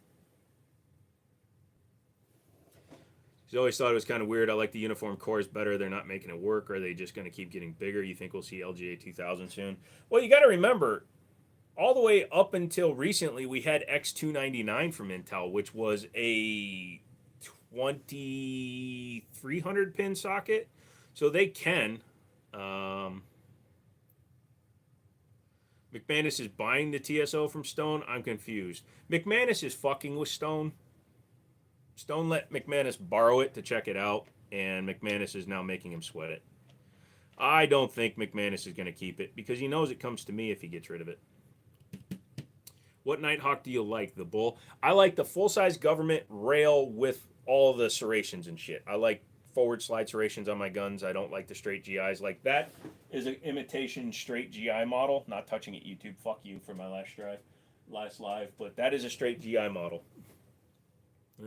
He's always thought it was kind of weird. I like the uniform cores better. They're not making it work. Are they just going to keep getting bigger? You think we'll see LGA 2000 soon? Well, you got to remember, all the way up until recently, we had X299 from Intel, which was a 2300 pin socket. So they can. McManus is buying the TSO from Stone. I'm confused. McManus is fucking with Stone. Stone let McManus borrow it to check it out, and McManus is now making him sweat it. I don't think McManus is going to keep it because he knows it comes to me if he gets rid of it. What Nighthawk do you like? The Bull? I like the full-size government rail with all the serrations and shit. I like forward slide serrations on my guns. I don't like the straight GIs. Like that is an imitation straight GI model. Not touching it, YouTube. Fuck you for my last live. But that is a straight GI model.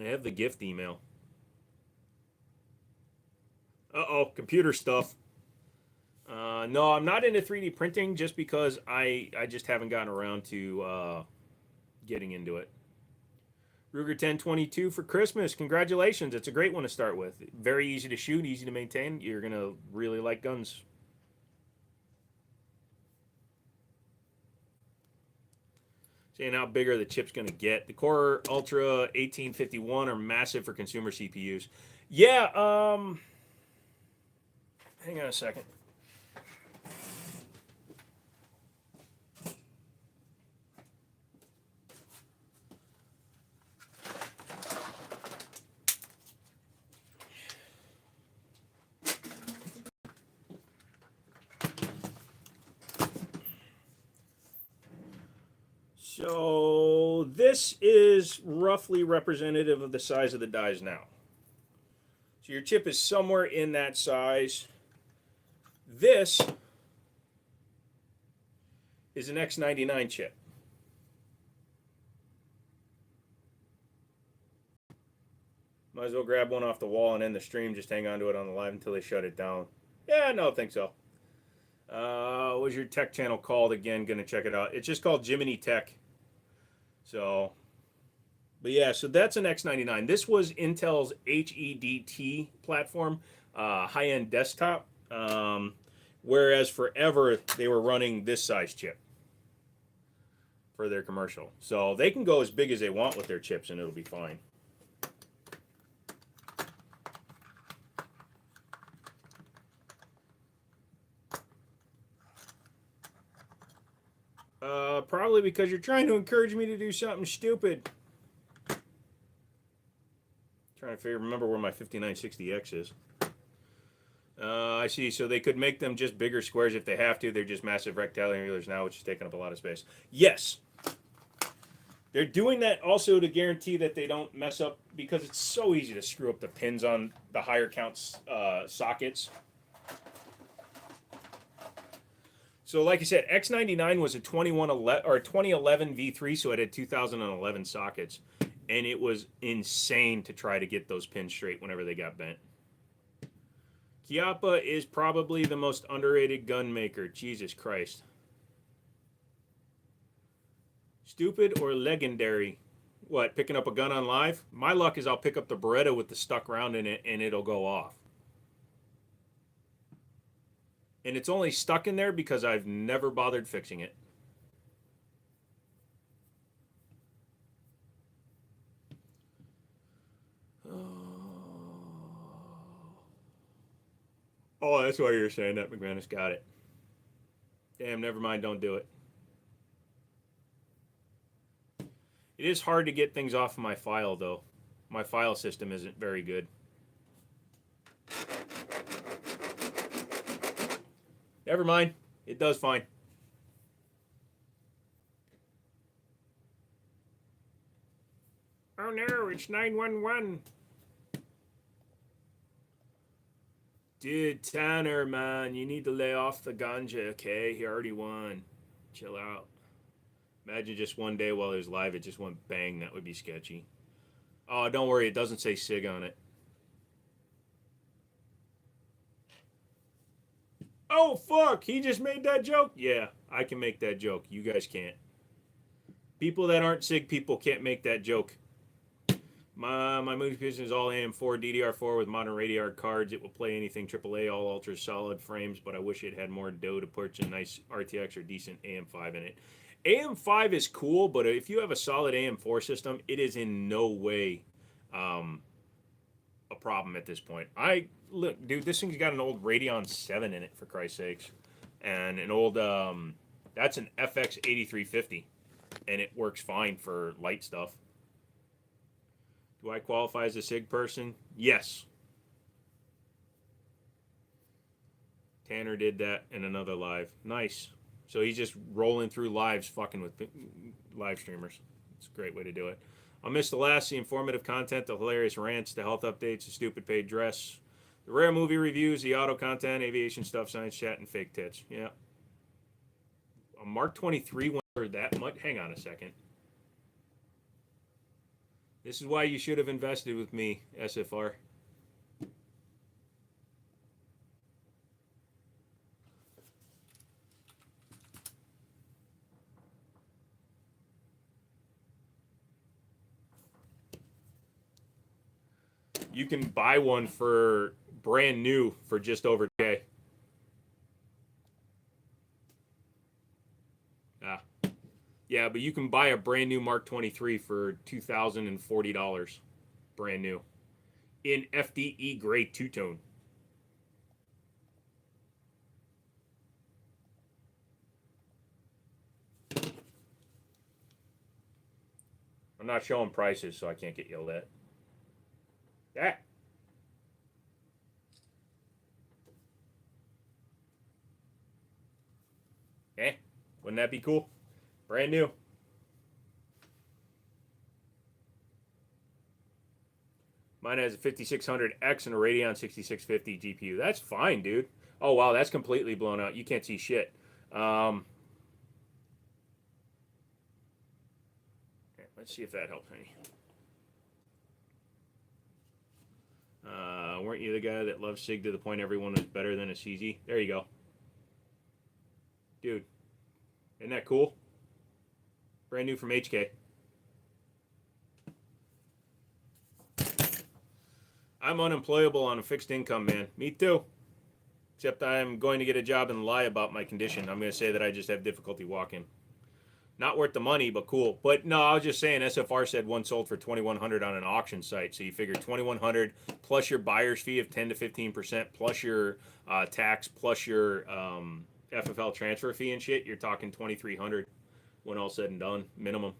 I have the gift email. Uh-oh, computer stuff. No, I'm not into 3D printing just because I just haven't gotten around to getting into it. Ruger 1022 for Christmas. Congratulations. It's a great one to start with. Very easy to shoot, easy to maintain. You're going to really like guns. Seeing how bigger the chip's going to get. The Core Ultra 1851 are massive for consumer CPUs. Yeah, hang on a second. So this is roughly representative of the size of the dies now. So your chip is somewhere in that size. This is an X99 chip. Might as well grab one off the wall and end the stream. Just hang on to it on the live until they shut it down. Yeah, no, I think so. What was your tech channel called again? Gonna check it out. It's just called Jiminy Tech. So, but yeah, so that's an X99. This was Intel's HEDT platform, high-end desktop. Whereas forever they were running this size chip for their commercial. So they can go as big as they want with their chips and it'll be fine. Probably because you're trying to encourage me to do something stupid. Trying to remember where my 5960X is. I see. So they could make them just bigger squares if they have to. They're just massive rectangulars now, which is taking up a lot of space. Yes. They're doing that also to guarantee that they don't mess up because it's so easy to screw up the pins on the higher count sockets. So like I said, X99 was a 2011 V3, so it had 2011 sockets. And it was insane to try to get those pins straight whenever they got bent. Chiappa is probably the most underrated gun maker. Jesus Christ. Stupid or legendary? What, picking up a gun on live? My luck is I'll pick up the Beretta with the stuck round in it and it'll go off. And it's only stuck in there because I've never bothered fixing it. Oh, that's why you're saying that, McManus. Got it. Damn, never mind. Don't do it. It is hard to get things off of my file, though. My file system isn't very good. Never mind. It does fine. Oh no, it's 911. Dude, Tanner, man, you need to lay off the ganja, okay? He already won. Chill out. Imagine just one day while he was live, it just went bang. That would be sketchy. Oh, don't worry, it doesn't say SIG on it. Oh, fuck, he just made that joke? Yeah, I can make that joke. You guys can't. People that aren't SIG people can't make that joke. My movie position is all AM4 DDR4 with modern radio cards. It will play anything AAA, all ultra solid frames, but I wish it had more dough to purchase a nice RTX or decent AM5 in it. AM5 is cool, but if you have a solid AM4 system, it is in no way a problem at this point. Look, dude, this thing's got an old Radeon 7 in it, for Christ's sakes, and an old that's an FX 8350, and it works fine for light stuff. Do I qualify as a SIG person? Yes. Tanner did that in another live. Nice. So he's just rolling through lives, fucking with live streamers. It's a great way to do it. I'll miss the last, the informative content, the hilarious rants, the health updates, the stupid paid dress, the rare movie reviews, the auto content, aviation stuff, science chat, and fake tits. Yeah. A Mark 23 went for that much? Hang on a second. This is why you should have invested with me, SFR. You can buy one for brand new for just over K. Ah. Yeah, but you can buy a brand new Mark 23 for $2,040. Brand new. In FDE gray two-tone. I'm not showing prices, so I can't get yelled at. Yeah. Eh? Wouldn't that be cool? Brand new. Mine has a 5600X and a Radeon 6650 GPU. That's fine, dude. Oh, wow, that's completely blown out. You can't see shit. Let's see if that helps any. Weren't you the guy that loved SIG to the point everyone was better than a CZ? There you go. Dude, isn't that cool? Brand new from HK. I'm unemployable on a fixed income, man. Me too. Except I'm going to get a job and lie about my condition. I'm going to say that I just have difficulty walking. Not worth the money, but cool. But no, I was just saying SFR said one sold for $2,100 on an auction site. So you figure $2,100 plus your buyer's fee of 10 to 15%, plus your tax, plus your FFL transfer fee and shit. You're talking $2,300 when all said and done, minimum.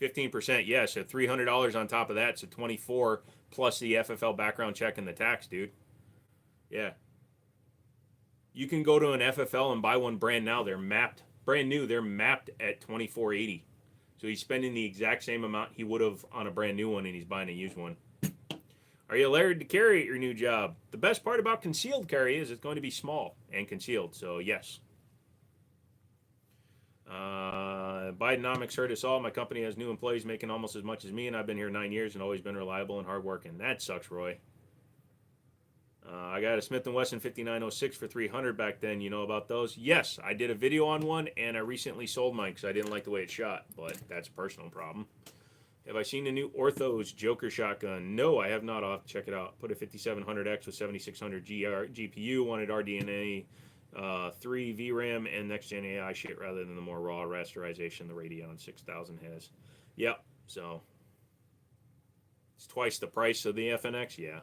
15%, yeah, so $300 on top of that, so 24 plus the FFL background check and the tax, dude. Yeah. You can go to an FFL and buy one brand now. They're mapped, brand new. They're mapped at $2,480. So he's spending the exact same amount he would have on a brand new one, and he's buying a used one. Are you allowed to carry at your new job? The best part about concealed carry is it's going to be small and concealed, so yes. Bidenomics hurt us all. My company has new employees making almost as much as me, and I've been here 9 years and always been reliable and hardworking. That sucks, Roy. I got a Smith & Wesson 5906 for $300 back then. You know about those? Yes, I did a video on one, and I recently sold mine because I didn't like the way it shot, but that's a personal problem. Have I seen the new Orthos Joker shotgun? No, I have not. I'll have to check it out. Put a 5700X with 7600 GPU. Wanted RDNA 3 VRAM and next-gen AI shit rather than the more raw rasterization the Radeon 6000 has. Yep, so it's twice the price of the FNX, yeah.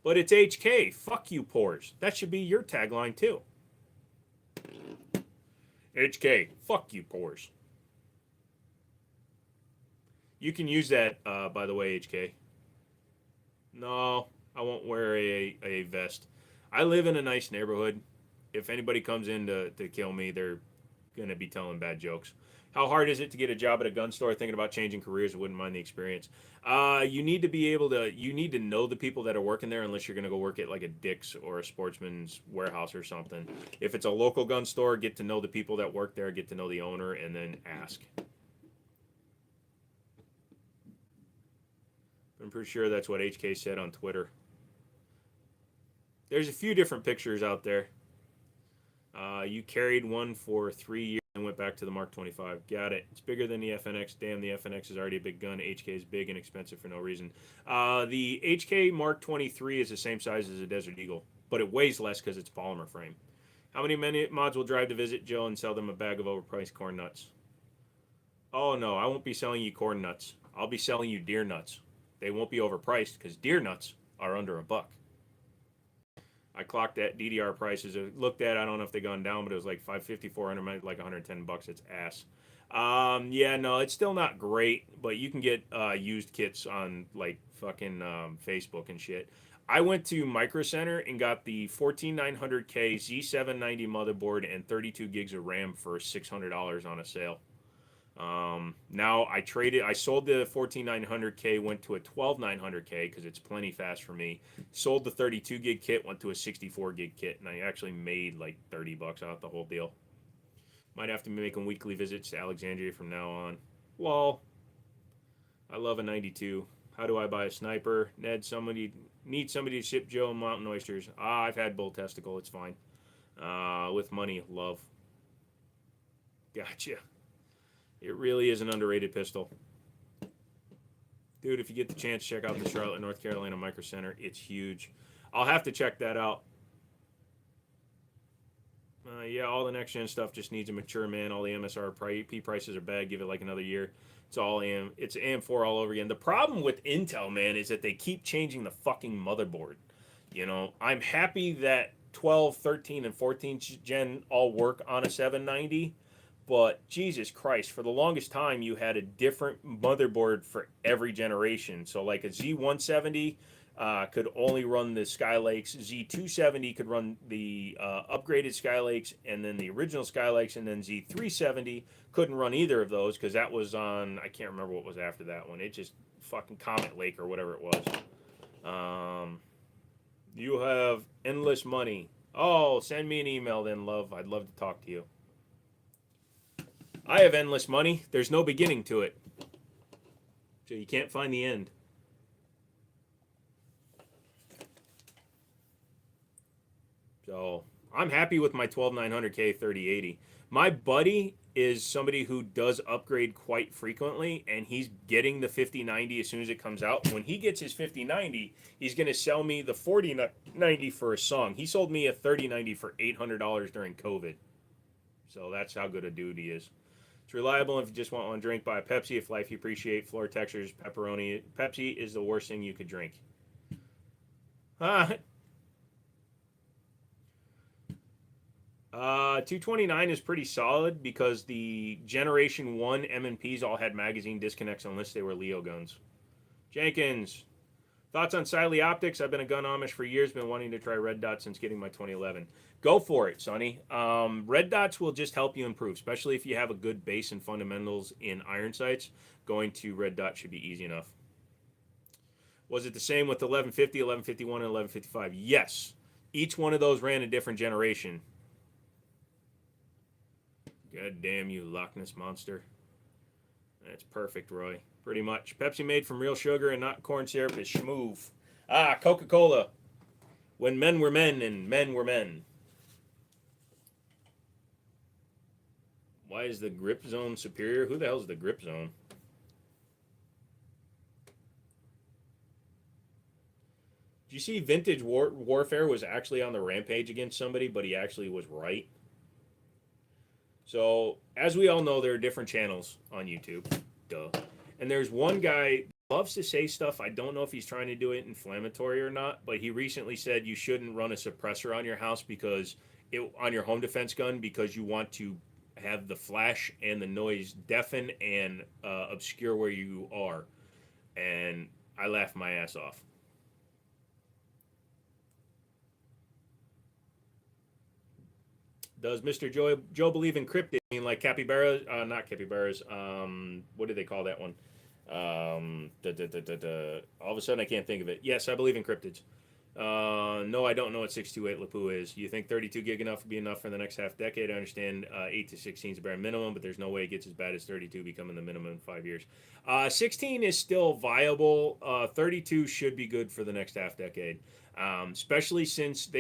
But it's HK. Fuck you, pores. That should be your tagline, too. HK. Fuck you, pores. You can use that, by the way, HK. No, I won't wear a vest. I live in a nice neighborhood. if anybody comes in to kill me, they're going to be telling bad jokes. How hard is it to get a job at a gun store? Thinking about changing careers, wouldn't mind the experience. You need to be able to. You need to know the people that are working there, unless you're going to go work at like a Dick's or a Sportsman's Warehouse or something. If it's a local gun store, get to know the people that work there, get to know the owner, and then ask. I'm pretty sure that's what HK said on Twitter. There's a few different pictures out there. You carried one for 3 years and went back to the Mark 25. Got it. It's bigger than the FNX. Damn, the FNX is already a big gun. HK is big and expensive for no reason. The HK Mark 23 is the same size as a Desert Eagle, but it weighs less because it's polymer frame. How many mods will drive to visit Joe and sell them a bag of overpriced corn nuts? Oh, no, I won't be selling you corn nuts. I'll be selling you deer nuts. They won't be overpriced because deer nuts are under $1. I clocked at DDR prices. I looked at, I don't know if they gone down, but it was like 550, 400, like $110. It's ass. Yeah, no, it's still not great, but you can get used kits on like fucking Facebook and shit. I went to Micro Center and got the 14900K Z790 motherboard and 32 gigs of RAM for $600 on a sale. Now I sold the 14900K, went to a 12900K because it's plenty fast for me. Sold the 32 gig kit, went to a 64 gig kit, and I actually made like $30 out the whole deal. Might have to be making weekly visits to Alexandria from now on. Lol. I love a 92. How do I buy a sniper? Ned, need somebody to ship Joe mountain oysters. I've had bull testicle. It's fine. With money, love. Gotcha. It really is an underrated pistol. Dude, if you get the chance, check out the Charlotte, North Carolina Micro Center. It's huge. I'll have to check that out. Yeah, all the next-gen stuff just needs a mature man. All the MSRP prices are bad. Give it like another year. It's all AM. It's AM4 all over again. The problem with Intel, man, is that they keep changing the fucking motherboard. You know, I'm happy that 12, 13, and 14 gen all work on a 790. But Jesus Christ, for the longest time, you had a different motherboard for every generation. So like a Z170 could only run the Skylakes. Z270 could run the upgraded Skylakes and then the original Skylakes. And then Z370 couldn't run either of those because that was on, I can't remember what was after that one. It just fucking Comet Lake or whatever it was. You have endless money. Oh, send me an email then, love. I'd love to talk to you. I have endless money. There's no beginning to it. So you can't find the end. So I'm happy with my 12900K 3080. My buddy is somebody who does upgrade quite frequently, and he's getting the 5090 as soon as it comes out. When he gets his 5090, he's going to sell me the 4090 for a song. He sold me a 3090 for $800 during COVID. So that's how good a dude he is. It's reliable if you just want one drink. Buy a Pepsi. If life you appreciate, floor textures, pepperoni. Pepsi is the worst thing you could drink. 229 is pretty solid because the Generation 1 M&Ps all had magazine disconnects unless they were Leo guns. Jenkins. Thoughts on Siley Optics? I've been a gun Amish for years. Been wanting to try red dot since getting my 2011. Go for it, Sonny. Red dots will just help you improve, especially if you have a good base and fundamentals in iron sights. Going to red dot should be easy enough. Was it the same with 1150, 1151, and 1155? Yes. Each one of those ran a different generation. God damn you, Loch Ness Monster. That's perfect, Roy. Pretty much. Pepsi made from real sugar and not corn syrup is schmoove. Coca-Cola. When men were men and men were men. Why is the grip zone superior? Who the hell is the grip zone? Did you see Vintage Warfare was actually on the rampage against somebody, but he actually was right? So, as we all know, there are different channels on YouTube. Duh. And there's one guy who loves to say stuff. I don't know if he's trying to do it inflammatory or not, but he recently said you shouldn't run a suppressor on your house on your home defense gun because you want to have the flash and the noise deafen and obscure where you are. And I laughed my ass off. Does Mr. Joe believe in cryptid? I mean, like capybaras? Not capybaras. What do they call that one? All of a sudden, I can't think of it. Yes, I believe in cryptids. No, I don't know what 628 Lapu is. You think 32 gig enough would be enough for the next half decade? I understand 8 to 16 is a bare minimum, but there's no way it gets as bad as 32 becoming the minimum in 5 years. 16 is still viable. 32 should be good for the next half decade, especially since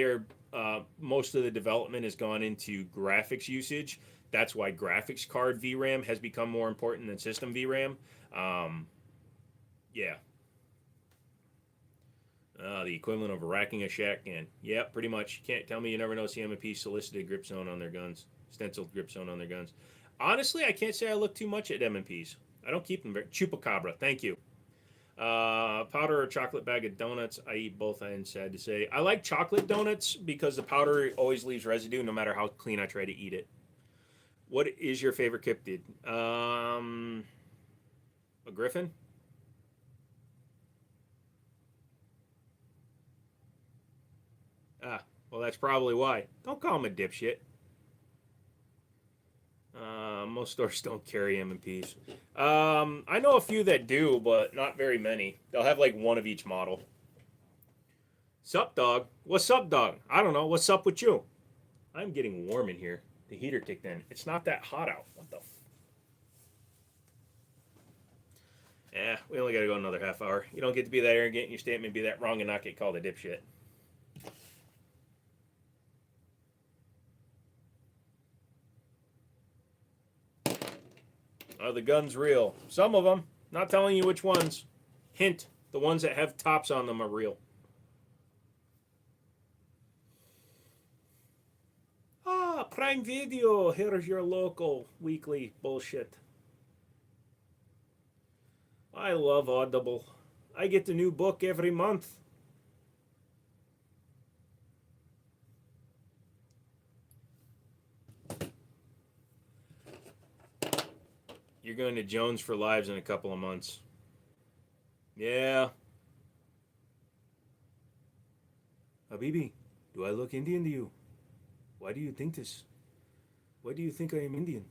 most of the development has gone into graphics usage. That's why graphics card VRAM has become more important than system VRAM. Yeah. The equivalent of racking a shack can. Yeah, pretty much. You can't tell me you never know CM&P solicited grip zone on their guns. Stenciled grip zone on their guns. Honestly, I can't say I look too much at M&Ps. I don't keep them very... Chupacabra, thank you. Powder or chocolate bag of donuts. I eat both, I'm sad to say. I like chocolate donuts because the powder always leaves residue no matter how clean I try to eat it. What is your favorite cryptid? A griffin? Ah, well, that's probably why. Don't call him a dipshit. Most stores don't carry M&Ps. I know a few that do, but not very many. They'll have like one of each model. Sup, dog? What's up, dog? I don't know. What's up with you? I'm getting warm in here. The heater kicked in. It's not that hot out. What the? We only got to go another half hour. You don't get to be that arrogant in your statement, be that wrong, and not get called a dipshit. Are the guns real? Some of them. Not telling you which ones. Hint, the ones that have tops on them are real. Prime Video. Here's your local weekly bullshit. I love Audible. I get the new book every month. You're going to Jones for Lives in a couple of months. Yeah. Habibi, do I look Indian to you? Why do you think this? Why do you think I am Indian?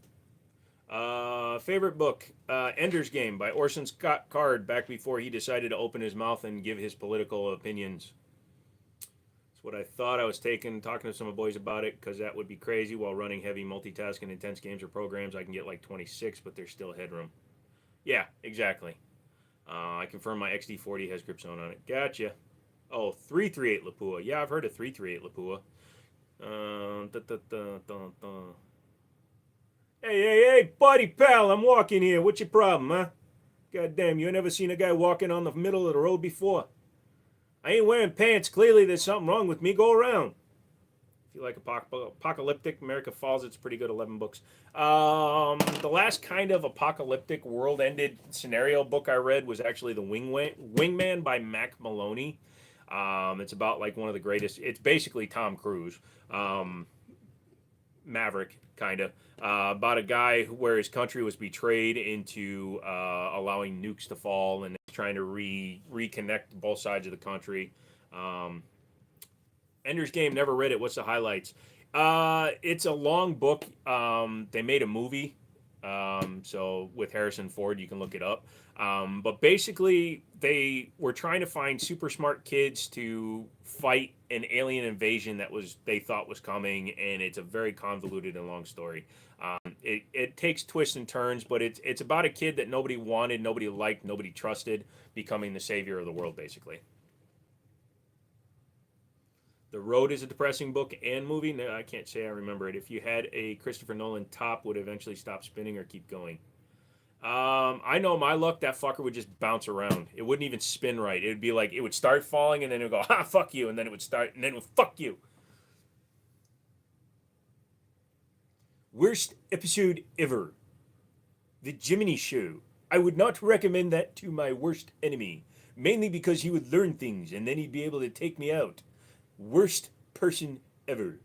Favorite book, Ender's Game by Orson Scott Card, back before he decided to open his mouth and give his political opinions. That's what I thought. I was talking to some of the boys about it because that would be crazy. While running heavy multitasking intense games or programs, I can get like 26, but there's still headroom. Yeah, exactly. I confirm my XD40 has grip zone on it. Gotcha. Oh, 338 Lapua. Yeah, I've heard of 338 Lapua. Hey, buddy, pal, I'm walking here. What's your problem, huh? Goddamn, you never seen a guy walking on the middle of the road before? I ain't wearing pants. Clearly, there's something wrong with me. Go around. If you like apocalyptic, America Falls, it's pretty good. 11 books. The last kind of apocalyptic, world-ended scenario book I read was actually The Wingman by Mac Maloney. It's about like one of the greatest. It's basically Tom Cruise. Maverick, kind of, about a guy where his country was betrayed into allowing nukes to fall, and trying to reconnect both sides of the country. Ender's Game, never read it. What's the highlights? It's a long book. They made a movie, so with Harrison Ford, you can look it up. But basically, they were trying to find super smart kids to fight an alien invasion that they thought was coming, and it's a very convoluted and long story. It takes twists and turns, but it's about a kid that nobody wanted, nobody liked, nobody trusted, becoming the savior of the world, basically. The Road is a depressing book and movie. No, I can't say I remember it. If you had a Christopher Nolan top, would it eventually stop spinning or keep going? I know my luck, that fucker would just bounce around. It wouldn't even spin right. It would be like, it would start falling, and then it would go, ha, fuck you, and then it would start, and then it would, fuck you. Worst episode ever. The Jiminy Show. I would not recommend that to my worst enemy, mainly because he would learn things, and then he'd be able to take me out. Worst person ever.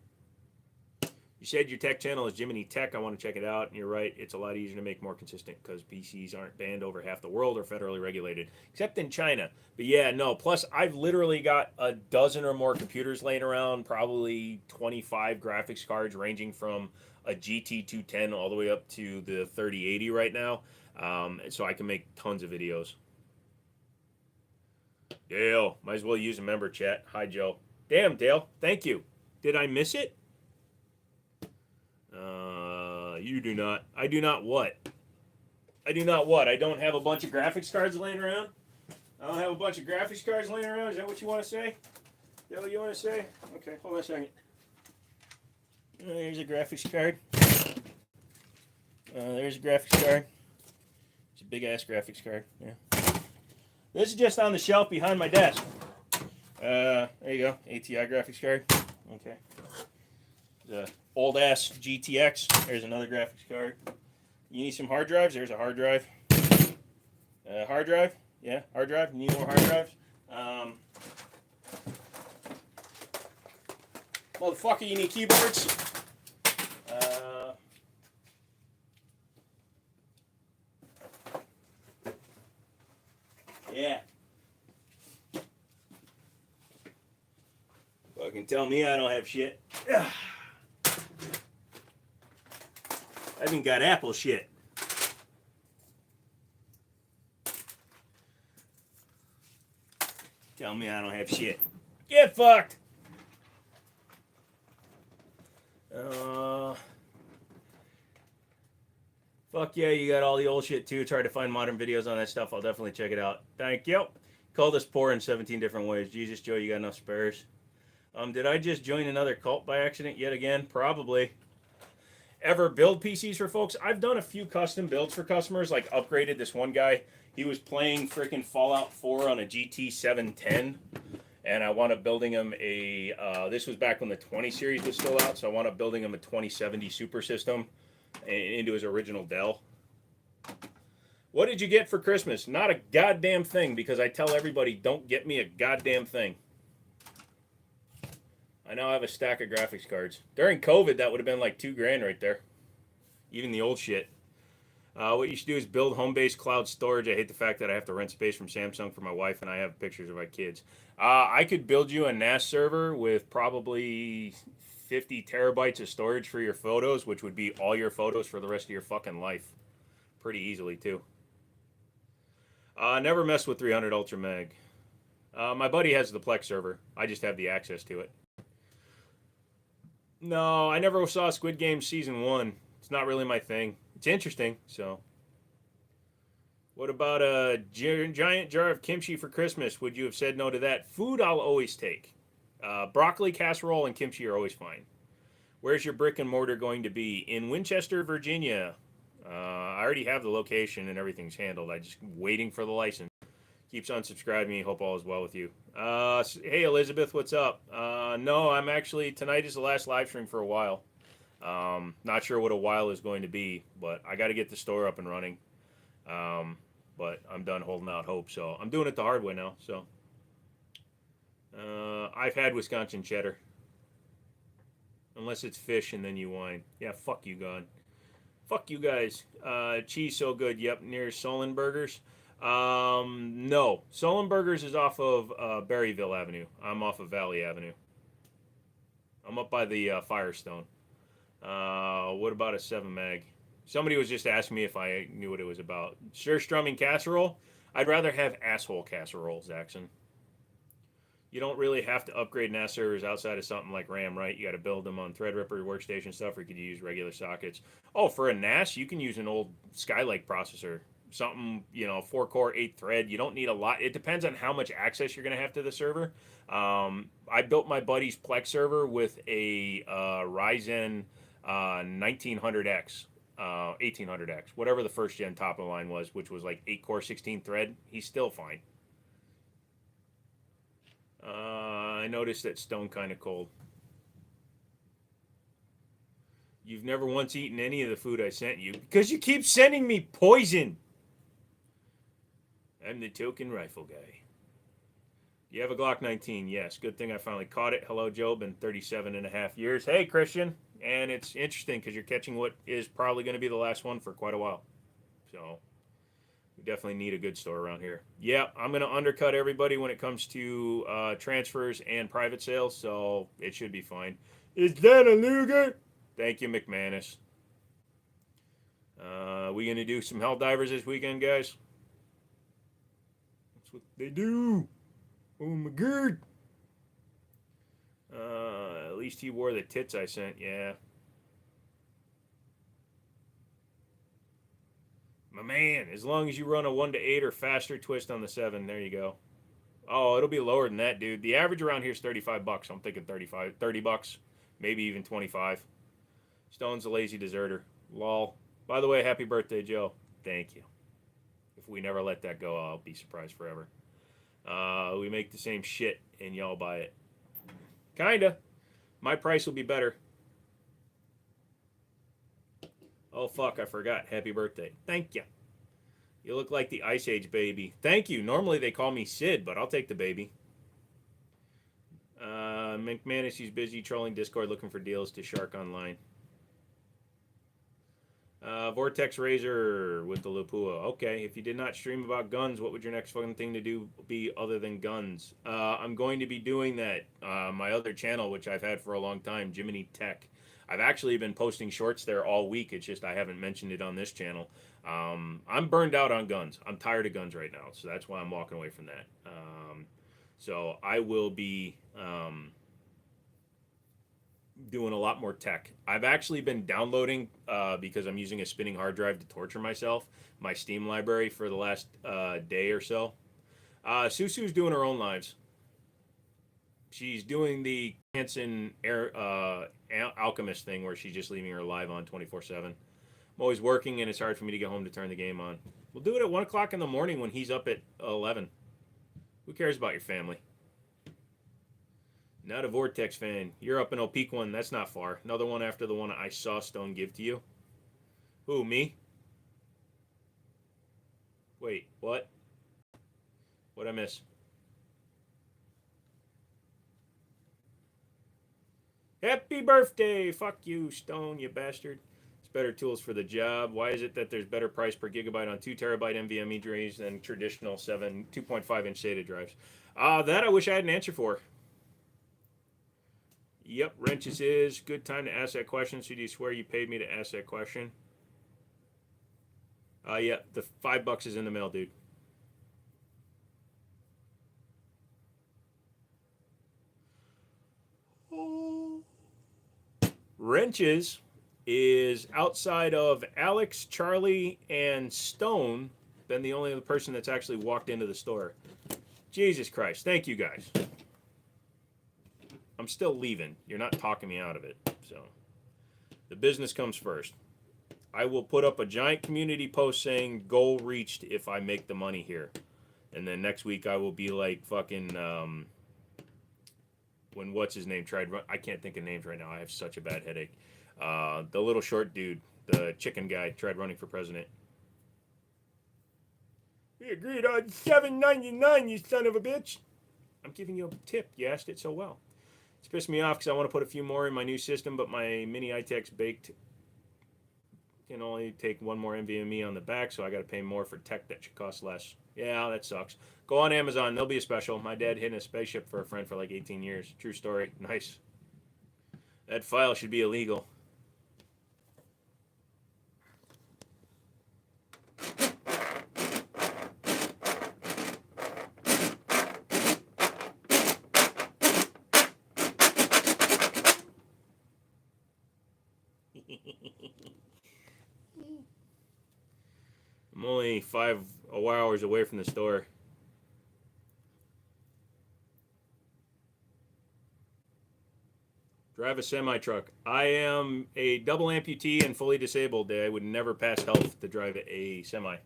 You said your tech channel is Jiminy Tech. I want to check it out. And you're right. It's a lot easier to make more consistent because PCs aren't banned over half the world or federally regulated, except in China. But yeah, no. Plus, I've literally got a dozen or more computers laying around, probably 25 graphics cards ranging from a GT210 all the way up to the 3080 right now. So I can make tons of videos. Dale, might as well use a member chat. Hi, Joe. Damn, Dale. Thank you. Did I miss it? You do not. I do not what? I do not what? I don't have a bunch of graphics cards laying around? I don't have a bunch of graphics cards laying around? Is that what you want to say? Is that what you want to say? Okay, hold on a second. There's a graphics card. There's a graphics card. It's a big-ass graphics card. Yeah. This is just on the shelf behind my desk. There you go. ATI graphics card. Okay. The old-ass GTX. There's another graphics card. You need some hard drives? There's a hard drive. Hard drive? Yeah, hard drive. You need more hard drives? Motherfucker, you need keyboards? Yeah. Fucking tell me I don't have shit. I even got Apple shit. Tell me I don't have shit. Get fucked! Fuck yeah, you got all the old shit too. Tried to find modern videos on that stuff. I'll definitely check it out. Thank you. Called us poor in 17 different ways. Jesus, Joe, you got enough spares? Did I just join another cult by accident yet again? Probably. Ever build PCs for folks? I've done a few custom builds for customers, like upgraded this one guy. He was playing freaking Fallout 4 on a GT 710, and I wound up building him a, this was back when the 20 series was still out, so I wound up building him a 2070 Super System into his original Dell. What did you get for Christmas? Not a goddamn thing, because I tell everybody, don't get me a goddamn thing. I now have a stack of graphics cards. During COVID, that would have been like $2,000 right there. Even the old shit. What you should do is build home-based cloud storage. I hate the fact that I have to rent space from Samsung for my wife, and I have pictures of my kids. I could build you a NAS server with probably 50 terabytes of storage for your photos, which would be all your photos for the rest of your fucking life. Pretty easily, too. Never mess with 300 Ultra Meg. My buddy has the Plex server. I just have the access to it. No, I never saw Squid Game Season 1. It's not really my thing. It's interesting, so. What about a giant jar of kimchi for Christmas? Would you have said no to that? Food I'll always take. Broccoli, casserole, and kimchi are always fine. Where's your brick and mortar going to be? In Winchester, Virginia. I already have the location and everything's handled. I'm just waiting for the license. Keeps unsubscribing me. Hope all is well with you. Hey, Elizabeth, what's up? No, I'm actually, tonight is the last live stream for a while. Not sure what a while is going to be, but I got to get the store up and running. But I'm done holding out hope, so I'm doing it the hard way now. So I've had Wisconsin cheddar. Unless it's fish and then you whine. Yeah, fuck you, God. Fuck you guys. Cheese so good. Yep, near Solon Burgers. No. Solon Burgers is off of Berryville Avenue. I'm off of Valley Avenue. I'm up by the Firestone. What about a 7 mag? Somebody was just asking me if I knew what it was about. Surstrumming casserole? I'd rather have asshole casserole, Zaxxon. You don't really have to upgrade NAS servers outside of something like RAM, right? You got to build them on Threadripper workstation stuff, or you could use regular sockets. Oh, for a NAS, you can use an old Skylake processor. Something, 4-core, 8-thread. You don't need a lot. It depends on how much access you're going to have to the server. I built my buddy's Plex server with a Ryzen 1900X, 1800X, whatever the first gen top of the line was, which was like 8-core, 16-thread. He's still fine. I noticed that stone kind of cold. You've never once eaten any of the food I sent you because you keep sending me poison. I'm the token rifle guy. You have a Glock 19? Yes. Good thing I finally caught it. Hello, Joe. Been 37 and a half years. Hey, Christian. And it's interesting because you're catching what is probably going to be the last one for quite a while. So we definitely need a good store around here. Yeah, I'm going to undercut everybody when it comes to transfers and private sales, so it should be fine. Is that a Luger? Thank you, McManus. We going to do some hell divers this weekend, guys? That's what they do. Oh my god. At least he wore the tits I sent, yeah. My man, as long as you run a 1 to 8 or faster twist on the 7, there you go. Oh, it'll be lower than that, dude. The average around here is 35 bucks. I'm thinking 35, 30 bucks, maybe even 25. Stone's a lazy deserter. Lol. By the way, happy birthday, Joe. Thank you. If we never let that go, I'll be surprised forever. We make the same shit and y'all buy it. Kinda. My price will be better. Oh, fuck, I forgot. Happy birthday. Thank you. You look like the Ice Age baby. Thank you. Normally they call me Sid, but I'll take the baby. McManus, he's busy trolling Discord looking for deals to Shark Online. Vortex Razor with the Lupua. Okay, if you did not stream about guns, what would your next fucking thing to do be other than guns? I'm going to be doing that. My other channel, which I've had for a long time, Jiminy Tech. I've actually been posting shorts there all week. It's just I haven't mentioned it on this channel. I'm burned out on guns. I'm tired of guns right now, so that's why I'm walking away from that. So I will be doing a lot more tech. I've actually been downloading, because I'm using a spinning hard drive to torture myself, my Steam library for the last day or so. Susu's doing her own lives. She's doing the Hanson Alchemist thing where she's just leaving her live on 24/7. I'm always working and it's hard for me to get home to turn the game on. We'll do it at 1 o'clock in the morning when he's up at 11. Who cares about your family? Not a Vortex fan. You're up in Opequon. That's not far. Another one after the one I saw Stone give to you. Who, me? Wait, what? What'd I miss? Happy birthday! Fuck you, Stone, you bastard. It's better tools for the job. Why is it that there's better price per gigabyte on 2 terabyte NVMe drives than traditional 2.5 inch SATA drives? That I wish I had an answer for. Yep, wrenches is. Good time to ask that question. So do you swear you paid me to ask that question? Yeah, the $5 is in the mail, dude. Wrenches is outside of Alex, Charlie, and Stone, been the only other person that's actually walked into the store. Jesus Christ. Thank you, guys. I'm still leaving. You're not talking me out of it. So the business comes first. I will put up a giant community post saying goal reached if I make the money here. And then next week I will be like fucking when what's his name tried I can't think of names right now. I have such a bad headache. The little short dude, the chicken guy, tried running for president. We agreed on $7.99, you son of a bitch. I'm giving you a tip. You asked it so well. It's pissed me off because I want to put a few more in my new system, but my mini iTex baked can only take one more NVMe on the back, so I got to pay more for tech that should cost less. Yeah, that sucks. Go on Amazon. There'll be a special. My dad hid in a spaceship for a friend for like 18 years. True story. Nice. That file should be illegal. I'm only 5 hours away from the store. Drive a semi-truck. I am a double amputee and fully disabled. I would never pass health to drive a semi.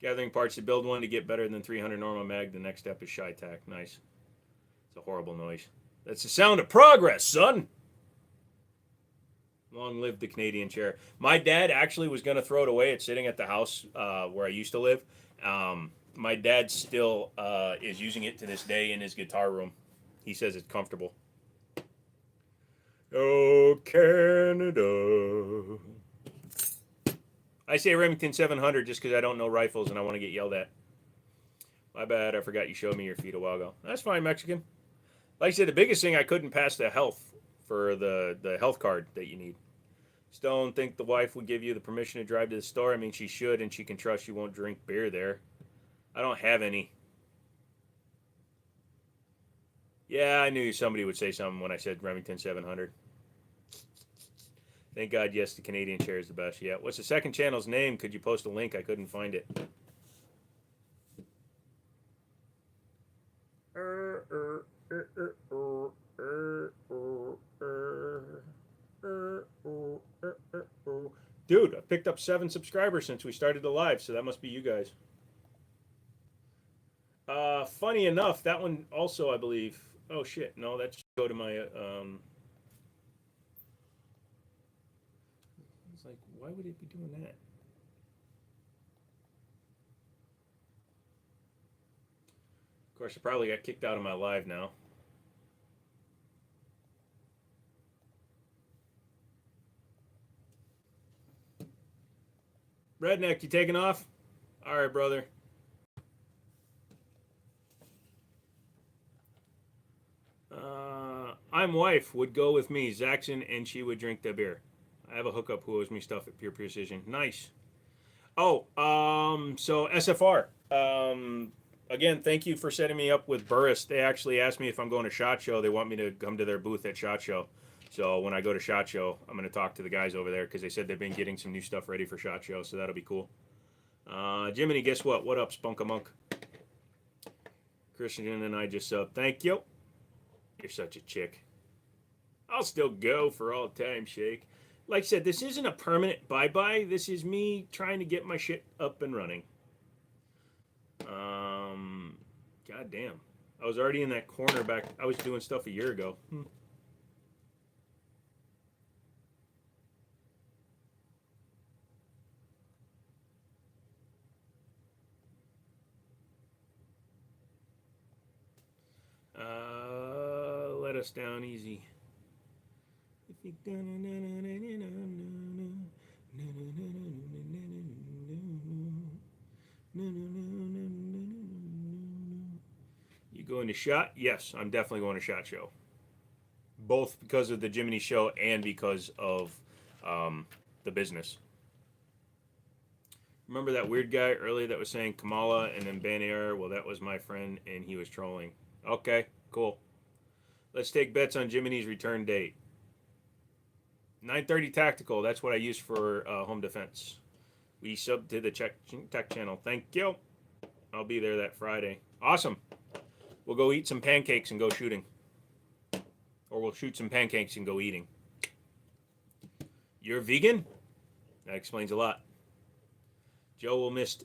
Gathering parts to build one to get better than 300 normal mag. The next step is shy tack. Nice. It's a horrible noise. That's the sound of progress, son. Long live the Canadian chair. My dad actually was going to throw it away. It's sitting at the house where I used to live. My dad still is using it to this day in his guitar room. He says it's comfortable. Oh, about Canada. I say Remington 700 just because I don't know rifles and I want to get yelled at. My bad, I forgot you showed me your feet a while ago. That's fine, Mexican. Like I said, the biggest thing, I couldn't pass the health for the health card that you need. Stone, think the wife would give you the permission to drive to the store? I mean, she should, and she can trust you won't drink beer there. I don't have any. Yeah, I knew somebody would say something when I said Remington 700. Thank God, yes, the Canadian chair is the best. Yeah. What's the second channel's name? Could you post a link? I couldn't find it. Dude, I picked up 7 subscribers since we started the live, so that must be you guys. Funny enough, that one also, I believe. Oh shit, no, that should go to my. It's like, why would it be doing that? Of course, I probably got kicked out of my live now. Redneck, you taking off? All right, brother. I'm wife would go with me, Zaxxon, and she would drink the beer. I have a hookup who owes me stuff at Pure Precision. Nice. Oh, so SFR. Again, thank you for setting me up with Burris. They actually asked me if I'm going to SHOT Show. They want me to come to their booth at SHOT Show. So when I go to SHOT Show, I'm going to talk to the guys over there because they said they've been getting some new stuff ready for SHOT Show. So that'll be cool. Jiminy, guess what? What up, Spunkamunk? Christian and I just subbed. Thank you. You're such a chick. I'll still go for all time, Shake. Like I said, this isn't a permanent bye-bye. This is me trying to get my shit up and running. God damn. I was already in that corner back. I was doing stuff a year ago. Let us down easy. You going to SHOT? Yes, I'm definitely going to SHOT Show. Both because of the Jiminy show and because of the business. Remember that weird guy earlier that was saying Kamala and then Banner? Well, that was my friend and he was trolling. Okay, cool. Let's take bets on Jiminy's return date. 9:30 Tactical. That's what I use for home defense. We sub to the tech channel. Thank you. I'll be there that Friday. Awesome. We'll go eat some pancakes and go shooting. Or we'll shoot some pancakes and go eating. You're vegan? That explains a lot. Joe will miss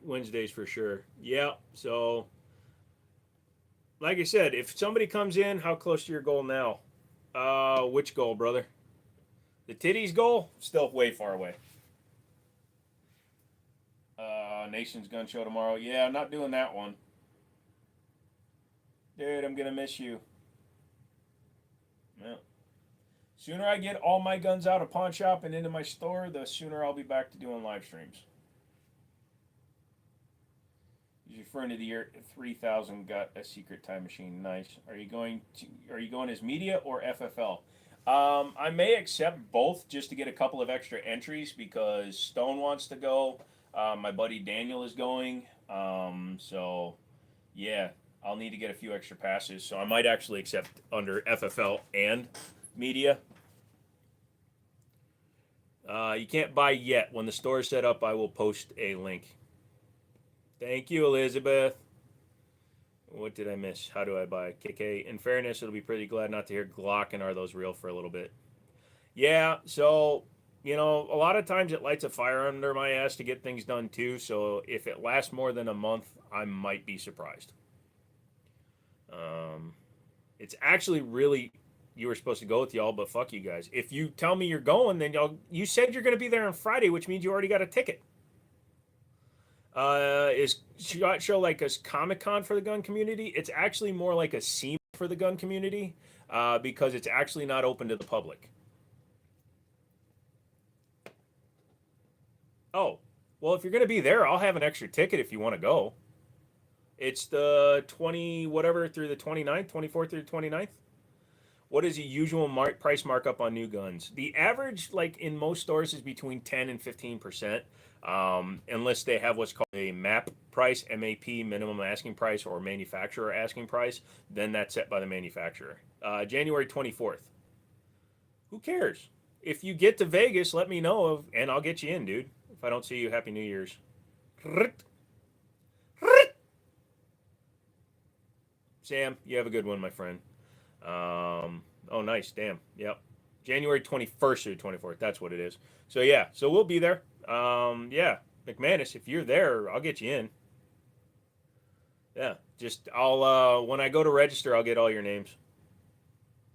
Wednesdays for sure. Yeah, so like I said, if somebody comes in, how close to your goal now? Which goal, brother? The titties goal? Still way far away. Nation's Gun Show tomorrow. Yeah, I'm not doing that one. Dude, I'm gonna miss you. Yeah. Sooner I get all my guns out of pawn shop and into my store, the sooner I'll be back to doing live streams. He's referring to the year 3000 got a secret time machine. Nice. Are you going as media or FFL? I may accept both just to get a couple of extra entries because Stone wants to go. My buddy Daniel is going. So yeah, I'll need to get a few extra passes. So I might actually accept under FFL and media. You can't buy yet. When the store is set up, I will post a link. Thank you, Elizabeth. What did I miss? How do I buy? KK. In fairness, it'll be pretty glad not to hear Glock and are those real for a little bit. Yeah, so, you know, a lot of times it lights a fire under my ass to get things done too. So if it lasts more than a month, I might be surprised. It's actually really, you were supposed to go with y'all, but fuck you guys. If you tell me you're going, then you said you're going to be there on Friday, which means you already got a ticket. Is SHOT Show like a Comic-Con for the gun community? It's actually more like a SEMA for the gun community because it's actually not open to the public. Oh, well, if you're going to be there, I'll have an extra ticket if you want to go. It's the 20 whatever through the 29th, 24th through the 29th. What is the usual price markup on new guns? The average, like in most stores, is between 10 and 15%, unless they have what's called a MAP price, MAP, minimum asking price, or manufacturer asking price. Then that's set by the manufacturer. January 24th. Who cares? If you get to Vegas, let me know, and I'll get you in, dude. If I don't see you, Happy New Year's. Sam, you have a good one, my friend. Oh, nice. Damn. Yep. January 21st through 24th. That's what it is. So, yeah. So, we'll be there. Yeah. McManus, if you're there, I'll get you in. Yeah. Just, when I go to register, I'll get all your names.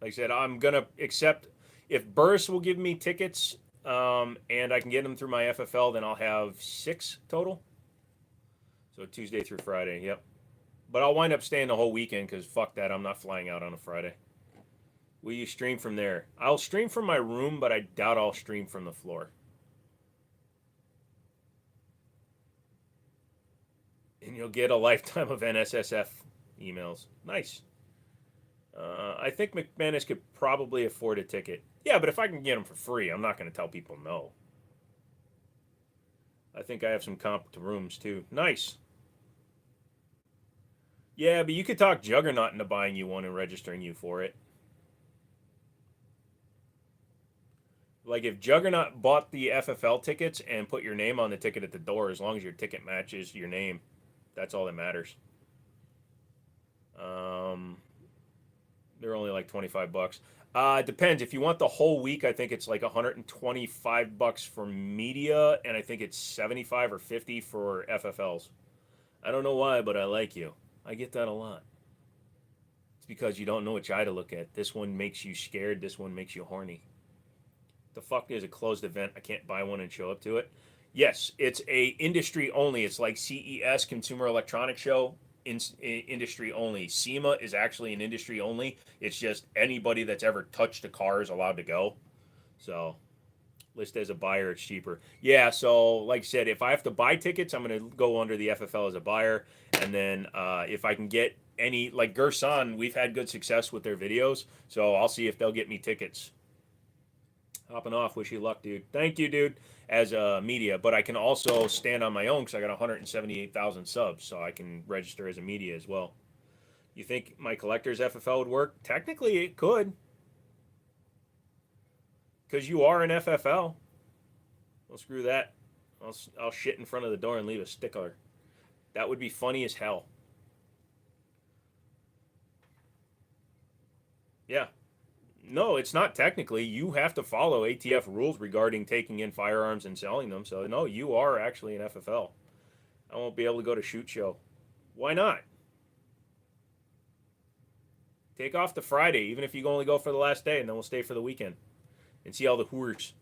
Like I said, I'm going to accept, if Burris will give me tickets and I can get them through my FFL, then I'll have 6 total. So, Tuesday through Friday. Yep. But I'll wind up staying the whole weekend because fuck that. I'm not flying out on a Friday. Will you stream from there? I'll stream from my room, but I doubt I'll stream from the floor. And you'll get a lifetime of NSSF emails. Nice. I think McManus could probably afford a ticket. Yeah, but if I can get them for free, I'm not going to tell people no. I think I have some comp to rooms too. Nice. Yeah, but you could talk Juggernaut into buying you one and registering you for it. Like if Juggernaut bought the FFL tickets and put your name on the ticket at the door, as long as your ticket matches your name, that's all that matters. They're only like $25. It depends. If you want the whole week, I think it's like $125 for media, and I think it's 75 or 50 for FFLs. I don't know why, but I like you. I get that a lot. It's because you don't know which eye to look at. This one makes you scared. This one makes you horny. The fuck is a closed event? I can't buy one and show up to it. Yes, it's a industry only. It's like CES, Consumer Electronics Show, industry only. SEMA is actually an industry only. It's just anybody that's ever touched a car is allowed to go. So, list as a buyer, it's cheaper. Yeah, so like I said, if I have to buy tickets, I'm going to go under the FFL as a buyer. And then if I can get any, like Gerson, we've had good success with their videos. So I'll see if they'll get me tickets. Hopping off. Wish you luck, dude. Thank you, dude, as a media. But I can also stand on my own because I got 178,000 subs. So I can register as a media as well. You think my collector's FFL would work? Technically, it could. Because you are an FFL. Well, screw that. I'll shit in front of the door and leave a sticker. That would be funny as hell. Yeah. No, it's not technically. You have to follow ATF rules regarding taking in firearms and selling them. So, no, you are actually an FFL. I won't be able to go to SHOOT Show. Why not? Take off the Friday, even if you only go for the last day, and then we'll stay for the weekend and see all the whores.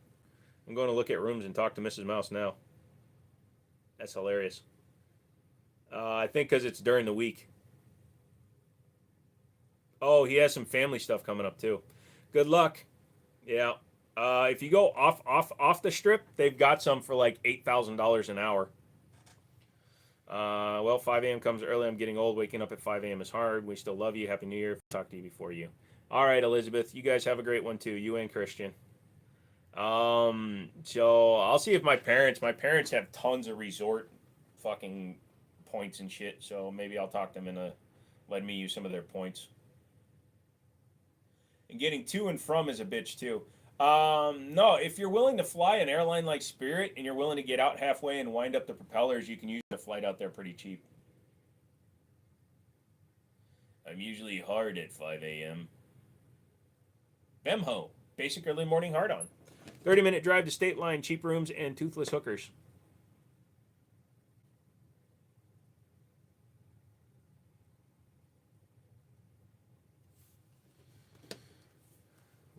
I'm going to look at rooms and talk to Mrs. Mouse now. That's hilarious. I think because it's during the week. Oh, he has some family stuff coming up too. Good luck. Yeah. If you go off the strip, they've got some for like $8,000 an hour. Well, 5 a.m. comes early. I'm getting old. Waking up at 5 a.m. is hard. We still love you. Happy New Year. Talk to you before you. All right, Elizabeth. You guys have a great one too. You and Christian. So I'll see if my parents have tons of resort fucking points and shit. So maybe I'll talk them into letting me use some of their points. And getting to and from is a bitch too. No, if you're willing to fly an airline like Spirit and you're willing to get out halfway and wind up the propellers, you can use a flight out there pretty cheap. I'm usually hard at 5 a.m. Bemho, basic early morning hard on. 30-minute drive to State Line, cheap rooms, and toothless hookers.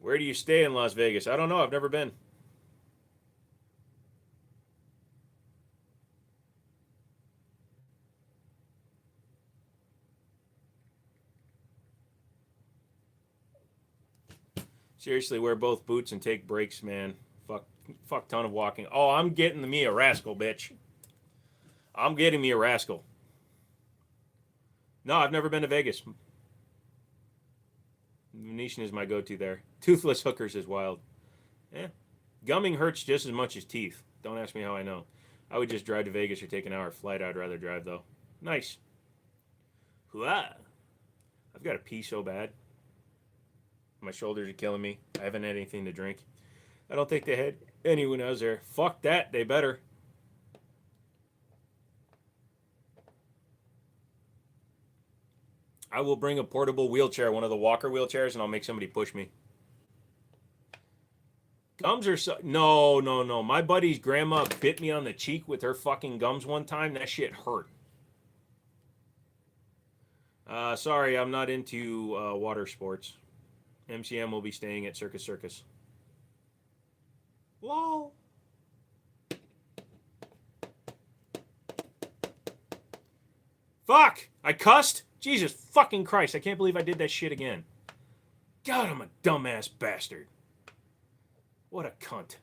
Where do you stay in Las Vegas? I don't know. I've never been. Seriously, wear both boots and take breaks, man. Fuck ton of walking. Oh, I'm getting me a rascal, bitch. I'm getting me a rascal. No, I've never been to Vegas. Venetian is my go-to there. Toothless hookers is wild. Yeah. Gumming hurts just as much as teeth. Don't ask me how I know. I would just drive to Vegas or take an hour flight. I'd rather drive, though. Nice. Hooah. I've got to pee so bad. My shoulders are killing me. I haven't had anything to drink. I don't think they had anyone else there. Fuck that. They better. I will bring a portable wheelchair, one of the walker wheelchairs, and I'll make somebody push me. Gums are so... No, no, no. My buddy's grandma bit me on the cheek with her fucking gums one time. That shit hurt. Sorry, I'm not into water sports. MCM will be staying at Circus Circus. Lol. Fuck! I cussed? Jesus fucking Christ, I can't believe I did that shit again. God, I'm a dumbass bastard. What a cunt.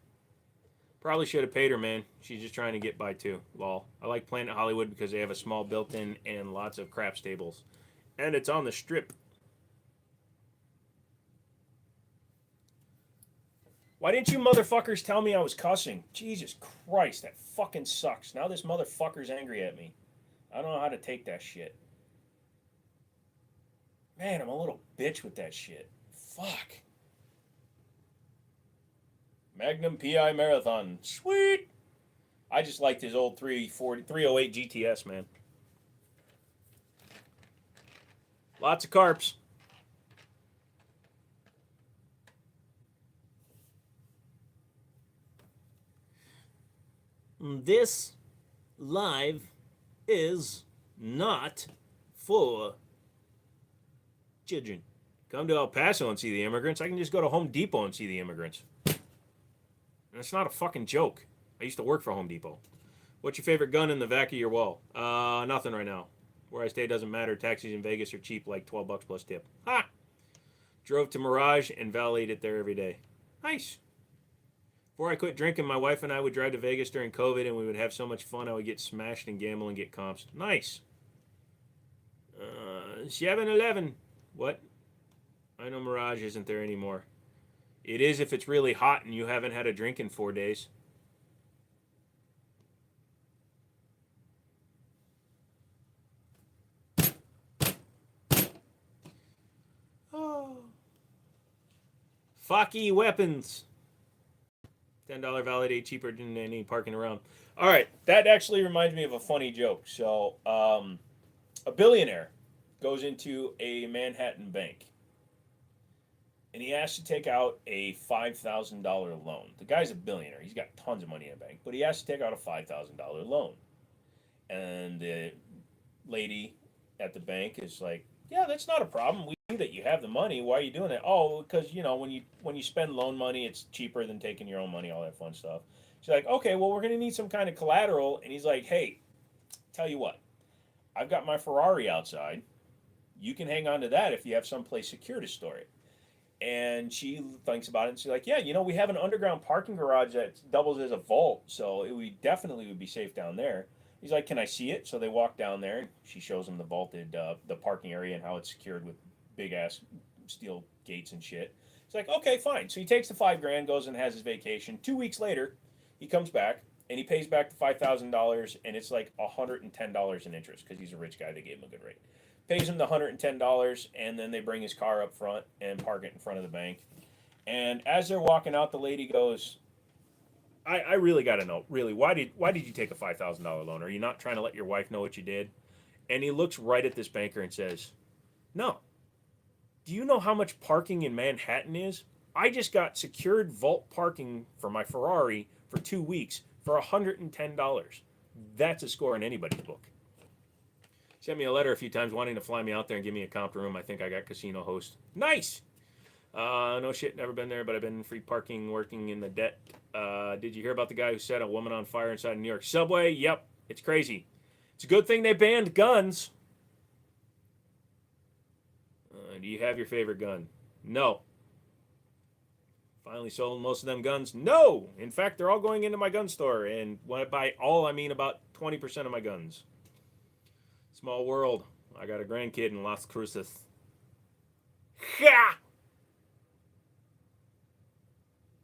Probably should have paid her, man. She's just trying to get by too. Lol. I like Planet Hollywood because they have a small built-in and lots of craps tables. And it's on the strip. Why didn't you motherfuckers tell me I was cussing? Jesus Christ, that fucking sucks. Now this motherfucker's angry at me. I don't know how to take that shit. Man, I'm a little bitch with that shit. Fuck. Magnum PI Marathon. Sweet. I just liked his old 308 GTS, man. Lots of carps. This live is not for children. Come to El Paso and see the immigrants. I can just go to Home Depot and see the immigrants. And it's not a fucking joke. I used to work for Home Depot. What's your favorite gun in the back of your wall? Nothing right now. Where I stay doesn't matter. Taxis in Vegas are cheap, like $12 plus tip. Ha! Drove to Mirage and valeted it there every day. Nice. Before I quit drinking, my wife and I would drive to Vegas during COVID, and we would have so much fun. I would get smashed and gamble and get comps. Nice. 7-Eleven. What? I know Mirage isn't there anymore. It is if it's really hot and you haven't had a drink in 4 days. Oh. Fucky weapons. $10 validate cheaper than any parking around. All right, that actually reminds me of a funny joke. So, a billionaire goes into a Manhattan bank, and he has to take out a $5,000 loan. The guy's a billionaire. He's got tons of money in the bank, but he has to take out a $5,000 loan. And the lady at the bank is like, yeah, that's not a problem. We see that you have the money. Why are you doing that? Oh, because, you know, when you spend loan money, it's cheaper than taking your own money, all that fun stuff. She's like, okay, well, we're going to need some kind of collateral. And he's like, hey, tell you what, I've got my Ferrari outside. You can hang on to that if you have someplace secure to store it. And she thinks about it, and she's like, yeah, you know, we have an underground parking garage that doubles as a vault, so it definitely would be safe down there. He's like, can I see it? So they walk down there. She shows him the vaulted, the parking area and how it's secured with big-ass steel gates and shit. He's like, okay, fine. So he takes the $5,000, goes and has his vacation. 2 weeks later, he comes back, and he pays back the $5,000, and it's like $110 in interest because he's a rich guy. They gave him a good rate. Pays him the $110, and then they bring his car up front and park it in front of the bank. And as they're walking out, the lady goes, I really got to know, really, why did you take a $5,000 loan? Are you not trying to let your wife know what you did? And he looks right at this banker and says, no. Do you know how much parking in Manhattan is? I just got secured vault parking for my Ferrari for 2 weeks for $110. That's a score in anybody's book. Sent me a letter a few times wanting to fly me out there and give me a comp room. I think I got casino host. Nice. No shit, never been there, but I've been in free parking working in the debt. Did you hear about the guy who set a woman on fire inside a New York subway? Yep, it's crazy. It's a good thing they banned guns. Do you have your favorite gun? No. Finally sold most of them guns. No! In fact, they're all going into my gun store. And by all, I mean about 20% of my guns. Small world. I got a grandkid in Las Cruces. Ha!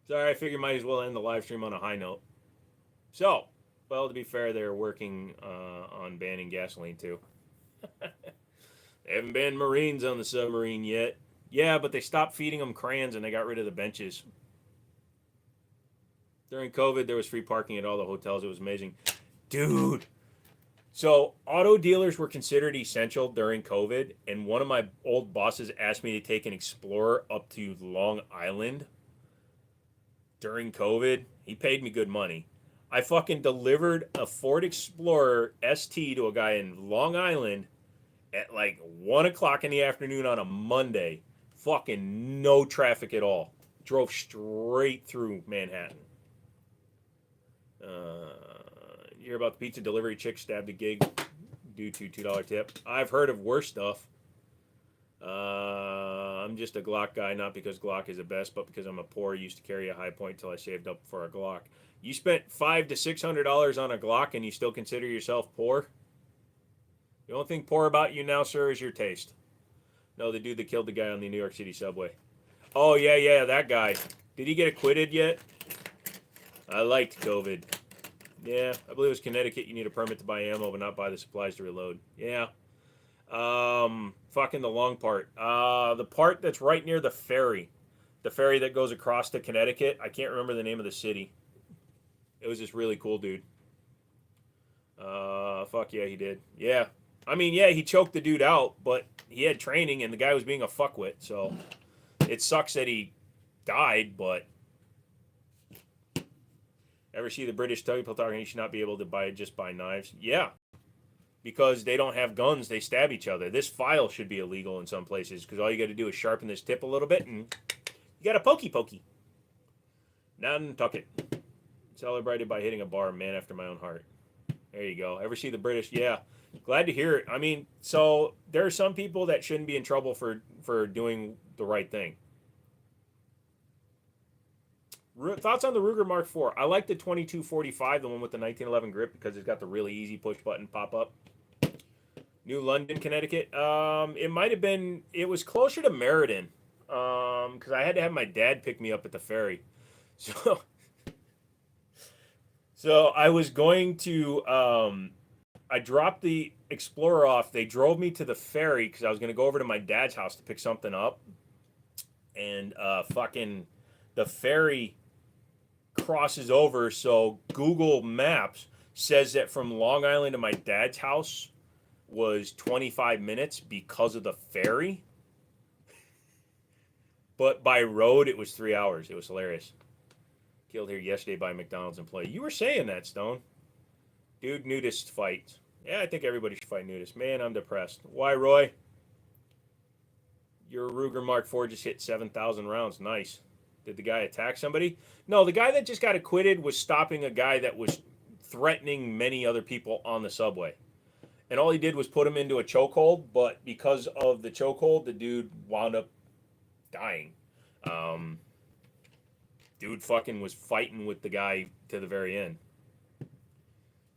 Sorry, I figured might as well end the live stream on a high note. So, well, to be fair, they're working on banning gasoline too. They haven't banned Marines on the submarine yet. Yeah, but they stopped feeding them crayons and they got rid of the benches. During COVID, there was free parking at all the hotels. It was amazing. Dude. So, auto dealers were considered essential during COVID, and one of my old bosses asked me to take an Explorer up to Long Island during COVID. He paid me good money. I fucking delivered a Ford Explorer ST to a guy in Long Island at like 1 o'clock in the afternoon on a Monday. Fucking no traffic at all. Drove straight through Manhattan. You hear about the pizza delivery chick stabbed a gig due to $2 tip? I've heard of worse stuff. I'm just a Glock guy, not because Glock is the best, but because I'm a poor. Used to carry a high point till I saved up for a Glock. You spent $500 to $600 on a Glock and you still consider yourself poor? The only thing poor about you now, sir, is your taste. No, the dude that killed the guy on the New York City subway. Oh, yeah, that guy. Did he get acquitted yet? I liked COVID. Yeah, I believe it was Connecticut. You need a permit to buy ammo, but not buy the supplies to reload. Yeah. Fucking the long part. The part that's right near the ferry. The ferry that goes across to Connecticut. I can't remember the name of the city. It was just really cool, dude. Fuck yeah, he did. Yeah. I mean, yeah, he choked the dude out, but he had training and the guy was being a fuckwit, so it sucks that he died, but ever see the British people talking he should not be able to buy knives? Yeah. Because they don't have guns, they stab each other. This file should be illegal in some places because all you got to do is sharpen this tip a little bit and you got a pokey. Nantucket. Celebrated by hitting a bar, man after my own heart. There you go. Ever see the British? Yeah. Glad to hear it. I mean, so there are some people that shouldn't be in trouble for doing the right thing. Thoughts on the Ruger Mark IV? I like the 2245, the one with the 1911 grip, because it's got the really easy push button pop up. New London, Connecticut. It might have been. It was closer to Meriden, because I had to have my dad pick me up at the ferry. So I was going to. I dropped the Explorer off. They drove me to the ferry because I was going to go over to my dad's house to pick something up, and fucking the ferry crosses over. So Google Maps says that from Long Island to my dad's house was 25 minutes because of the ferry. But by road, it was 3 hours. It was hilarious. Killed here yesterday by a McDonald's employee. You were saying that, Stone. Dude, nudist fight. Yeah, I think everybody should fight nudists. Man, I'm depressed. Why, Roy? Your Ruger Mark IV just hit 7,000 rounds. Nice. Did the guy attack somebody? No, the guy that just got acquitted was stopping a guy that was threatening many other people on the subway. And all he did was put him into a chokehold, but because of the chokehold, the dude wound up dying. Dude fucking was fighting with the guy to the very end.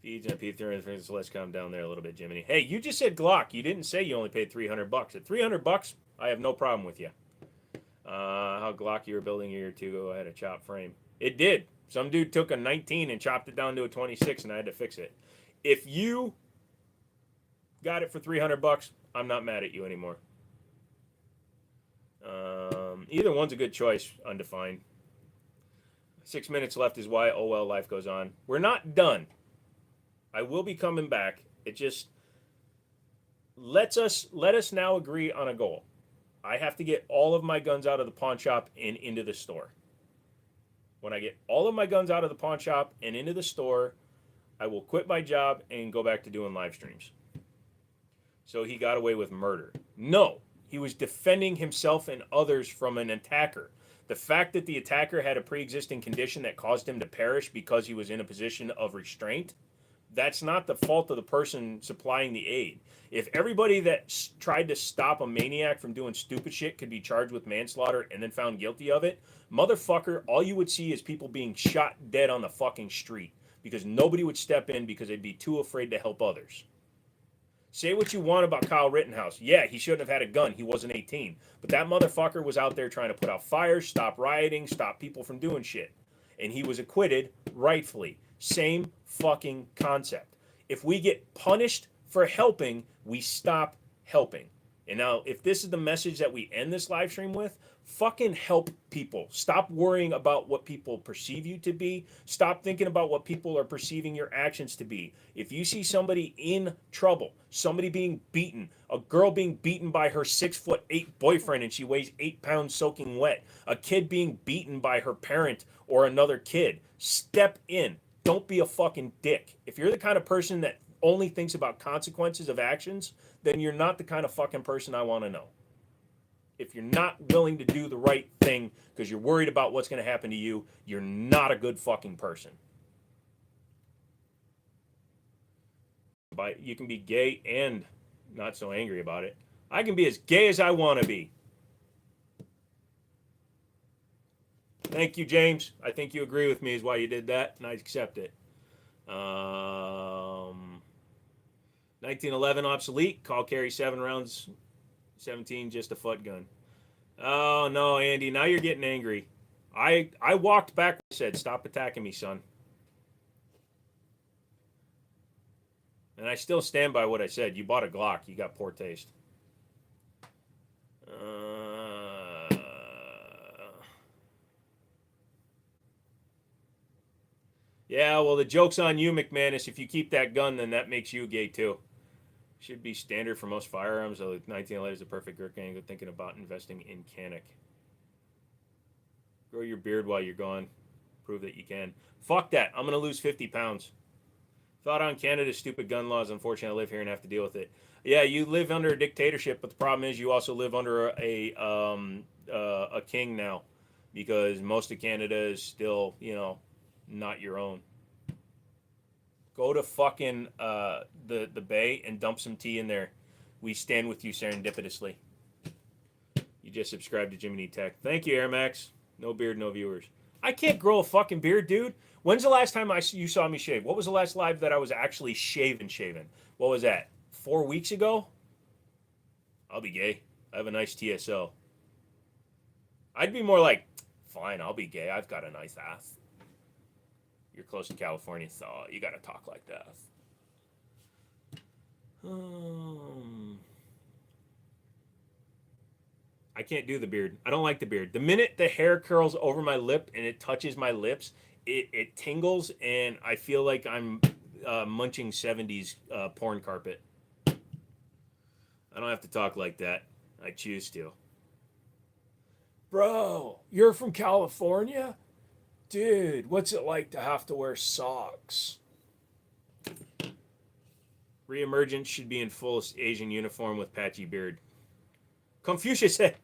Feeds and P3, so let's calm down there a little bit, Jiminy. Hey, you just said Glock. You didn't say you only paid $300. At $300, I have no problem with you. How Glock you were building a year or two ago had a chop frame. It did. Some dude took a 19 and chopped it down to a 26, and I had to fix it. If you got it for $300, I'm not mad at you anymore. Either one's a good choice, undefined. 6 minutes left is why, oh well, life goes on. We're not done. I will be coming back. It just let us now agree on a goal. I have to get all of my guns out of the pawn shop and into the store. When I get all of my guns out of the pawn shop and into the store, I will quit my job and go back to doing live streams. So he got away with murder. No, he was defending himself and others from an attacker. The fact that the attacker had a pre-existing condition that caused him to perish because he was in a position of restraint That's not the fault of the person supplying the aid. If everybody that tried to stop a maniac from doing stupid shit could be charged with manslaughter and then found guilty of it, motherfucker, all you would see is people being shot dead on the fucking street because nobody would step in because they'd be too afraid to help others. Say what you want about Kyle Rittenhouse. Yeah, he shouldn't have had a gun. He wasn't 18. But that motherfucker was out there trying to put out fires, stop rioting, stop people from doing shit. And he was acquitted rightfully. Same fucking concept. If we get punished for helping, we stop helping. And now, if this is the message that we end this live stream with, fucking help people. Stop worrying about what people perceive you to be. Stop thinking about what people are perceiving your actions to be. If you see somebody in trouble, somebody being beaten, a girl being beaten by her 6'8" boyfriend and she weighs 8 pounds soaking wet, a kid being beaten by her parent or another kid, step in. Don't be a fucking dick. If you're the kind of person that only thinks about consequences of actions, then you're not the kind of fucking person I want to know. If you're not willing to do the right thing because you're worried about what's going to happen to you, you're not a good fucking person. But you can be gay and not so angry about it. I can be as gay as I want to be. Thank you, James. I think you agree with me is why you did that, and I accept it. 1911 obsolete. Call carry 7 rounds. 17 just a foot gun. Oh no, Andy, now you're getting angry. I walked back and said, stop attacking me, son. And I still stand by what I said. You bought a Glock. You got poor taste. Yeah, well, the joke's on you, McManus. If you keep that gun, then that makes you gay, too. Should be standard for most firearms. 1911 is the perfect grip angle. Thinking about investing in Canic. Grow your beard while you're gone. Prove that you can. Fuck that. I'm going to lose 50 pounds. Thought on Canada's stupid gun laws. Unfortunately, I live here and have to deal with it. Yeah, you live under a dictatorship, but the problem is you also live under a king now, because most of Canada is still, not your own. Go to fucking the bay and dump some tea in there. We stand with you serendipitously. You just subscribed to Jiminy Tech. Thank you, Air Max. No beard, no viewers. I can't grow a fucking beard, dude. When's the last time you saw me shave? What was the last live that I was actually shaven? What was that? 4 weeks ago? I'll be gay. I have a nice TSO. I'd be more like, fine, I'll be gay. I've got a nice ass. You're close to California, so you gotta talk like that. I can't do the beard. I don't like the beard. The minute the hair curls over my lip and it touches my lips, it tingles, and I feel like I'm munching 70s porn carpet. I don't have to talk like that. I choose to. Bro, you're from California? Dude, what's it like to have to wear socks? Reemergence should be in full Asian uniform with patchy beard. Confucius said,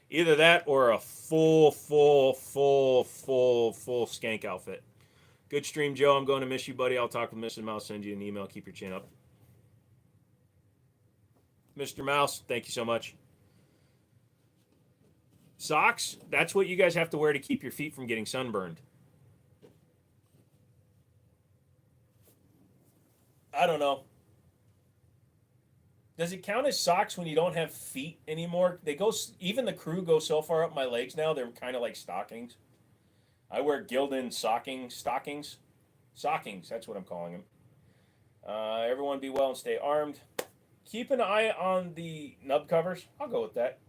either that or a full skank outfit. Good stream, Joe. I'm going to miss you, buddy. I'll talk with Mr. Mouse. Send you an email. Keep your chin up. Mr. Mouse, thank you so much. Socks, that's what you guys have to wear to keep your feet from getting sunburned. I don't know. Does it count as socks when you don't have feet anymore? Even the crew go so far up my legs now, they're kind of like stockings. I wear Gildan stockings. Sockings, that's what I'm calling them. Everyone be well and stay armed. Keep an eye on the nub covers. I'll go with that.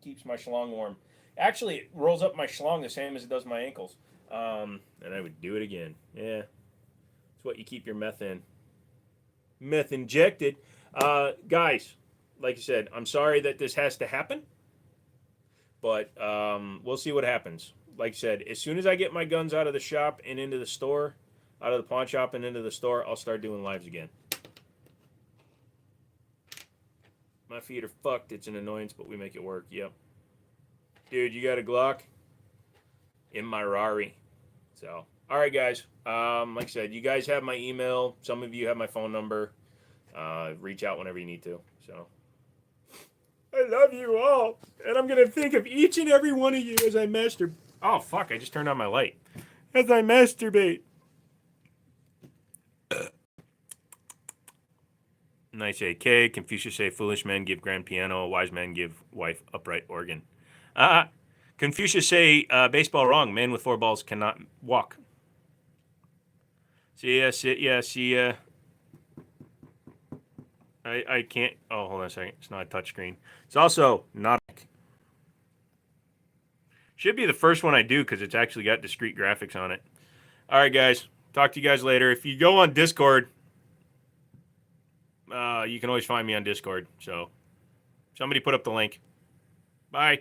Keeps my schlong warm. Actually, it rolls up my schlong the same as it does my ankles. And I would do it again. Yeah. It's what you keep your meth in. Meth injected. Guys, like I said, I'm sorry that this has to happen. But we'll see what happens. Like I said, as soon as I get my guns out of the shop and into the store, out of the pawn shop and into the store, I'll start doing lives again. My feet are fucked. It's an annoyance, but we make it work. Yep. Dude, you got a Glock? In my Rari. So, All right, guys. Like I said, you guys have my email. Some of you have my phone number. Reach out whenever you need to. So, I love you all, and I'm gonna think of each and every one of you as I masturbate. Oh fuck! I just turned on my light. As I masturbate. Nice AK. Confucius say, foolish men give grand piano, wise men give wife upright organ. Confucius say, baseball wrong. Man with 4 balls cannot walk. See ya, sit ya, see ya. I can't. Oh, hold on a second. It's not a touchscreen. It's also not. Should be the first one I do because it's actually got discrete graphics on it. All right, guys. Talk to you guys later. If you go on Discord, you can always find me on Discord. So somebody put up the link. Bye.